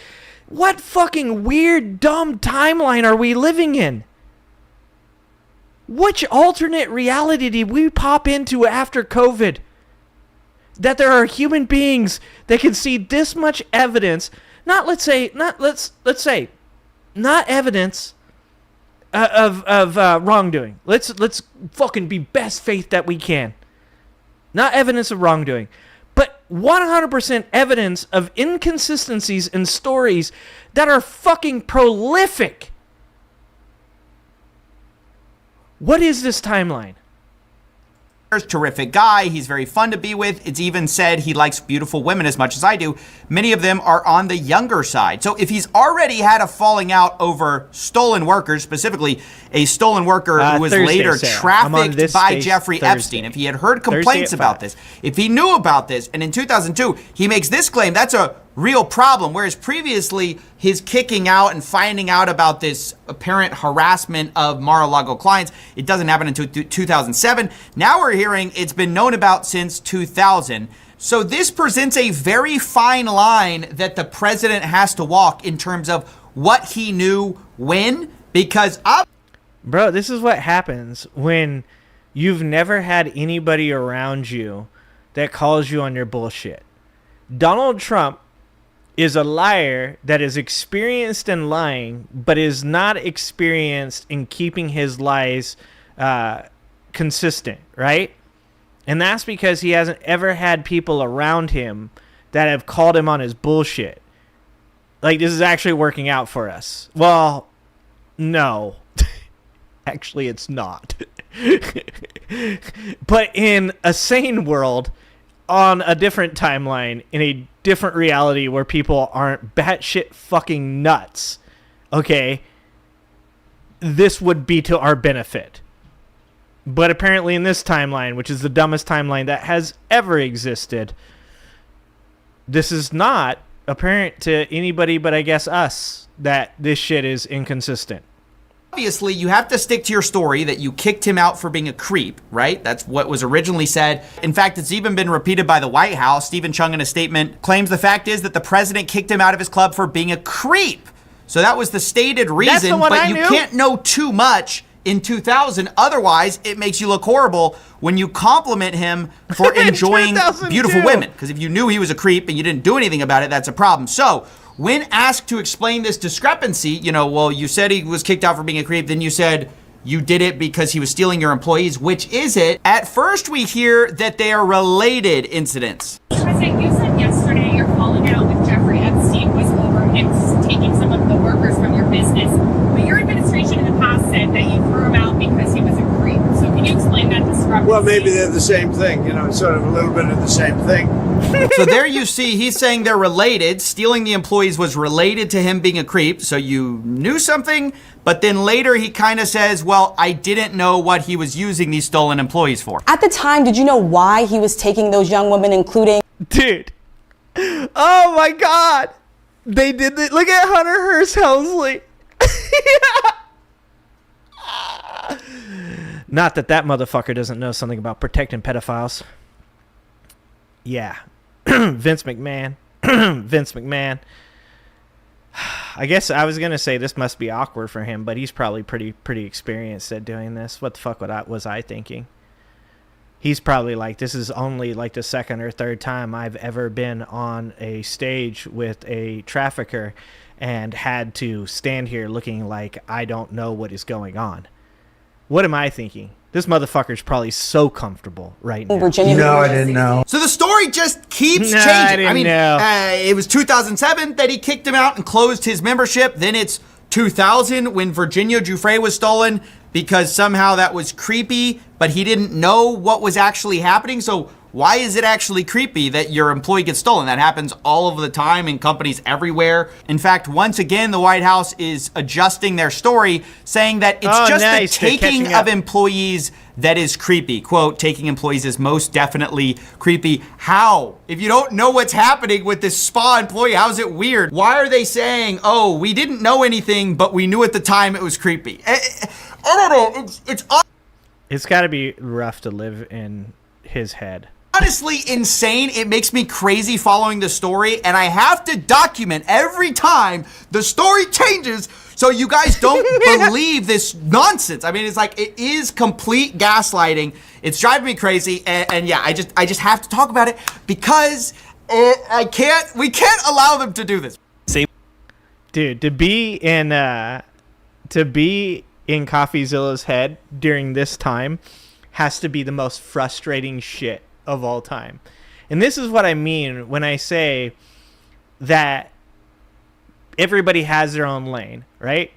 A: What fucking weird, dumb timeline are we living in? Which alternate reality did we pop into after COVID? That there are human beings that can see this much evidence, not evidence of wrongdoing. Let's fucking be best faith that we can. Not evidence of wrongdoing, but 100% evidence of inconsistencies in stories that are fucking prolific. What is this timeline?
Q: Terrific guy. He's very fun to be with. It's even said he likes beautiful women as much as I do. Many of them are on the younger side. So if he's already had a falling out over stolen workers, specifically a stolen worker who was later trafficked by Jeffrey Epstein, if he had heard complaints about this, if he knew about this, and in 2002 he makes this claim, that's a real problem. Whereas previously his kicking out and finding out about this apparent harassment of Mar-a-Lago clients, it doesn't happen until 2007. Now we're hearing it's been known about since 2000. So this presents a very fine line that the president has to walk in terms of what he knew when, because
A: bro, this is what happens when you've never had anybody around you that calls you on your bullshit. Donald Trump is a liar that is experienced in lying, but is not experienced in keeping his lies consistent, right? And that's because he hasn't ever had people around him that have called him on his bullshit. Like, this is actually working out for us. Well, no. Actually, it's not. But in a sane world, on a different timeline, in a different reality where people aren't batshit fucking nuts, okay, this would be to our benefit. But apparently in this timeline, which is the dumbest timeline that has ever existed, this is not apparent to anybody but I guess us that this shit is inconsistent.
Q: Obviously, you have to stick to your story that you kicked him out for being a creep, right? That's what was originally said. In fact, it's even been repeated by the White House. Stephen Chung, in a statement, claims the fact is that the president kicked him out of his club for being a creep. So that was the stated reason, but you can't know too much in 2000. Otherwise, it makes you look horrible when you compliment him for enjoying beautiful women. Because if you knew he was a creep and you didn't do anything about it, that's a problem. So when asked to explain this discrepancy, you said he was kicked out for being a creep, then you said you did it because he was stealing your employees. Which is it? At first, we hear that they are related incidents.
S: President, you said yesterday your falling out with Jeffrey Epstein was over him taking some of the workers from your business. But your administration in the past said that you threw him out because he was a creep. So can you explain that discrepancy?
R: Well, maybe they're the same thing. It's sort of a little bit of the same thing.
Q: So there you see, he's saying they're related. Stealing the employees was related to him being a creep. So you knew something, but then later he kind of says, well, I didn't know what he was using these stolen employees for.
T: At the time, did you know why he was taking those young women, including...
A: Dude. Oh my God. They did it. Look at Hunter Hearst Helmsley. Not that motherfucker doesn't know something about protecting pedophiles. Yeah. Vince McMahon. Vince McMahon. I guess I was going to say this must be awkward for him, but he's probably pretty experienced at doing this. What the fuck was I thinking? He's probably like, this is only like the second or third time I've ever been on a stage with a trafficker and had to stand here looking like I don't know what is going on. What am I thinking? This motherfucker's probably so comfortable right now.
R: Virginia. No, I didn't know.
Q: So the story just keeps changing.
A: I mean,
Q: it was 2007 that he kicked him out and closed his membership. Then it's 2000 when Virginia Giuffre was stolen because somehow that was creepy, but he didn't know what was actually happening. So why is it actually creepy that your employee gets stolen? That happens all over the time in companies everywhere. In fact, once again, the White House is adjusting their story, saying that it's the taking of employees that is creepy. Quote, taking employees is most definitely creepy. How? If you don't know what's happening with this spa employee, how is it weird? Why are they saying, oh, we didn't know anything, but we knew at the time it was creepy? I don't know.
A: It's got to be rough to live in his head.
Q: Honestly insane. It makes me crazy following the story, and I have to document every time the story changes so you guys don't believe this nonsense. I mean, it's like, it is complete gaslighting. It's driving me crazy, and yeah, I just have to talk about it because we can't allow them to do this.
A: Dude, to be in CoffeeZilla's head during this time has to be the most frustrating shit of all time. And this is what I mean when I say that everybody has their own lane, right?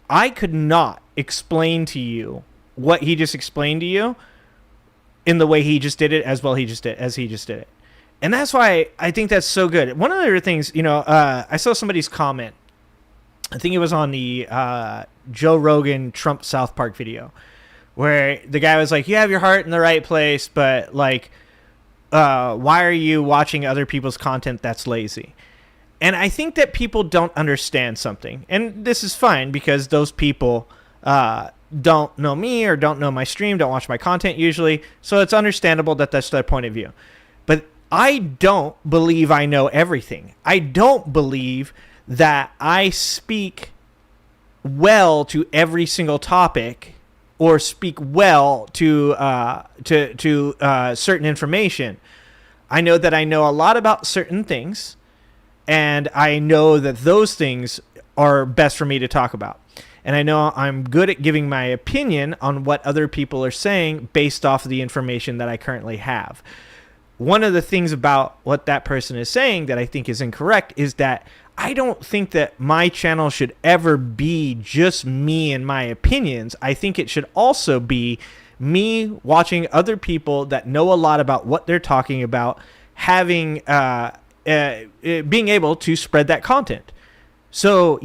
A: I could not explain to you what he just explained to you in the way he just did it as he just did it. And that's why I think that's so good. One of the other things, I saw somebody's comment. I think it was on the Joe Rogan Trump South Park video, where the guy was like, you have your heart in the right place, but like, why are you watching other people's content that's lazy? And I think that people don't understand something. And this is fine because those people don't know me or don't know my stream, don't watch my content usually. So it's understandable that that's their point of view. But I don't believe I know everything. I don't believe that I speak well to every single topic or speak well to certain information. I know that I know a lot about certain things, and I know that those things are best for me to talk about. And I know I'm good at giving my opinion on what other people are saying based off of the information that I currently have. One of the things about what that person is saying that I think is incorrect is that I don't think that my channel should ever be just me and my opinions. I think it should also be me watching other people that know a lot about what they're talking about, having being able to spread that content. So,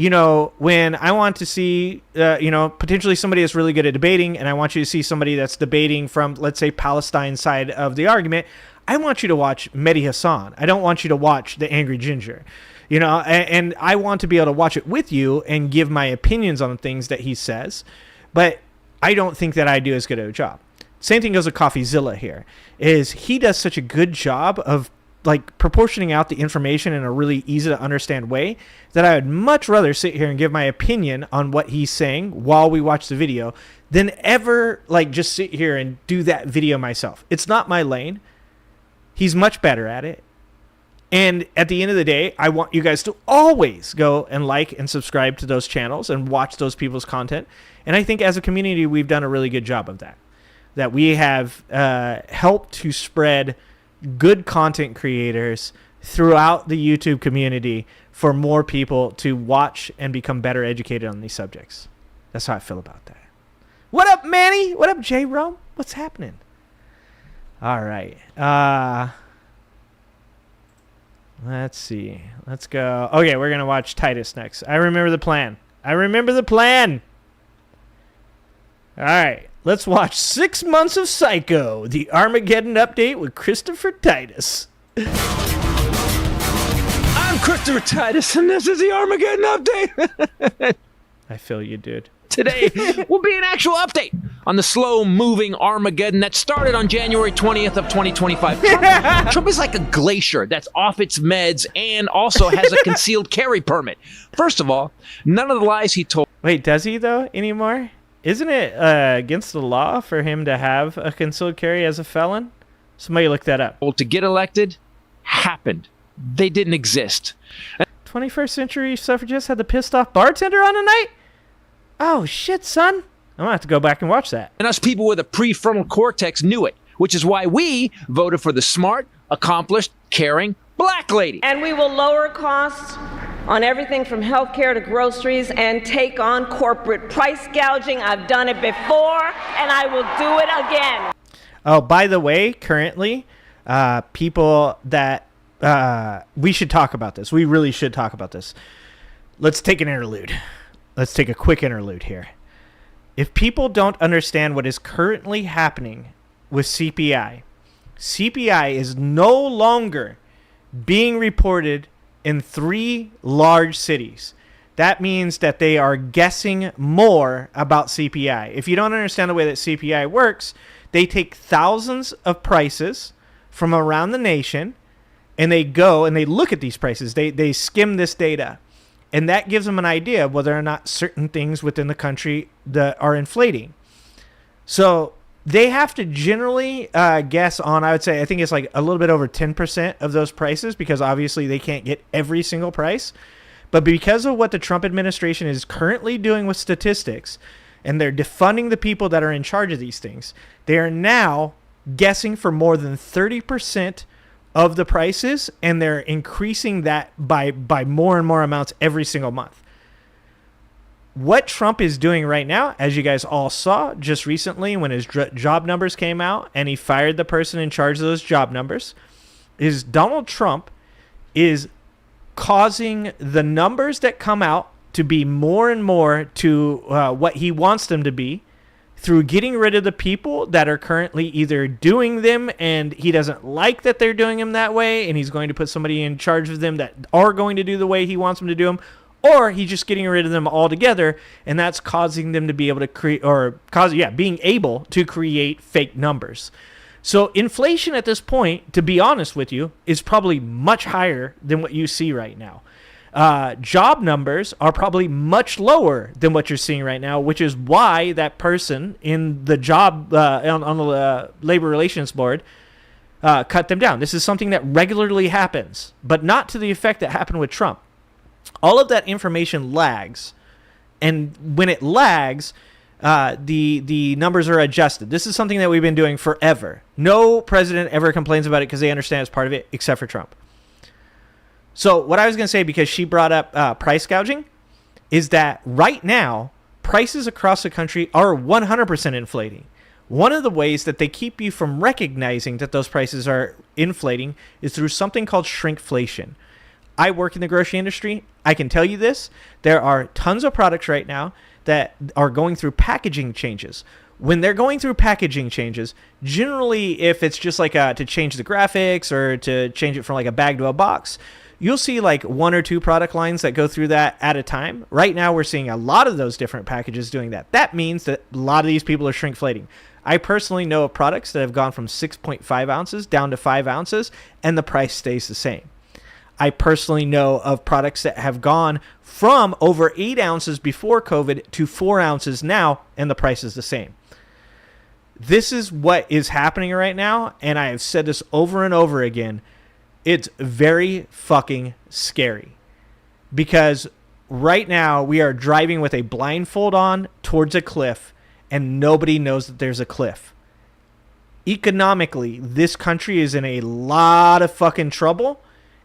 A: when I want to see, potentially somebody that's really good at debating, and I want you to see somebody that's debating from, let's say, Palestine side of the argument, I want you to watch Mehdi Hassan. I don't want you to watch the Angry Ginger. You know, and I want to be able to watch it with you and give my opinions on the things that he says, but I don't think that I do as good of a job. Same thing goes with CoffeeZilla here, is he does such a good job of like proportioning out the information in a really easy to understand way that I would much rather sit here and give my opinion on what he's saying while we watch the video than ever like just sit here and do that video myself. It's not my lane. He's much better at it. And at the end of the day, I want you guys to always go and like and subscribe to those channels and watch those people's content. And I think as a community, we've done a really good job of that. That we have helped to spread good content creators throughout the YouTube community for more people to watch and become better educated on these subjects. That's how I feel about that. What up, Manny? What up, J-Rome? What's happening? All right. Let's see. Let's go. Okay, we're going to watch Titus next. I remember the plan. I remember the plan. All right. Let's watch 6 months of Psycho, the Armageddon update with Christopher Titus.
U: I'm Christopher Titus, and this is the Armageddon update.
A: I feel you, dude.
U: Today will be an actual update on the slow-moving Armageddon that started on January 20th of 2025. Trump is like a glacier that's off its meds and also has a concealed carry permit. First of all, none of the lies he told...
A: Wait, does he, though, anymore? Isn't it against the law for him to have a concealed carry as a felon? Somebody look that up.
U: To get elected happened. They didn't exist.
A: 21st century suffragists had the pissed off bartender on tonight? Oh, shit, son. I'm going to have to go back and watch that.
U: And us people with a prefrontal cortex knew it, which is why we voted for the smart, accomplished, caring black lady.
V: And we will lower costs on everything from healthcare to groceries and take on corporate price gouging. I've done it before, and I will do it again.
A: Oh, by the way, currently, people that... we should talk about this. We really should talk about this. Let's take an interlude. Let's take a quick interlude here. If people don't understand what is currently happening with CPI, CPI is no longer being reported in 3 large cities. That means that they are guessing more about CPI. If you don't understand the way that CPI works, they take thousands of prices from around the nation and they go and they look at these prices. They skim this data. And that gives them an idea of whether or not certain things within the country that are inflating. So they have to generally guess on, I would say, I think it's like a little bit over 10% of those prices because obviously they can't get every single price. But because of what the Trump administration is currently doing with statistics, and they're defunding the people that are in charge of these things, they are now guessing for more than 30% of the prices, and they're increasing that by more and more amounts every single month. What Trump is doing right now, as you guys all saw just recently when his job numbers came out and he fired the person in charge of those job numbers, is Donald Trump is causing the numbers that come out to be more and more to what he wants them to be, through getting rid of the people that are currently either doing them and he doesn't like that they're doing them that way, and he's going to put somebody in charge of them that are going to do the way he wants them to do them, or he's just getting rid of them altogether, and that's causing them to be able to create, or being able to create fake numbers. So inflation at this point, to be honest with you, is probably much higher than what you see right now. Job numbers are probably much lower than what you're seeing right now, which is why that person in the job on the labor relations board cut them down. This is something that regularly happens, but not to the effect that happened with Trump. All of that information lags, and when it lags, the numbers are adjusted. This is something that we've been doing forever. No president ever complains about it because they understand it's part of it, except for Trump. So what I was going to say, because she brought up price gouging, is that right now, prices across the country are 100% inflating. One of the ways that they keep you from recognizing that those prices are inflating is through something called shrinkflation. I work in the grocery industry. I can tell you this. There are tons of products right now that are going through packaging changes. When they're going through packaging changes, generally if it's just like to change the graphics or to change it from like a bag to a box, you'll see like 1 or 2 product lines that go through that at a time. Right now, we're seeing a lot of those different packages doing that. That means that a lot of these people are shrinkflating. I personally know of products that have gone from 6.5 ounces down to 5 ounces, and the price stays the same. I personally know of products that have gone from over 8 ounces before COVID to 4 ounces now, and the price is the same. This is what is happening right now, and I have said this over and over again. It's very fucking scary, because right now we are driving with a blindfold on towards a cliff, and nobody knows that there's a cliff. Economically, this country is in a lot of fucking trouble,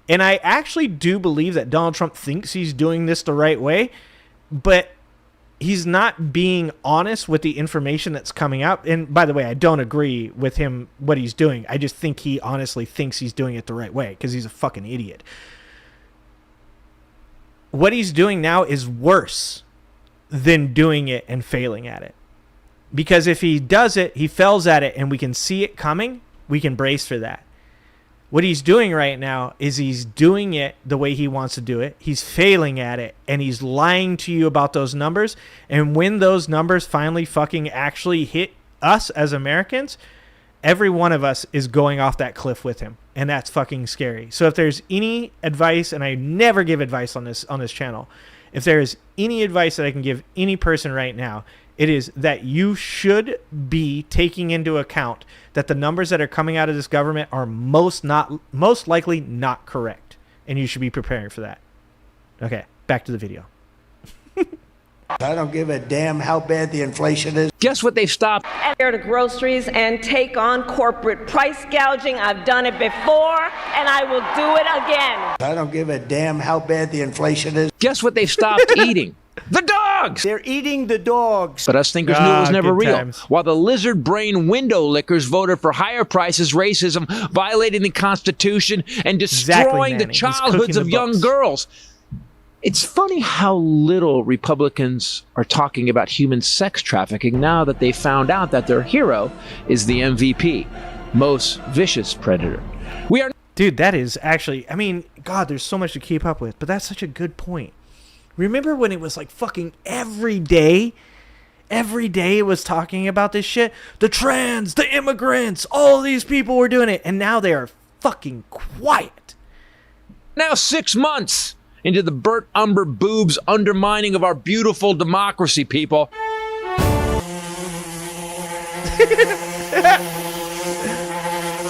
A: and I actually do believe that Donald Trump thinks he's doing this the right way, but he's not being honest with the information that's coming out. And by the way, I don't agree with him, what he's doing. I just think he honestly thinks he's doing it the right way, because he's a fucking idiot. What he's doing now is worse than doing it and failing at it. Because if he does it, he fails at it, and we can see it coming, we can brace for that. What he's doing right now is he's doing it the way he wants to do it. He's failing at it, and he's lying to you about those numbers. And when those numbers finally fucking actually hit us as Americans, every one of us is going off that cliff with him. And that's fucking scary. So if there's any advice, and I never give advice on this channel, if there is any advice that I can give any person right now, it is that you should be taking into account that the numbers that are coming out of this government are most likely not correct, and you should be preparing for that. Okay, back to the video.
R: I don't give a damn how bad the inflation is.
U: Guess what they've stopped?
V: Go to groceries and take on corporate price gouging. I've done it before, and I will do it again.
R: I don't give a damn how bad the inflation is.
U: Guess what they've stopped eating? The dogs!
R: They're eating the dogs.
U: But us thinkers knew it was never real.
A: Times.
U: While the lizard brain window lickers voted for higher prices, racism, violating the Constitution, and destroying the childhoods of young girls. It's funny how little Republicans are talking about human sex trafficking now that they found out that their hero is the MVP, most vicious predator.
A: Dude, that is actually, I mean, God, there's so much to keep up with, but that's such a good point. Remember when it was like fucking every day it was talking about this shit? The trans, the immigrants, all these people were doing it, and now they are fucking quiet.
U: Now 6 months into the Burt Umber boobs undermining of our beautiful democracy, people.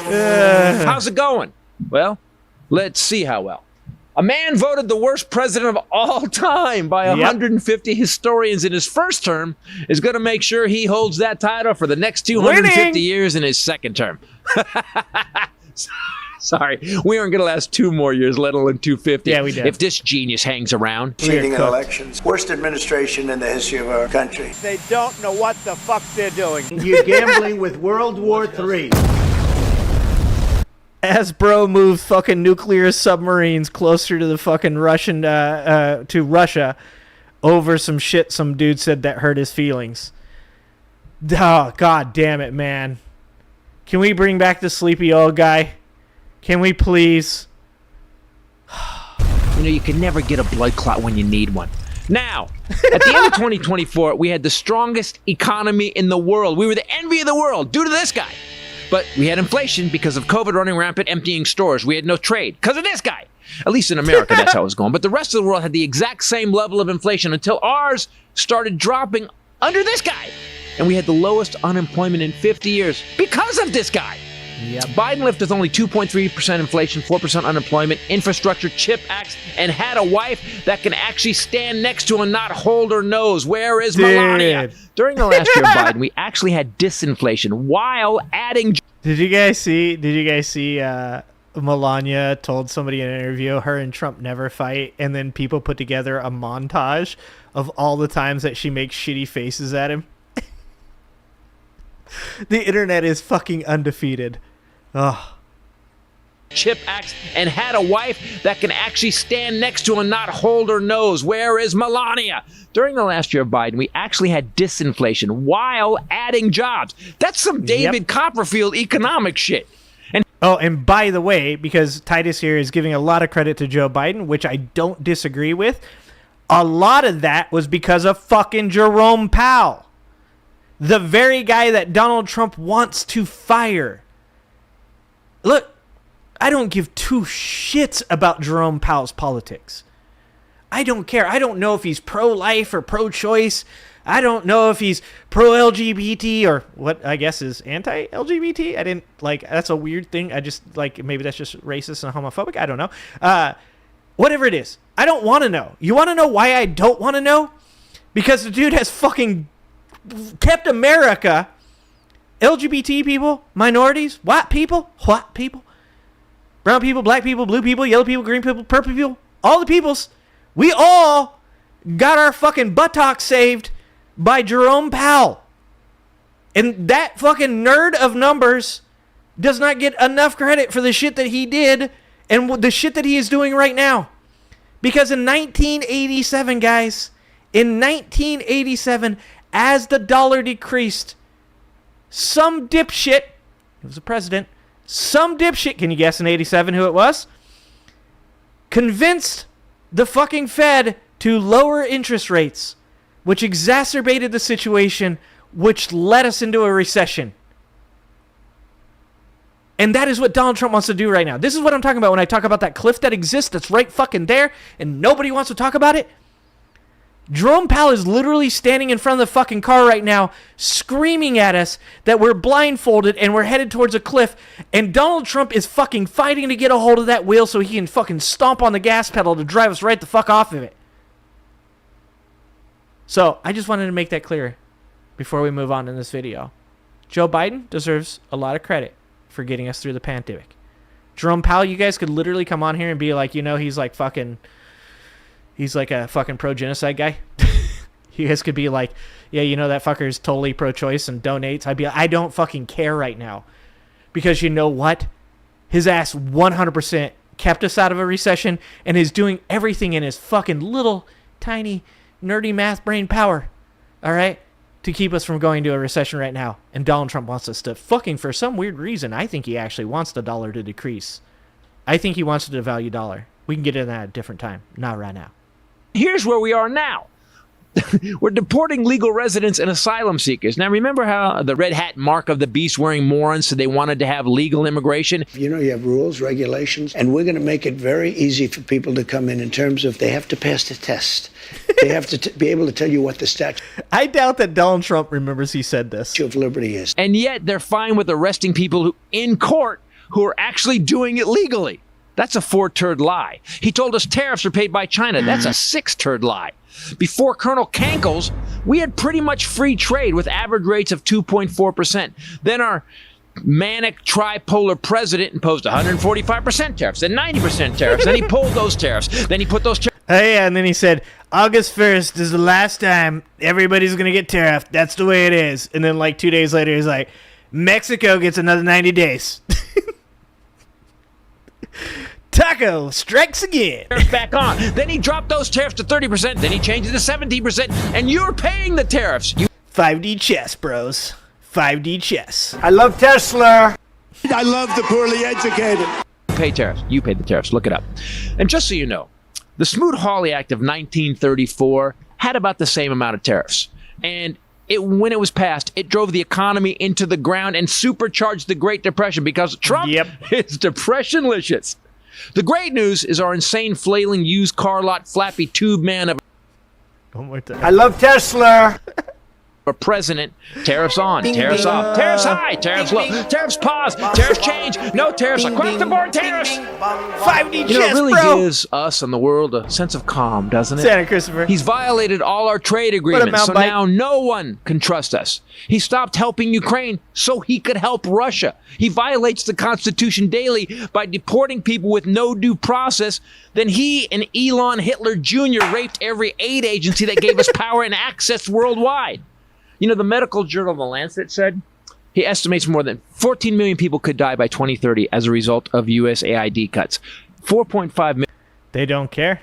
U: How's it going? Well, let's see how well. A man voted the worst president of all time by 150 historians in his first term is going to make sure he holds that title for the next 250 years in his second term. Sorry, we aren't going to last 2 more years, let alone 250.
A: Yeah, we do.
U: If this genius hangs around.
R: Cheating in elections. Worst administration in the history of our country. They don't know what the fuck they're doing. You're gambling with World War III.
A: As bro moves fucking nuclear submarines closer to the fucking Russian, to Russia over some shit some dude said that hurt his feelings. Oh, God damn it, man. Can we bring back the sleepy old guy? Can we please?
U: You know, you can never get a blood clot when you need one. Now, at the end of 2024, we had the strongest economy in the world. We were the envy of the world due to this guy. But we had inflation because of COVID running rampant, emptying stores. We had no trade because of this guy. At least in America, that's how it was going. But the rest of the world had the exact same level of inflation until ours started dropping under this guy. And we had the lowest unemployment in 50 years because of this guy.
A: Yep.
U: Biden lifted only 2.3% inflation, 4% unemployment, infrastructure, CHIP acts, and had a wife that can actually stand next to and not hold her nose. Where is Melania? During the last year of Biden, we actually had disinflation while adding...
A: Did you guys see Melania told somebody in an interview her and Trump never fight, and then people put together a montage of all the times that she makes shitty faces at him? The internet is fucking undefeated. Ugh.
U: CHIP acts and had a wife that can actually stand next to and not hold her nose. Where is Melania? During the last year of Biden, we actually had disinflation while adding jobs. That's some David Copperfield economic shit. And
A: Oh, and by the way, because Titus here is giving a lot of credit to Joe Biden, which I don't disagree with, a lot of that was because of fucking Jerome Powell, the very guy that Donald Trump wants to fire. Look, I don't give two shits about Jerome Powell's politics. I don't care. I don't know if he's pro-life or pro-choice. I don't know if he's pro-LGBT or what I guess is anti-LGBT. I didn't like, that's a weird thing. I just like, maybe that's just racist and homophobic. I don't know. Whatever it is, I don't want to know. You want to know why I don't want to know? Because the dude has fucking kept America, LGBT people, minorities, white people, brown people, black people, blue people, yellow people, green people, purple people, all the peoples. We all got our fucking buttocks saved by Jerome Powell. And that fucking nerd of numbers does not get enough credit for the shit that he did and the shit that he is doing right now. Because in 1987, guys, in 1987, as the dollar decreased, some dipshit, he was a president, some dipshit, can you guess in 87 who it was? Convinced the fucking Fed to lower interest rates, which exacerbated the situation, which led us into a recession. And that is what Donald Trump wants to do right now. This is what I'm talking about when I talk about that cliff that exists that's right fucking there and nobody wants to talk about it. Jerome Powell is literally standing in front of the fucking car right now screaming at us that we're blindfolded and we're headed towards a cliff, and Donald Trump is fucking fighting to get a hold of that wheel so he can fucking stomp on the gas pedal to drive us right the fuck off of it. So I just wanted to make that clear before we move on in this video. Joe Biden deserves a lot of credit for getting us through the pandemic. Jerome Powell, you guys could literally come on here and be like, you know, he's like a fucking pro-genocide guy. You guys could be like, yeah, you know, that fucker is totally pro-choice and donates. I'd be like, I don't fucking care right now. Because you know what? His ass 100% kept us out of a recession and is doing everything in his fucking little, tiny, nerdy math brain power, all right, to keep us from going to a recession right now. And Donald Trump wants us to fucking, for some weird reason, I think he actually wants the dollar to decrease. I think he wants to devalue dollar. We can get into that at a different time, not right now.
U: Here's where we are now. We're deporting legal residents and asylum seekers. Now, remember how the red hat mark of the beast wearing morons said they wanted to have legal immigration?
R: You know, you have rules, regulations, and we're going to make it very easy for people to come in terms of they have to pass the test. They have to be able to tell you what the statute.
A: I doubt that Donald Trump remembers he said this.
R: Of liberty is.
U: And yet they're fine with arresting people in court who are actually doing it legally. That's a 4-turd lie. He told us tariffs are paid by China. That's a 6-turd lie. Before Colonel Kankles, we had pretty much free trade with average rates of 2.4%. Then our manic tripolar president imposed 145% tariffs, then 90% tariffs. Then he pulled those tariffs. Then he put those tariffs.
A: Oh, yeah, and then he said, August 1st is the last time everybody's going to get tariffed. That's the way it is. And then like 2 days later, he's like, Mexico gets another 90 days. Taco strikes again.
U: Back on. Then he dropped those tariffs to 30%. Then he changed it to 17%. And you're paying the tariffs.
A: 5D chess, bros. 5D chess.
R: I love Tesla. I love the poorly educated.
U: Pay tariffs. You pay the tariffs. Look it up. And just so you know, the Smoot-Hawley Act of 1934 had about the same amount of tariffs. And when it was passed, it drove the economy into the ground and supercharged the Great Depression because Trump is depressionlicious. The great news is our insane flailing used car lot flappy tube man of
A: one more time.
R: I love Tesla.
U: A president. Tariffs on, tariffs off, tariffs high, tariffs low, tariffs pause, tariffs change, no tariffs, across the board tariffs.
A: 5D
U: You know,
A: chess,
U: it really
A: bro.
U: gives us and the world a sense of calm, doesn't it?
A: Santa Christopher.
U: He's violated all our trade agreements, so now no one can trust us. He stopped helping Ukraine so he could help Russia. He violates the Constitution daily by deporting people with no due process. Then he and Elon Hitler Jr. raped every aid agency that gave us power and access worldwide. You know, the medical journal The Lancet said he estimates more than 14 million people could die by 2030 as a result of USAID cuts. 4.5 million.
A: They don't care.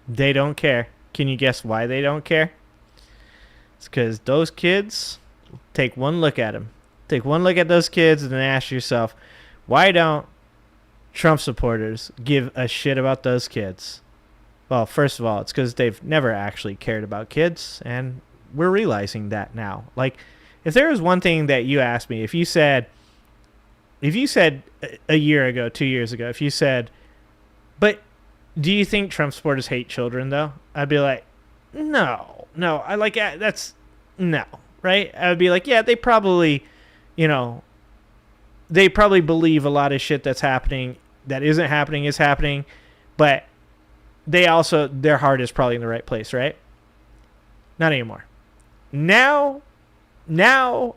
A: They don't care. Can you guess why they don't care? It's because those kids, take one look at them. Take one look at those kids and then ask yourself, Why don't Trump supporters give a shit about those kids? Well, first of all, it's because they've never actually cared about kids, and we're realizing that now. Like, if there was one thing that you asked me, if you said a year ago, 2 years ago, if you said, but do you think Trump supporters hate children, though? I'd be like, no, that's no, right? I would be like, yeah, they probably, they probably believe a lot of shit that's happening that isn't happening is happening, but they also, their heart is probably in the right place, right? Not anymore. Now,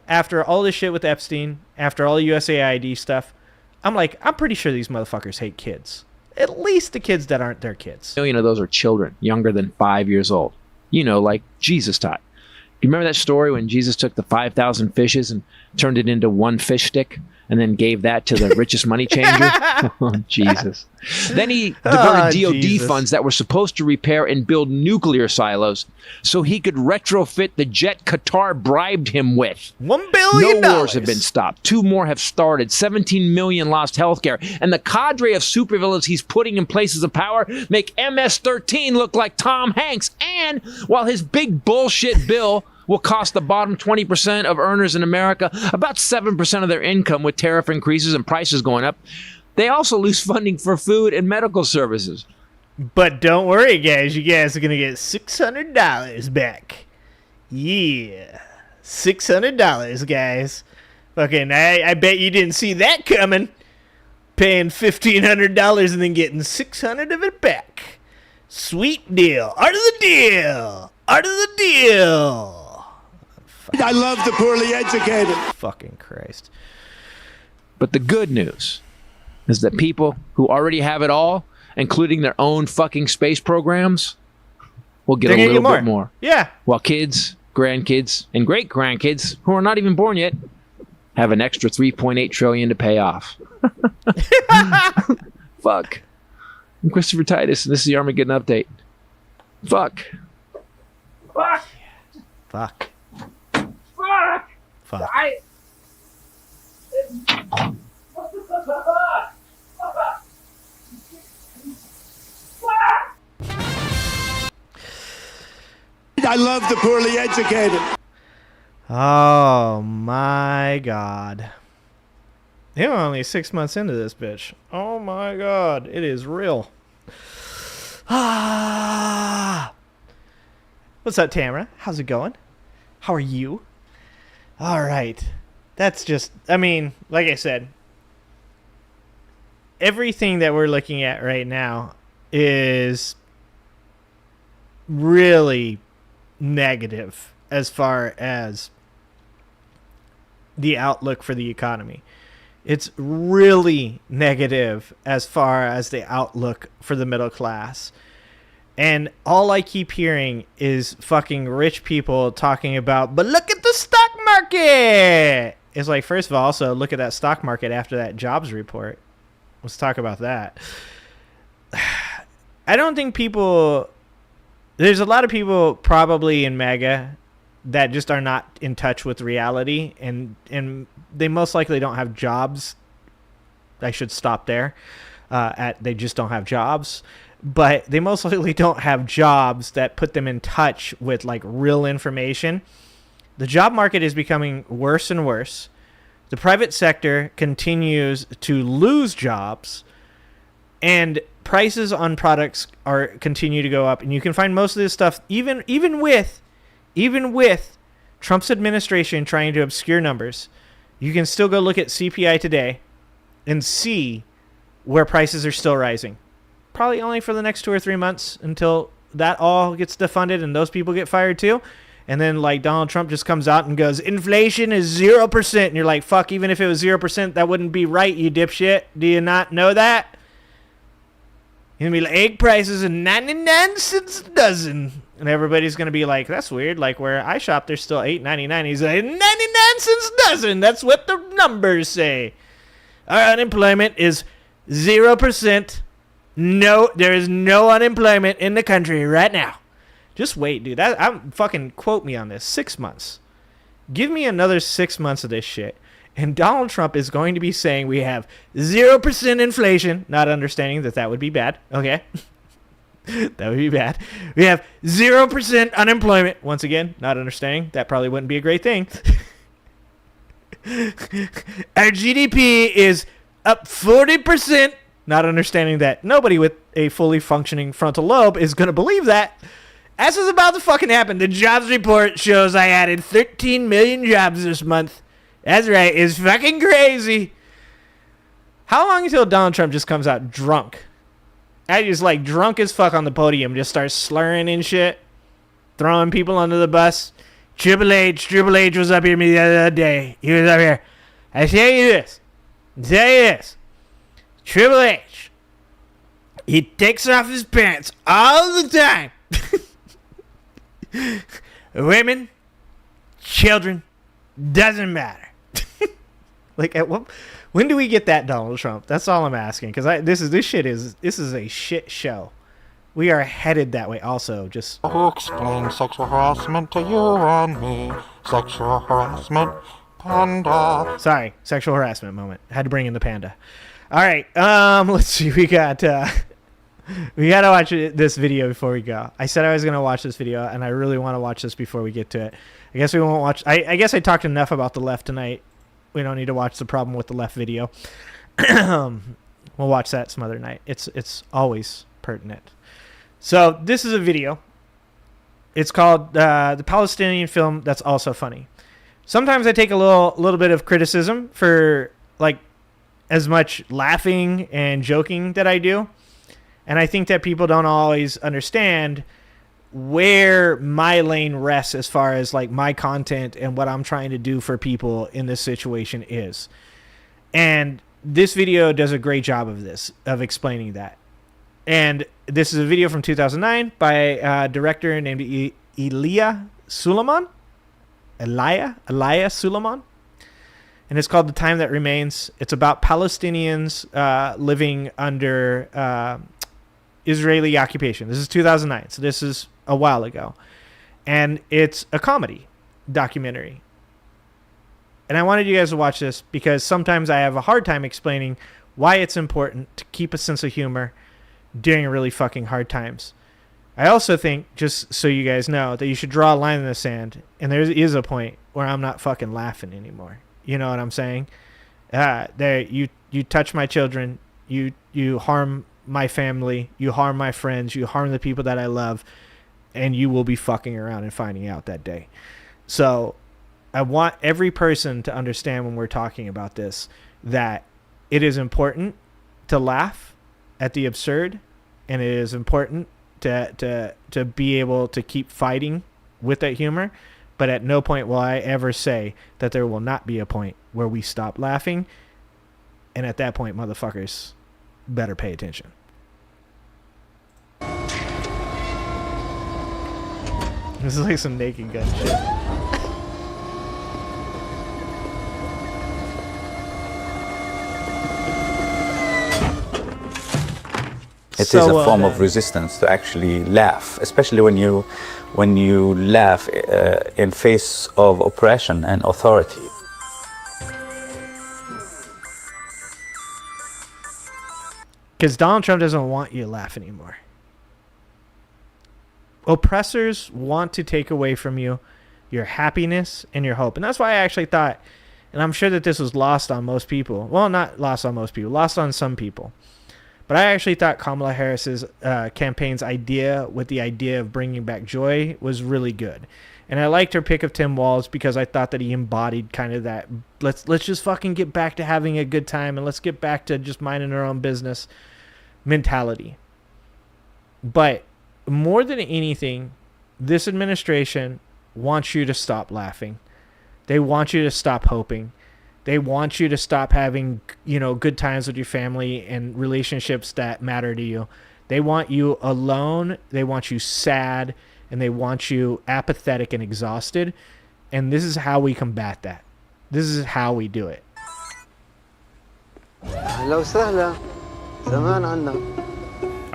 A: after all this shit with Epstein, after all the USAID stuff, I'm like, I'm pretty sure these motherfuckers hate kids. At least the kids that aren't their kids.
U: A million of those are children younger than 5 years old. Like Jesus taught. You remember that story when Jesus took the 5,000 fishes and turned it into one fish stick and then gave that to the richest money changer? Oh, Jesus. Then he diverted DOD funds that were supposed to repair and build nuclear silos so he could retrofit the jet Qatar bribed him with.
A: $1 billion.
U: No wars have been stopped. 2 more have started. 17 million lost health care. And the cadre of supervillains he's putting in places of power make MS-13 look like Tom Hanks. And while his big bullshit bill will cost the bottom 20% of earners in America about 7% of their income with tariff increases and prices going up, they also lose funding for food and medical services.
A: But don't worry, guys. You guys are going to get $600 back. Yeah. $600, guys. Fucking, I bet you didn't see that coming. Paying $1,500 and then getting $600 of it back. Sweet deal. Art of the deal. Art of the deal.
R: I love the poorly educated.
A: Fucking Christ.
U: But the good news is that people who already have it all, including their own fucking space programs, will get a little bit more.
A: Yeah.
U: While kids, grandkids, and great-grandkids, who are not even born yet, have an extra $3.8 trillion to pay off. Fuck. I'm Christopher Titus, and this is the Armageddon Update. Fuck. Fuck.
A: Fuck.
U: Fuck.
A: Fuck.
R: I love the poorly educated.
A: Oh my God. You're only 6 months into this bitch. Oh my God. It is real. What's up, Tamara? How's it going? How are you? All right. That's just, like I said, everything that we're looking at right now is really negative as far as the outlook for the economy. It's really negative as far as the outlook for the middle class. And all I keep hearing is fucking rich people talking about, but look at the stock market. It's like, first of all, also look at that stock market after that jobs report. Let's talk about that. I don't think there's a lot of people probably in MAGA that just are not in touch with reality, and they most likely don't have jobs. I should stop there. They just don't have jobs. But they most likely don't have jobs that put them in touch with like real information. The job market is becoming worse and worse. The private sector continues to lose jobs, and prices on products continue to go up. And you can find most of this stuff even with Trump's administration trying to obscure numbers. You can still go look at CPI today and see where prices are still rising. Probably only for the next 2 or 3 months until that all gets defunded and those people get fired too. And then like Donald Trump just comes out and goes, inflation is 0%. And you're like, fuck, even if it was 0%, that wouldn't be right, you dipshit. Do you not know that? You're going to be like, egg prices are 99 cents a dozen. And everybody's going to be like, that's weird. Like where I shop, they're still $8.99. He's like, 99 cents a dozen. That's what the numbers say. Our unemployment is 0%. No, there is no unemployment in the country right now. Just wait, dude. I'm fucking quote me on this. 6 months. Give me another 6 months of this shit. And Donald Trump is going to be saying we have 0% inflation, not understanding that that would be bad. Okay. That would be bad. We have 0% unemployment. Once again, not understanding. That probably wouldn't be a great thing. Our GDP is up 40%. Not understanding that nobody with a fully functioning frontal lobe is going to believe that. As is about to fucking happen. The jobs report shows I added 13 million jobs this month. That's right. It's fucking crazy. How long until Donald Trump just comes out drunk? I just like drunk as fuck on the podium, just starts slurring and shit, throwing people under the bus. Triple H was up here the other day. He was up here. I tell you this. Triple H, he takes off his pants all the time. Women, children, doesn't matter. Like at what? When do we get that Donald Trump? That's all I'm asking. Because this is a shit show. We are headed that way. Also, just
C: who explains sexual harassment to you and me? Sexual harassment, panda.
A: Sorry, sexual harassment moment. Had to bring in the panda. All right, let's see. We gotta watch this video before we go. I said I was gonna watch this video, and I really want to watch this before we get to it. I guess we won't watch. I guess I talked enough about the left tonight. We don't need to watch the problem with the left video. We'll watch that some other night. It's always pertinent. So this is a video. It's called the Palestinian film that's also funny. Sometimes I take a little bit of criticism for like as much laughing and joking that I do. And I think that people don't always understand where my lane rests as far as like my content and what I'm trying to do for people in this situation is. And this video does a great job of explaining that. And this is a video from 2009 by a director named Elia Suleiman. And it's called The Time That Remains. It's about Palestinians living under Israeli occupation. This is 2009, so this is a while ago. And it's a comedy documentary. And I wanted you guys to watch this because sometimes I have a hard time explaining why it's important to keep a sense of humor during really fucking hard times. I also think, just so you guys know, that you should draw a line in the sand. And there is a point where I'm not fucking laughing anymore. You know what I'm saying? You touch my children. You harm my family. You harm my friends. You harm the people that I love. And you will be fucking around and finding out that day. So I want every person to understand when we're talking about this that it is important to laugh at the absurd. And it is important to be able to keep fighting with that humor. But at no point will I ever say that there will not be a point where we stop laughing. And at that point, motherfuckers better pay attention. This is like some Naked Gun shit.
F: It is a form of resistance to actually laugh, especially when you laugh in face of oppression and authority.
A: Because Donald Trump doesn't want you to laugh anymore. Oppressors want to take away from you your happiness and your hope. And that's why I actually thought, and I'm sure that this was lost on most people. Well, not lost on most people, lost on some people. But I actually thought Kamala Harris's campaign's idea with the idea of bringing back joy was really good. And I liked her pick of Tim Walz because I thought that he embodied kind of that, let's just fucking get back to having a good time and let's get back to just minding our own business mentality. But more than anything, this administration wants you to stop laughing. They want you to stop hoping. They want you to stop having, good times with your family and relationships that matter to you. They want you alone. They want you sad. And they want you apathetic and exhausted. And this is how we combat that. This is how we do it.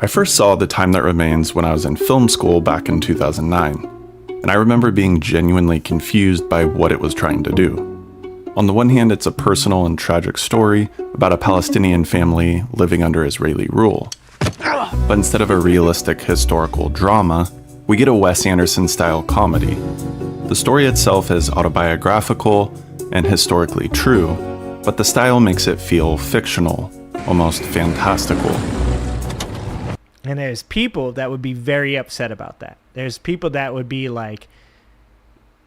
W: I first saw The Time That Remains when I was in film school back in 2009. And I remember being genuinely confused by what it was trying to do. On the one hand, it's a personal and tragic story about a Palestinian family living under Israeli rule. But instead of a realistic historical drama, we get a Wes Anderson-style comedy. The story itself is autobiographical and historically true, but the style makes it feel fictional, almost fantastical.
A: And there's people that would be very upset about that. There's people that would be like,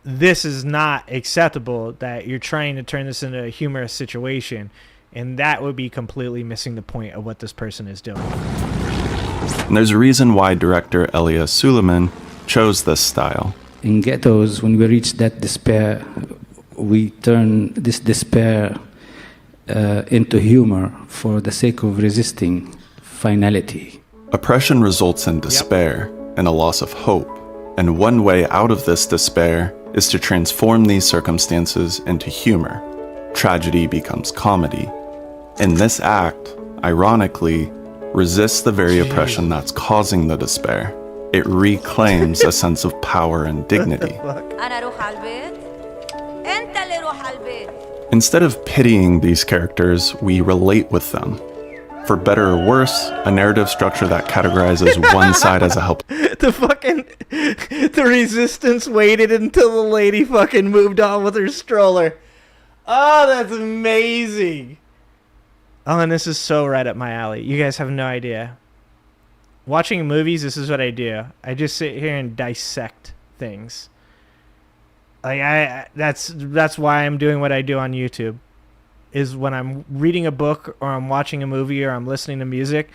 A: this is not acceptable, that you're trying to turn this into a humorous situation, and that would be completely missing the point of what this person is doing.
W: And there's a reason why director Elia Suleiman chose this style.
B: In ghettos, when we reach that despair, we turn this despair into humor for the sake of resisting finality.
W: Oppression results in despair and a loss of hope. And one way out of this despair is to transform these circumstances into humor. Tragedy becomes comedy. And this act, ironically, resists the very oppression that's causing the despair. It reclaims a sense of power and dignity. Instead of pitying these characters, we relate with them. For better or worse, a narrative structure that categorizes one side as a help.
A: The resistance waited until the lady fucking moved on with her stroller. Oh, that's amazing. Oh, and this is so right up my alley. You guys have no idea. Watching movies, this is what I do. I just sit here and dissect things. Like that's why I'm doing what I do on YouTube. Is when I'm reading a book or I'm watching a movie or I'm listening to music,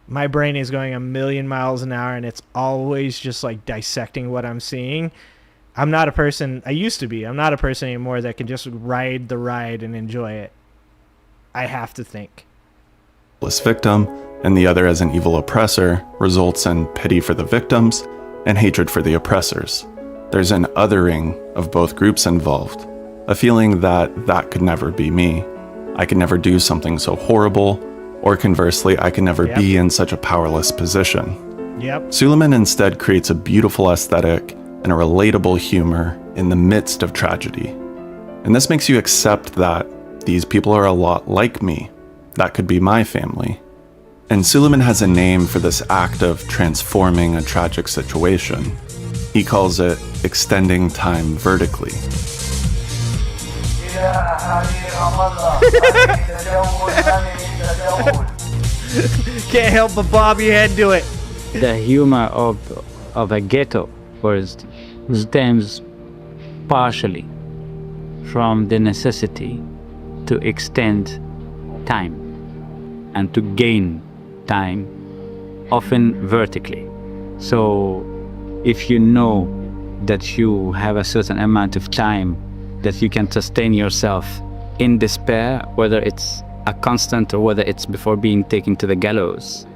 A: my brain is going a million miles an hour and it's always just like dissecting what I'm seeing. I'm not a person, I used to be, I'm not a person anymore that can just ride the ride and enjoy it. I have to think.
W: This victim and the other as an evil oppressor results in pity for the victims and hatred for the oppressors. There's an othering of both groups involved, a feeling that could never be me. I could never do something so horrible, or conversely, I could never be in such a powerless position. Suleiman instead creates a beautiful aesthetic and a relatable humor in the midst of tragedy. And this makes you accept that these people are a lot like me. That could be my family. And Suleiman has a name for this act of transforming a tragic situation. He calls it extending time vertically.
A: Can't help but bob your head to it.
G: The humor of a ghetto stems partially from the necessity to extend time and to gain time, often vertically. So if you know that you have a certain amount of time that you can sustain yourself in despair, whether it's a constant or whether it's before being taken to the gallows,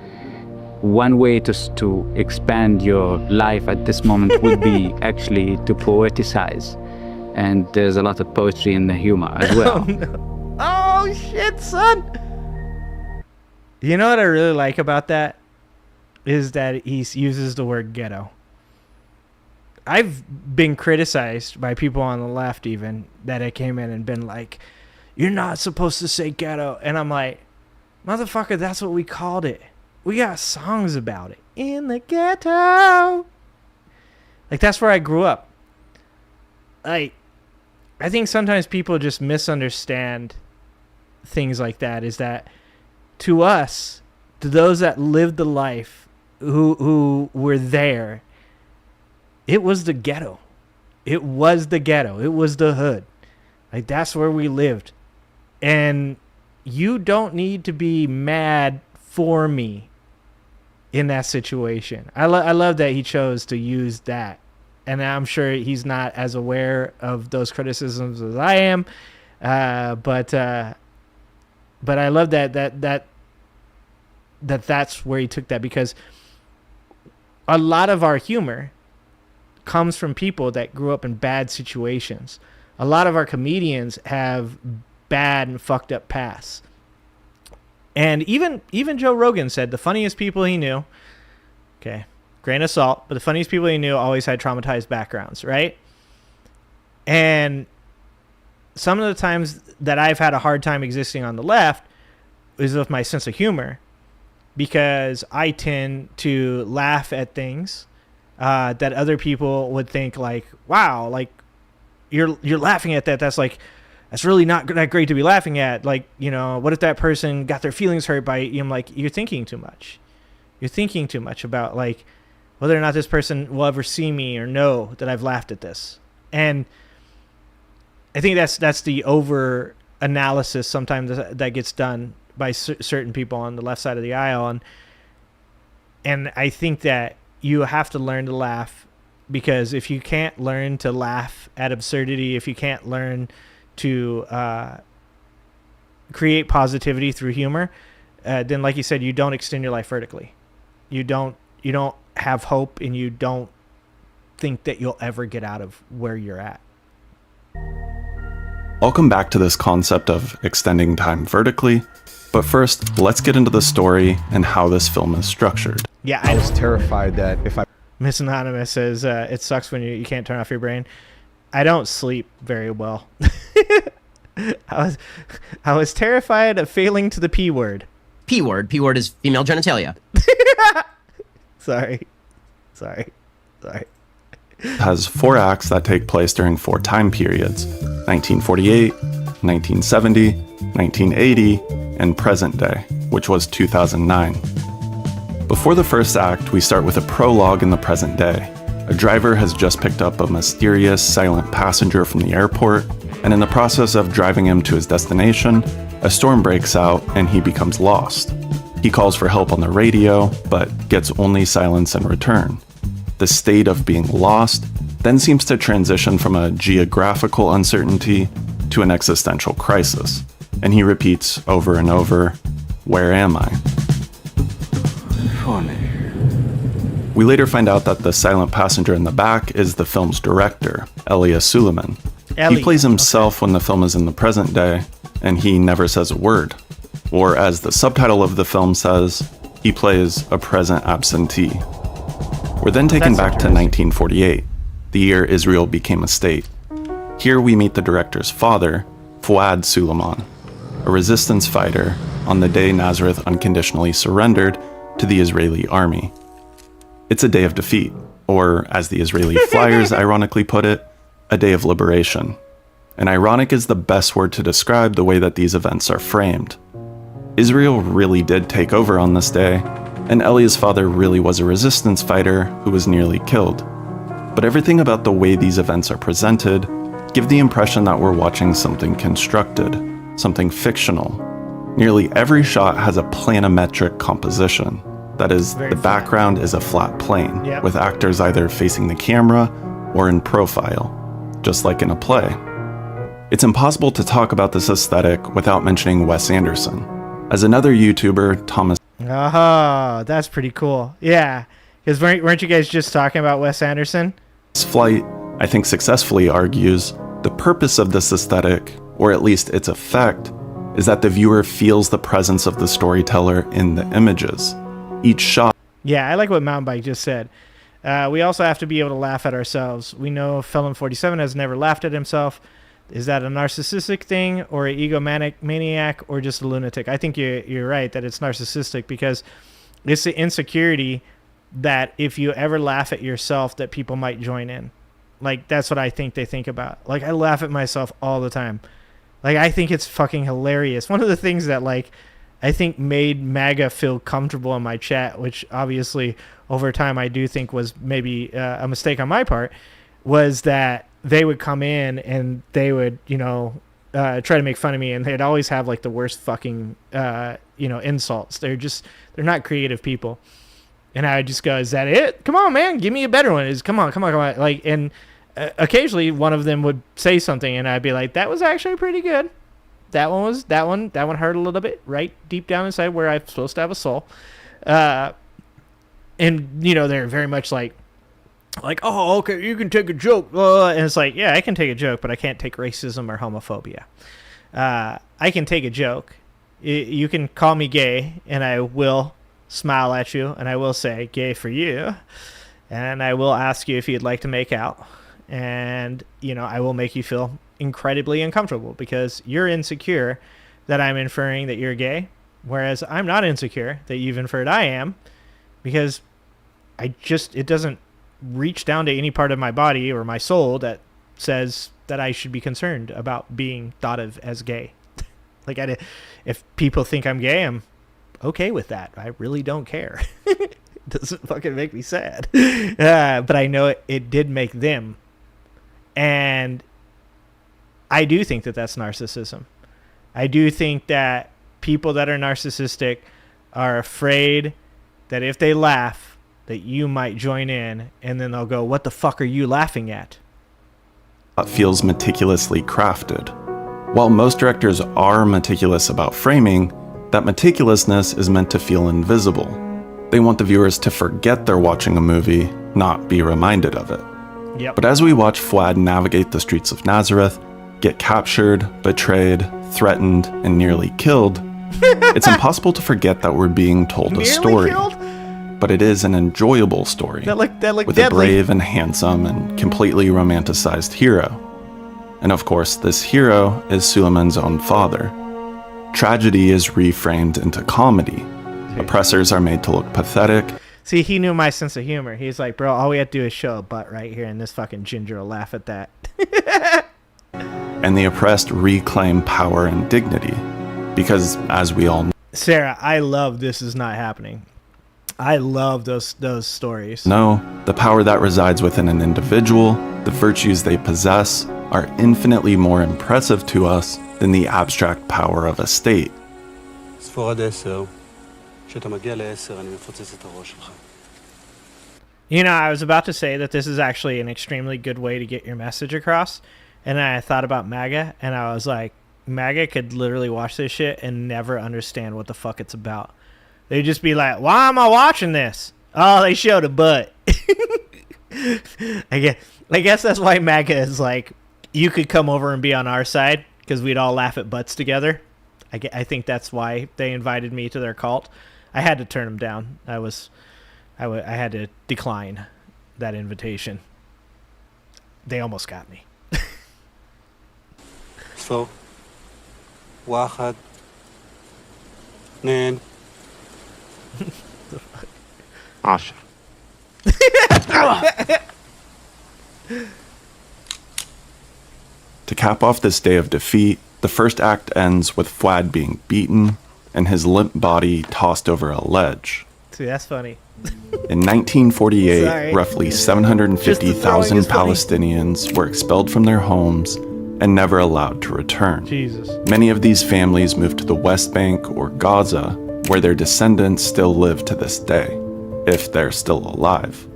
G: one way to expand your life at this moment would be actually to poeticize. And there's a lot of poetry in the humor as well.
A: Oh, no. Oh shit, son. You know what I really like about that? Is that he uses the word ghetto. I've been criticized by people on the left even that I came in and been like, you're not supposed to say ghetto. And I'm like, motherfucker, that's what we called it. We got songs about it. In the ghetto. Like, that's where I grew up. Like, I think sometimes people just misunderstand things like that. Is that to us, to those that lived the life, who were there, it was the ghetto. It was the ghetto. It was the hood. Like, that's where we lived. And you don't need to be mad for me in that situation. I love that he chose to use that. And I'm sure he's not as aware of those criticisms as I am. But I love that's where he took that, because a lot of our humor comes from people that grew up in bad situations. A lot of our comedians have bad and fucked up pasts. And even Joe Rogan said the funniest people he knew, okay, grain of salt, but the funniest people he knew always had traumatized backgrounds, right? And some of the times that I've had a hard time existing on the left is with my sense of humor, because I tend to laugh at things that other people would think like, wow, like you're laughing at that. That's really not that great to be laughing at. Like, you know, what if that person got their feelings hurt by you? I'm like, you're thinking too much. You're thinking too much about like whether or not this person will ever see me or know that I've laughed at this. And I think that's the over analysis sometimes that gets done by certain people on the left side of the aisle. And I think that you have to learn to laugh, because if you can't learn to laugh at absurdity, if you can't learn to create positivity through humor, then like you said, you don't extend your life vertically. You don't have hope, and you don't think that you'll ever get out of where you're at.
W: I'll come back to this concept of extending time vertically, but first, let's get into the story and how this film is structured.
A: Yeah,
H: I was terrified that if I...
A: Miss Anonymous says, it sucks when you can't turn off your brain. I don't sleep very well. I was terrified of failing to the P word.
I: P word. P word is female genitalia.
A: Sorry.
W: Has 4 acts that take place during 4 time periods: 1948, 1970, 1980, and present day, which was 2009. Before the first act, we start with a prologue in the present day. A driver has just picked up a mysterious, silent passenger from the airport, and in the process of driving him to his destination, a storm breaks out and he becomes lost. He calls for help on the radio, but gets only silence in return. The state of being lost then seems to transition from a geographical uncertainty to an existential crisis, and he repeats over and over, "Where am I?"
H: Funny.
W: We later find out that the silent passenger in the back is the film's director, Elias Suleiman. He plays himself when the film is in the present day, and he never says a word. Or as the subtitle of the film says, he plays a present absentee. We're then taken back to 1948, the year Israel became a state. Here we meet the director's father, Fouad Suleiman, a resistance fighter on the day Nazareth unconditionally surrendered to the Israeli army. It's a day of defeat, or as the Israeli flyers ironically put it, a day of liberation. And ironic is the best word to describe the way that these events are framed. Israel really did take over on this day, and Elia's father really was a resistance fighter who was nearly killed. But everything about the way these events are presented give the impression that we're watching something constructed, something fictional. Nearly every shot has a planimetric composition. That is, the background is a flat plane, with actors either facing the camera or in profile, just like in a play. It's impossible to talk about this aesthetic without mentioning Wes Anderson. As another YouTuber, Thomas...
A: Oh, that's pretty cool. Yeah, because weren't you guys just talking about Wes Anderson?
W: Flight, I think, successfully argues the purpose of this aesthetic, or at least its effect, is that the viewer feels the presence of the storyteller in the images. Each shot...
A: Yeah, I like what Mountain Bike just said. We also have to be able to laugh at ourselves. We know Felon 47 has never laughed at himself. Is that a narcissistic thing, or an egomaniac, or just a lunatic? I think you're right that it's narcissistic, because it's the insecurity that if you ever laugh at yourself, that people might join in. Like, that's what I think they think about. Like, I laugh at myself all the time. Like, I think it's fucking hilarious. One of the things that, like, I think made MAGA feel comfortable in my chat, which obviously over time I do think was maybe a mistake on my part, was that they would come in and they would, try to make fun of me, and they'd always have like the worst fucking, insults. They're not creative people. And I would just go, "Is that it? Come on, man, give me a better one. Come on. Like, and occasionally one of them would say something, and I'd be like, "That was actually pretty good. That one hurt a little bit, right deep down inside where I'm supposed to have a soul." And they're very much like, "Oh, okay, you can take a joke." And it's like, yeah, I can take a joke, but I can't take racism or homophobia. I can take a joke. You can call me gay, and I will smile at you, and I will say, "Gay for you," and I will ask you if you'd like to make out. And, I will make you feel incredibly uncomfortable because you're insecure that I'm inferring that you're gay, whereas I'm not insecure that you've inferred I am, because it doesn't reach down to any part of my body or my soul that says that I should be concerned about being thought of as gay. Like, if people think I'm gay, I'm okay with that. I really don't care. It doesn't fucking make me sad. But I know it did make them. And I do think that that's narcissism. I do think that people that are narcissistic are afraid that if they laugh, that you might join in, and then they'll go, "What the fuck are you laughing at?"
W: That feels meticulously crafted. While most directors are meticulous about framing, that meticulousness is meant to feel invisible. They want the viewers to forget they're watching a movie, not be reminded of it.
A: Yep.
W: But as we watch Fouad navigate the streets of Nazareth, get captured, betrayed, threatened, and nearly killed, it's impossible to forget that we're being told a story.
A: Killed?
W: But it is an enjoyable story
A: That look
W: with
A: deadly.
W: a brave and handsome and completely romanticized hero. And of course, this hero is Suleiman's own father. Tragedy is reframed into comedy. Oppressors are made to look pathetic.
A: See, he knew my sense of humor. He's like, "Bro, all we have to do is show a butt right here, and this fucking ginger will laugh at that."
W: And the oppressed reclaim power and dignity. Because, as we all
A: Sarah, I love This Is Not Happening. I love those stories.
W: know, the power that resides within an individual, the virtues they possess, are infinitely more impressive to us than the abstract power of a state.
A: I was about to say that this is actually an extremely good way to get your message across. And then I thought about MAGA, and I was like, MAGA could literally watch this shit and never understand what the fuck it's about. They'd just be like, "Why am I watching this? Oh, they showed a butt." I guess that's why MAGA is like, you could come over and be on our side because we'd all laugh at butts together. I think that's why they invited me to their cult. I had to turn them down. I had to decline that invitation. They almost got me.
H: So, واحد اثنين 10.
W: To cap off this day of defeat, the first act ends with Fouad being beaten and his limp body tossed over a ledge.
A: See, that's funny.
W: In 1948,
A: Sorry.
W: roughly 750,000 Palestinians were expelled from their homes and never allowed to return.
A: Jesus.
W: Many of these families moved to the West Bank or Gaza, where their descendants still live to this day, if they're still alive.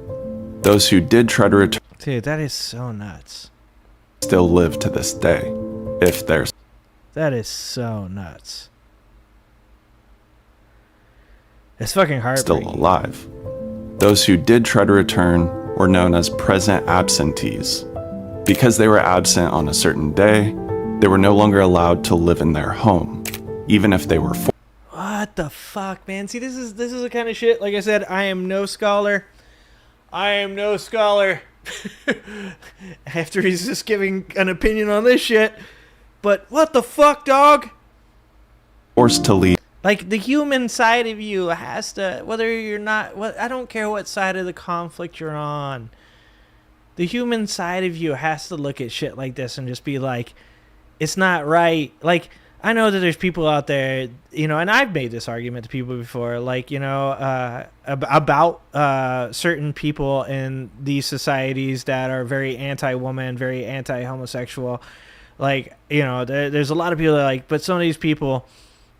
W: Those who did try to return
A: Dude, that is so nuts.
W: still live to this day, if they're
A: That is so nuts. It's fucking heartbreaking.
W: still alive. Those who did try to return were known as present absentees. Because they were absent on a certain day, they were no longer allowed to live in their home, even if they were
A: What the fuck, man? See, this is the kind of shit. Like I said, I am no scholar. After he's just giving an opinion on this shit. But what the fuck, dog?
W: forced to leave.
A: Like, the human side of you has to, whether you're not, I don't care what side of the conflict you're on. The human side of you has to look at shit like this and just be like, it's not right. Like, I know that there's people out there, and I've made this argument to people before, like, about certain people in these societies that are very anti-woman, very anti-homosexual. Like, there's a lot of people that are like, but some of these people,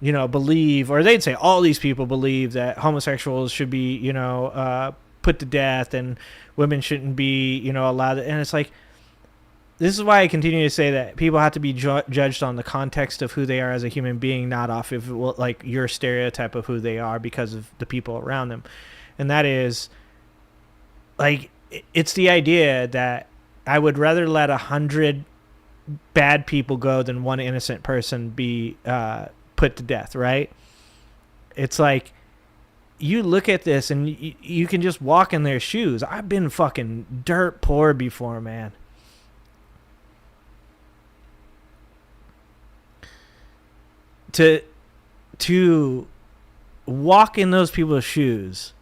A: believe, or they'd say all these people believe that homosexuals should be, put to death and women shouldn't be, allowed. And it's like, this is why I continue to say that people have to be judged on the context of who they are as a human being, not off of like your stereotype of who they are because of the people around them. And that is like, it's the idea that I would rather let 100 bad people go than one innocent person be put to death, right? It's like, you look at this and you can just walk in their shoes. I've been fucking dirt poor before, man. to walk in those people's shoes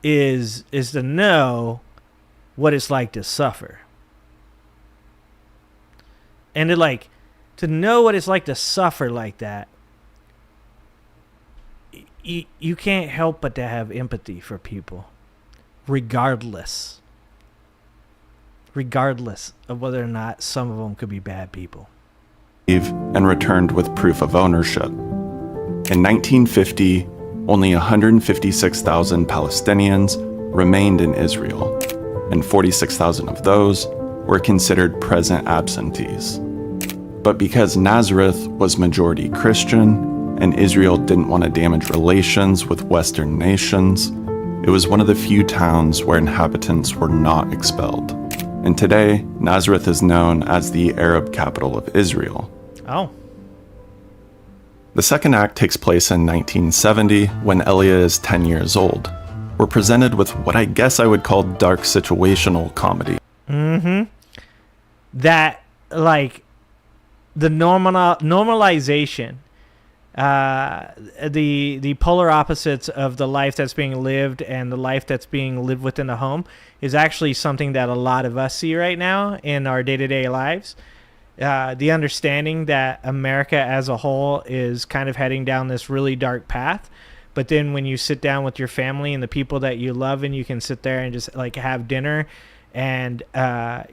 A: is to know what it's like to suffer. And to know what it's like to suffer like that, you can't help but to have empathy for people, regardless of whether or not some of them could be bad people.
W: And returned with proof of ownership. In 1950, only 156,000 Palestinians remained in Israel, and 46,000 of those were considered present absentees. But because Nazareth was majority Christian and Israel didn't want to damage relations with Western nations, it was one of the few towns where inhabitants were not expelled. And today, Nazareth is known as the Arab capital of Israel.
A: Oh.
W: The second act takes place in 1970 when Elia is 10 years old. We're presented with what I guess I would call dark situational comedy.
A: Mm-hmm. That, like, the normalization, the polar opposites of the life that's being lived and the life that's being lived within the home is actually something that a lot of us see right now in our day-to-day lives. The understanding that America as a whole is kind of heading down this really dark path. But then when you sit down with your family and the people that you love and you can sit there and just like have dinner and, have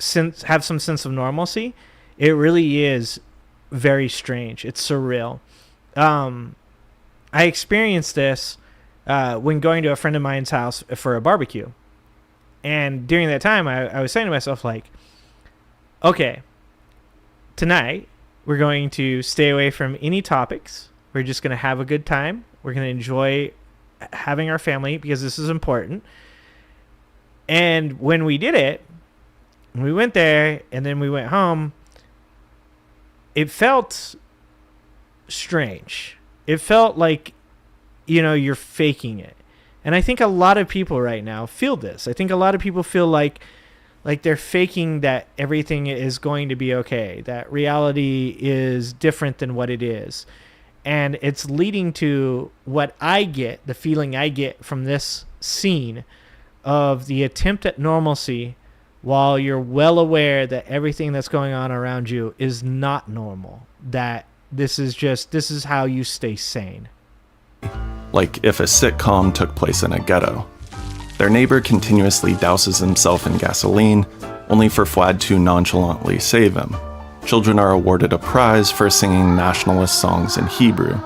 A: some sense of normalcy, it really is very strange. It's surreal. I experienced this when going to a friend of mine's house for a barbecue. And during that time, I was saying to myself, like, okay, tonight we're going to stay away from any topics. We're just going to have a good time. We're going to enjoy having our family because this is important. And when we did it, we went there and then we went home, it felt strange. It felt like, you're faking it. And I think a lot of people right now feel this. I think a lot of people feel like they're faking that everything is going to be okay, that reality is different than what it is. And it's leading to what I get, the feeling I get from this scene of the attempt at normalcy while you're well aware that everything that's going on around you is not normal, that this is how you stay sane.
W: Like if a sitcom took place in a ghetto. Their neighbor continuously douses himself in gasoline, only for Fouad to nonchalantly save him. Children are awarded a prize for singing nationalist songs in Hebrew.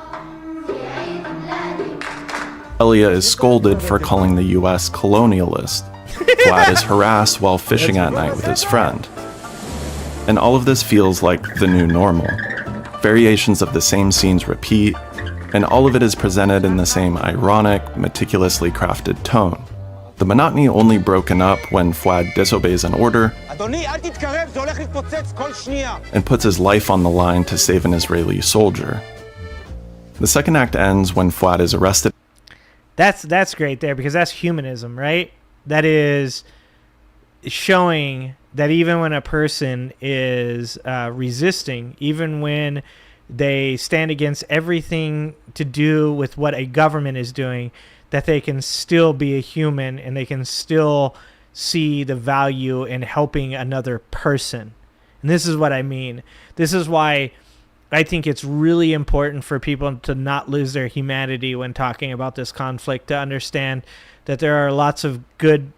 W: Elia is scolded for calling the U.S. colonialist. Fouad is harassed while fishing at night with his friend. And all of this feels like the new normal. Variations of the same scenes repeat, and all of it is presented in the same ironic, meticulously crafted tone. The monotony only broken up when Fouad disobeys an order and puts his life on the line to save an Israeli soldier. The second act ends when Fouad is arrested.
A: That's great there, because that's humanism, right? That is showing that even when a person is resisting, even when they stand against everything to do with what a government is doing, that they can still be a human and they can still see the value in helping another person. And this is what I mean. This is why I think it's really important for people to not lose their humanity when talking about this conflict, to understand that there are lots of good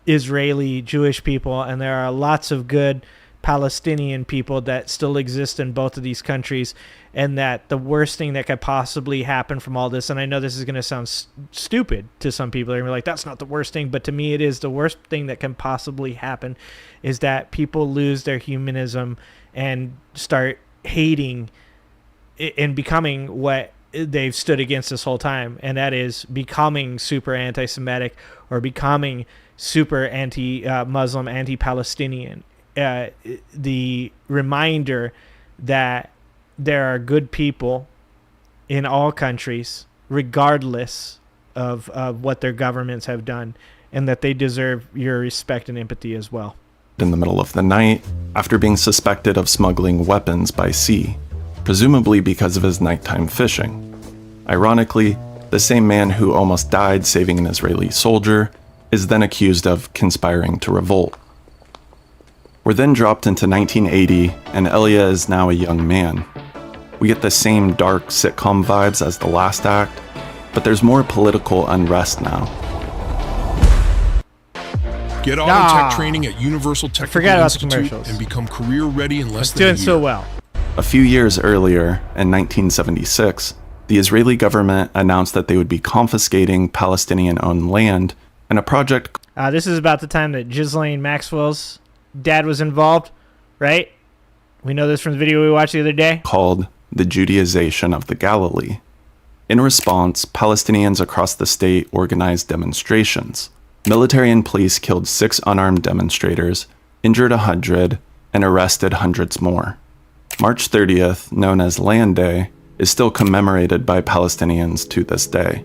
A: Israeli Jewish people and there are lots of good Palestinian people that still exist in both of these countries, and that the worst thing that could possibly happen from all this, and I know this is going to sound stupid to some people, they're going to be like, that's not the worst thing, but to me it is the worst thing that can possibly happen, is that people lose their humanism and start hating and becoming what they've stood against this whole time, and that is becoming super anti-Semitic or becoming super anti-Muslim, anti-Palestinian. The reminder that there are good people in all countries, regardless of what their governments have done, and that they deserve your respect and empathy as well.
W: In the middle of the night, after being suspected of smuggling weapons by sea. presumably because of his nighttime fishing. Ironically, the same man who almost died saving an Israeli soldier is then accused of conspiring to revolt. We're then dropped into 1980, and Elia is now a young man. We get the same dark sitcom vibes as the last act, but there's more political unrest now.
J: Get auto tech training at Universal Technical Institute and become career ready in less than a year.
A: Doing so well.
W: A few years earlier, in 1976, the Israeli government announced that they would be confiscating Palestinian-owned land, and a project...
A: This is about the time that Ghislaine Maxwell's dad was involved, right? We know this from the video we watched the other day.
W: ...called the Judaization of the Galilee. In response, Palestinians across the state organized demonstrations. Military and police killed 6 unarmed demonstrators, injured 100, and arrested hundreds more. March 30th, known as Land Day, is still commemorated by Palestinians to this day.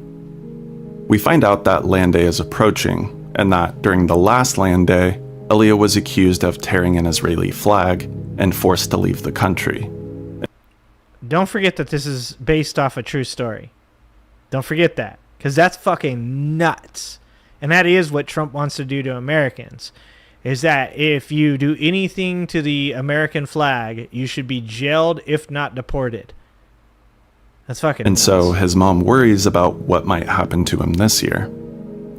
W: We find out that Land Day is approaching, and that during the last Land Day, Elia was accused of tearing an Israeli flag and forced to leave the country.
A: Don't forget that this is based off a true story. Don't forget that, because that's fucking nuts. And that is what Trump wants to do to Americans, is that if you do anything to the American flag, you should be jailed, if not deported. That's fucking
W: And
A: nuts.
W: so his mom worries about what might happen to him this year.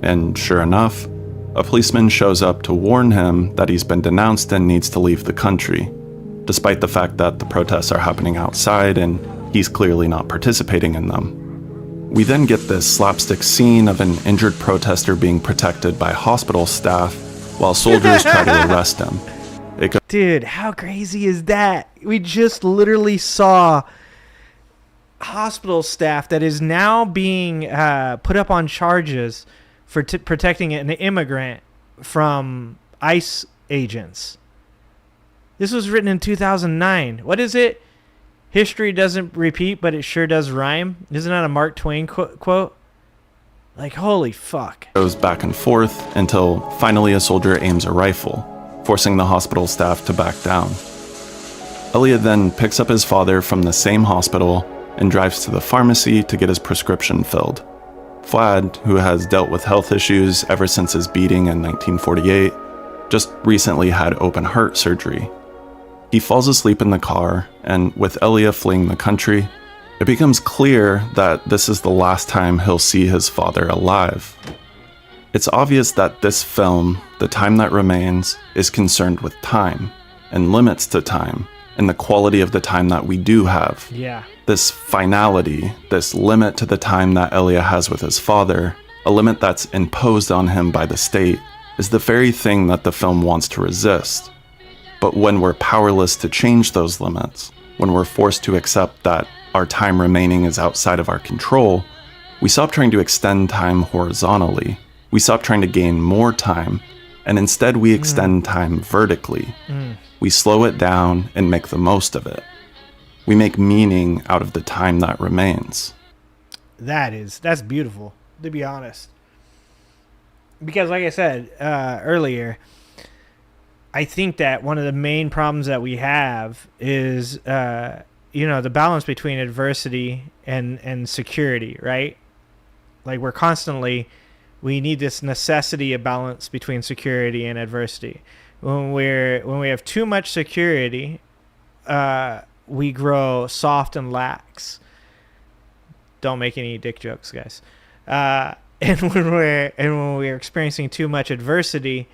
W: And sure enough, a policeman shows up to warn him that he's been denounced and needs to leave the country, despite the fact that the protests are happening outside and he's clearly not participating in them. We then get this slapstick scene of an injured protester being protected by hospital staff while soldiers try to arrest him.
A: Dude, how crazy is that? We just literally saw hospital staff that is now being put up on charges for protecting an immigrant from ICE agents. This was written in 2009. What is it? History doesn't repeat, but it sure does rhyme. Isn't that a Mark Twain quote? Like, holy fuck.
W: Goes back and forth until finally a soldier aims a rifle, forcing the hospital staff to back down. Elia then picks up his father from the same hospital and drives to the pharmacy to get his prescription filled. Fouad, who has dealt with health issues ever since his beating in 1948, just recently had open heart surgery. He falls asleep in the car, and with Elia fleeing the country, it becomes clear that this is the last time he'll see his father alive. It's obvious that this film, The Time That Remains, is concerned with time, and limits to time, and the quality of the time that we do have.
A: Yeah.
W: This finality, this limit to the time that Elia has with his father, a limit that's imposed on him by the state, is the very thing that the film wants to resist. But when we're powerless to change those limits, when we're forced to accept that our time remaining is outside of our control, we stop trying to extend time horizontally. We stop trying to gain more time, and instead we extend time vertically. We slow it down and make the most of it. We make meaning out of the time that remains.
A: That's beautiful, to be honest. Because like I said earlier, I think that one of the main problems that we have is, the balance between adversity and security, right? Like we need this necessity of balance between security and adversity. When we have too much security, we grow soft and lax. Don't make any dick jokes, guys. And when we're experiencing too much adversity,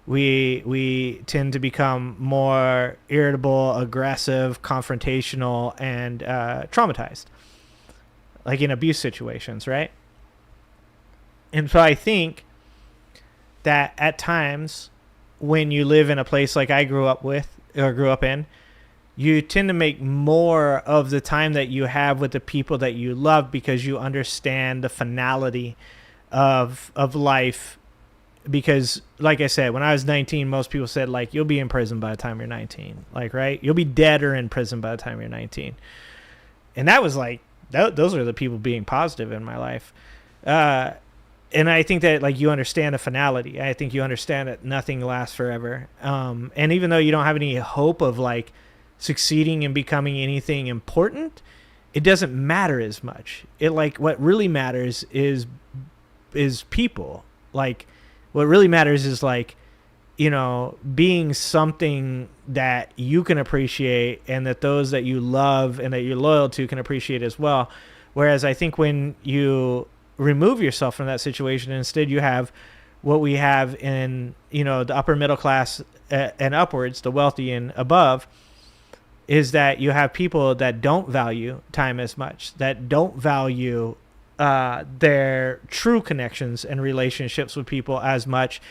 A: we tend to become more irritable, aggressive, confrontational, and traumatized, like in abuse situations, right? And so I think that at times when you live in a place like I grew up in, you tend to make more of the time that you have with the people that you love because you understand the finality of life. Because, like I said, when I was 19, most people said, like, you'll be in prison by the time you're 19. Like, right? You'll be dead or in prison by the time you're 19. And that was like, those are the people being positive in my life. And I think that, like, you understand the finality. I think you understand that nothing lasts forever. And even though you don't have any hope of, like, succeeding and becoming anything important, it doesn't matter as much. It like what really matters is people. Like what really matters is like, you know, being something that you can appreciate and that those that you love and that you're loyal to can appreciate as well. Whereas I think when you remove yourself from that situation, instead you have what we have in, you know, the upper middle class and upwards, the wealthy and above, is that you have people that don't value time as much, that don't value their true connections and relationships with people as much.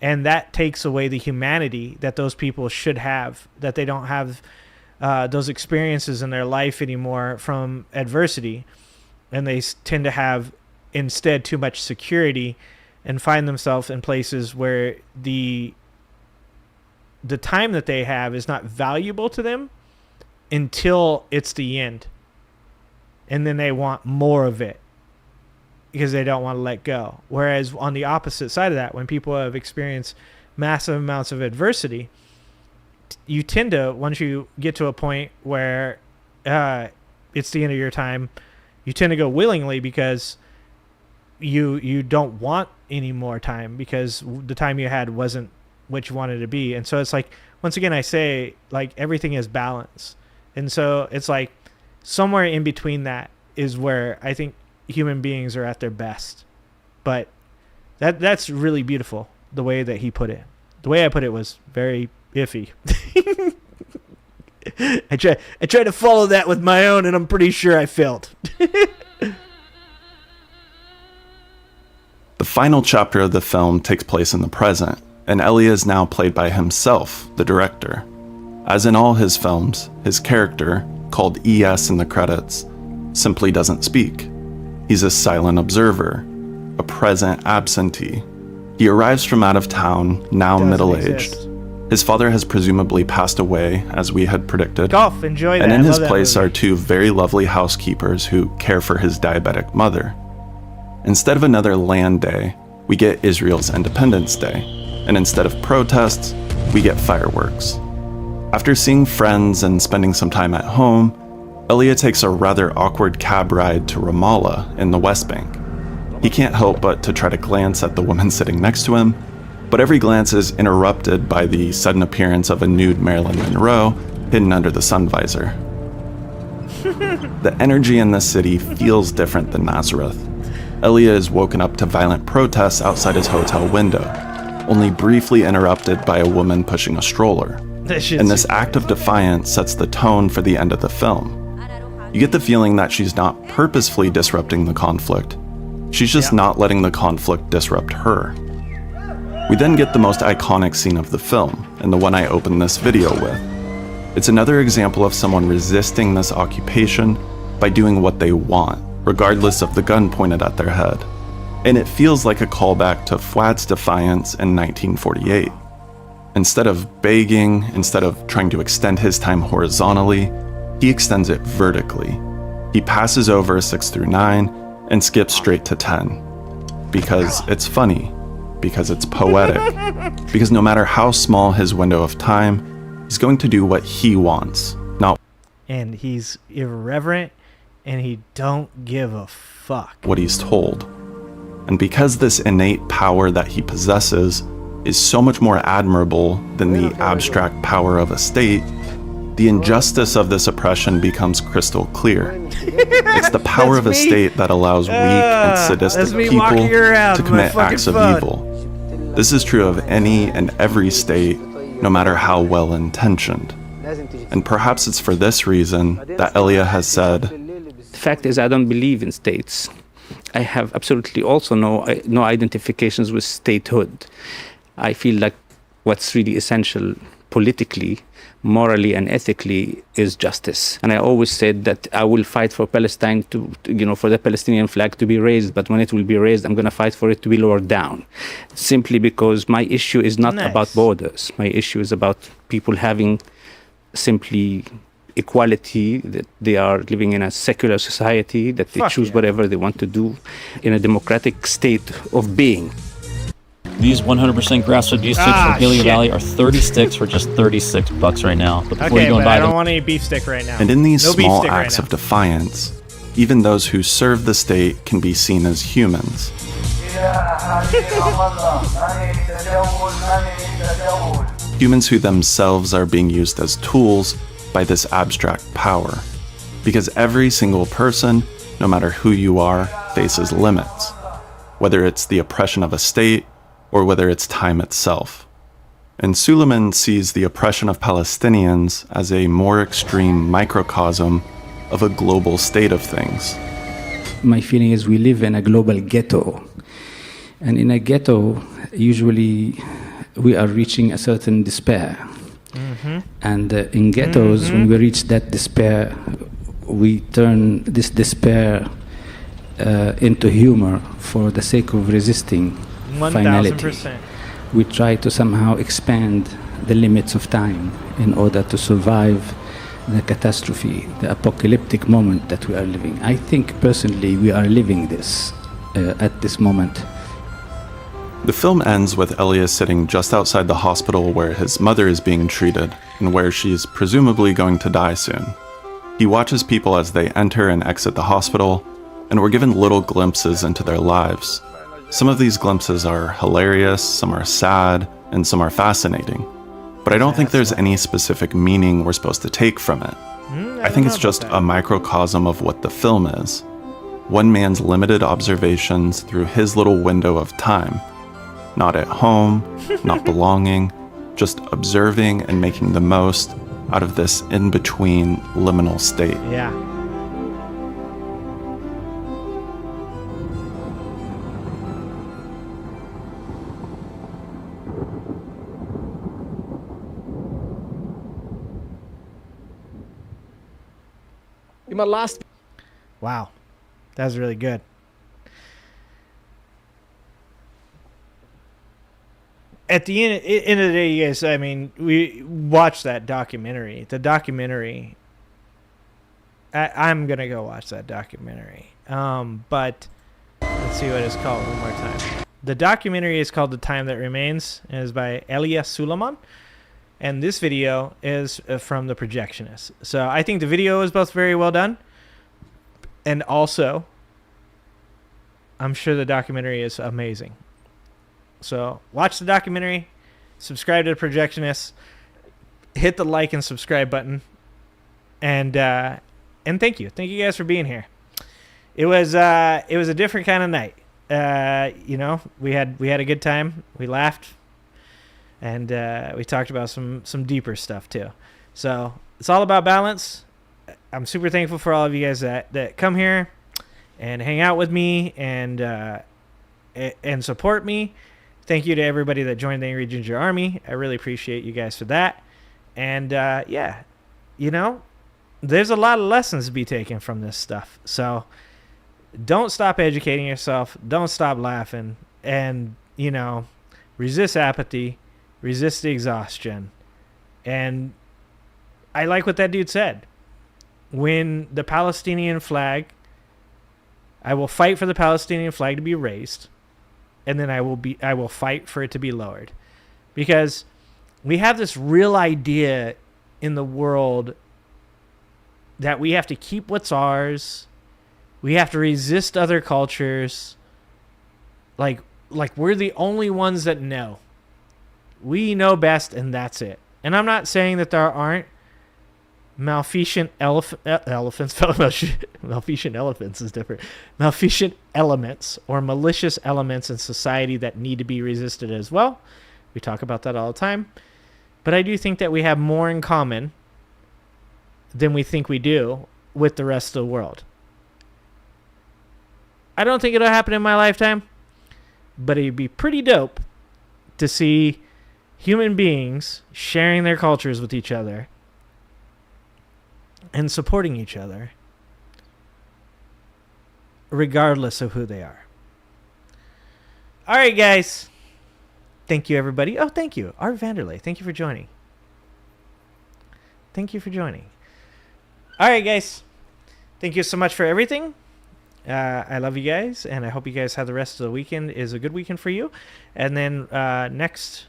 A: And that takes away the humanity that those people should have, that they don't have those experiences in their life anymore from adversity. And they tend to have instead too much security and find themselves in places where the time that they have is not valuable to them until it's the end. And then they want more of it because they don't want to let go. Whereas on the opposite side of that, when people have experienced massive amounts of adversity, you tend to, once you get to a point where it's the end of your time, you tend to go willingly because you don't want any more time because the time you had wasn't what you wanted to be. And so it's like, once again, I say like everything is balance. And so it's like somewhere in between that is where I think human beings are at their best. But that's really beautiful, the way that he put it. The way I put it was very iffy. I try to follow that with my own, and I'm pretty sure I failed.
W: The final chapter of the film takes place in the present, and Elia is now played by himself, the director. As in all his films, his character, called ES in the credits, simply doesn't speak. He's a silent observer, a present absentee. He arrives from out of town, now middle-aged. His father has presumably passed away, as we had predicted.
A: Golf, enjoy that.
W: And in his
A: Love
W: place are two very lovely housekeepers who care for his diabetic mother. Instead of another land day, we get Israel's Independence Day. And instead of protests, we get fireworks. After seeing friends and spending some time at home, Elia takes a rather awkward cab ride to Ramallah in the West Bank. He can't help but to try to glance at the woman sitting next to him, but every glance is interrupted by the sudden appearance of a nude Marilyn Monroe hidden under the sun visor. The energy in this city feels different than Nazareth. Elia is woken up to violent protests outside his hotel window, only briefly interrupted by a woman pushing a stroller. And this act of defiance sets the tone for the end of the film. You get the feeling that she's not purposefully disrupting the conflict. She's just not letting the conflict disrupt her. We then get the most iconic scene of the film, and the one I opened this video with. It's another example of someone resisting this occupation by doing what they want, regardless of the gun pointed at their head. And it feels like a callback to Fouad's defiance in 1948. Instead of begging, instead of trying to extend his time horizontally, he extends it vertically. He passes over 6 through 9 and skips straight to 10. Because it's funny. Because it's poetic. Because no matter how small his window of time, he's going to do what he wants, not
A: and he's irreverent and he don't give a fuck
W: what he's told. And because this innate power that he possesses is so much more admirable than the abstract power of a state, the injustice of this oppression becomes crystal clear. It's the power of a state that allows weak and sadistic people to commit acts of evil. This is true of any and every state, no matter how well-intentioned. And perhaps it's for this reason that Elia has said,
B: "The fact is, I don't believe in states. I have absolutely also no identifications with statehood. I feel like what's really essential politically, morally and ethically is justice. And I always said that I will fight for Palestine for the Palestinian flag to be raised, but when it will be raised, I'm going to fight for it to be lowered down. Simply because my issue is not about borders. My issue is about people having simply equality, that they are living in a secular society, that they choose whatever they want to do in a democratic state of being."
K: These 100% grass-fed beef sticks from Paleo Valley are 30 sticks for just $36 right now. But before you
A: Okay,
K: go and
A: but
K: buy
A: I don't
K: them,
A: want any beef stick right now.
W: And in these
A: No beef
W: small
A: stick right
W: acts
A: now.
W: of defiance, even those who serve the state can be seen as humans. Humans who themselves are being used as tools by this abstract power. Because every single person, no matter who you are, faces limits. Whether it's the oppression of a state, or whether it's time itself. And Suleiman sees the oppression of Palestinians as a more extreme microcosm of a global state of things.
B: My feeling is we live in a global ghetto. And in a ghetto, usually we are reaching a certain despair. And in ghettos, when we reach that despair, we turn this despair into humor for the sake of resisting finality.
A: 1000%.
B: We try to somehow expand the limits of time in order to survive the catastrophe, the apocalyptic moment that we are living. I think personally we are living this at this moment.
W: The film ends with Elias sitting just outside the hospital where his mother is being treated and where she's presumably going to die soon. He watches people as they enter and exit the hospital, and we're given little glimpses into their lives. Some of these glimpses are hilarious, some are sad, and some are fascinating. But I don't think there's any specific meaning we're supposed to take from it. I think it's just a microcosm of what the film is. One man's limited observations through his little window of time. Not at home, not belonging, just observing and making the most out of this in-between liminal state.
A: Yeah.
L: My last.
A: Wow. That was really good. At the end of the day, yes, I mean, we watched that documentary. The documentary, I'm going to go watch that documentary. But let's see what it's called one more time. The documentary is called The Time That Remains, and is by Elias Suleiman. And this video is from The Projectionist. So I think the video is both very well done. And also, I'm sure the documentary is amazing. So watch the documentary, subscribe to The Projectionist, hit the like and subscribe button, and thank you guys for being here. It was a different kind of night. You know, we had a good time. We laughed, and we talked about some deeper stuff too. So it's all about balance. I'm super thankful for all of you guys that come here and hang out with me and support me. Thank you to everybody that joined the Angry Ginger Army. I really appreciate you guys for that. And yeah, you know, there's a lot of lessons to be taken from this stuff. So don't stop educating yourself. Don't stop laughing. And, you know, resist apathy. Resist exhaustion. And I like what that dude said. When the Palestinian flag, I will fight for the Palestinian flag to be raised. And then I will fight for it to be lowered. Because we have this real idea in the world that we have to keep what's ours. We have to resist other cultures. Like we're the only ones that know. We know best, and that's it. And I'm not saying that there aren't malfeasant elephants. Malfeasant elephants is different. Malfeasant elements or malicious elements in society that need to be resisted as well. We talk about that all the time. But I do think that we have more in common than we think we do with the rest of the world. I don't think it'll happen in my lifetime, but it'd be pretty dope to see human beings sharing their cultures with each other and supporting each other regardless of who they are. All right, guys. Thank you, everybody. Oh, thank you. Art Vanderlei, thank you for joining. Thank you for joining. All right, guys. Thank you so much for everything. I love you guys, and I hope you guys have the rest of the weekend is a good weekend for you. And then next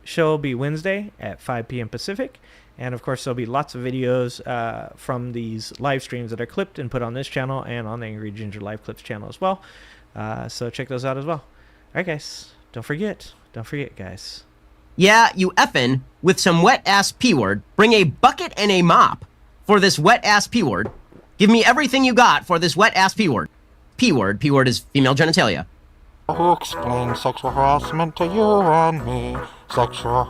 A: show will be Wednesday at 5 p.m. Pacific. And, of course, there'll be lots of videos from these live streams that are clipped and put on this channel and on the Angry Ginger Live Clips channel as well. So check those out as well. All right, guys. Don't forget, guys.
I: Yeah, you effin' with some wet-ass P-word. Bring a bucket and a mop for this wet-ass P-word. Give me everything you got for this wet-ass P-word. P-word. P-word is female genitalia.
C: Who explains sexual harassment to you and me? Sexual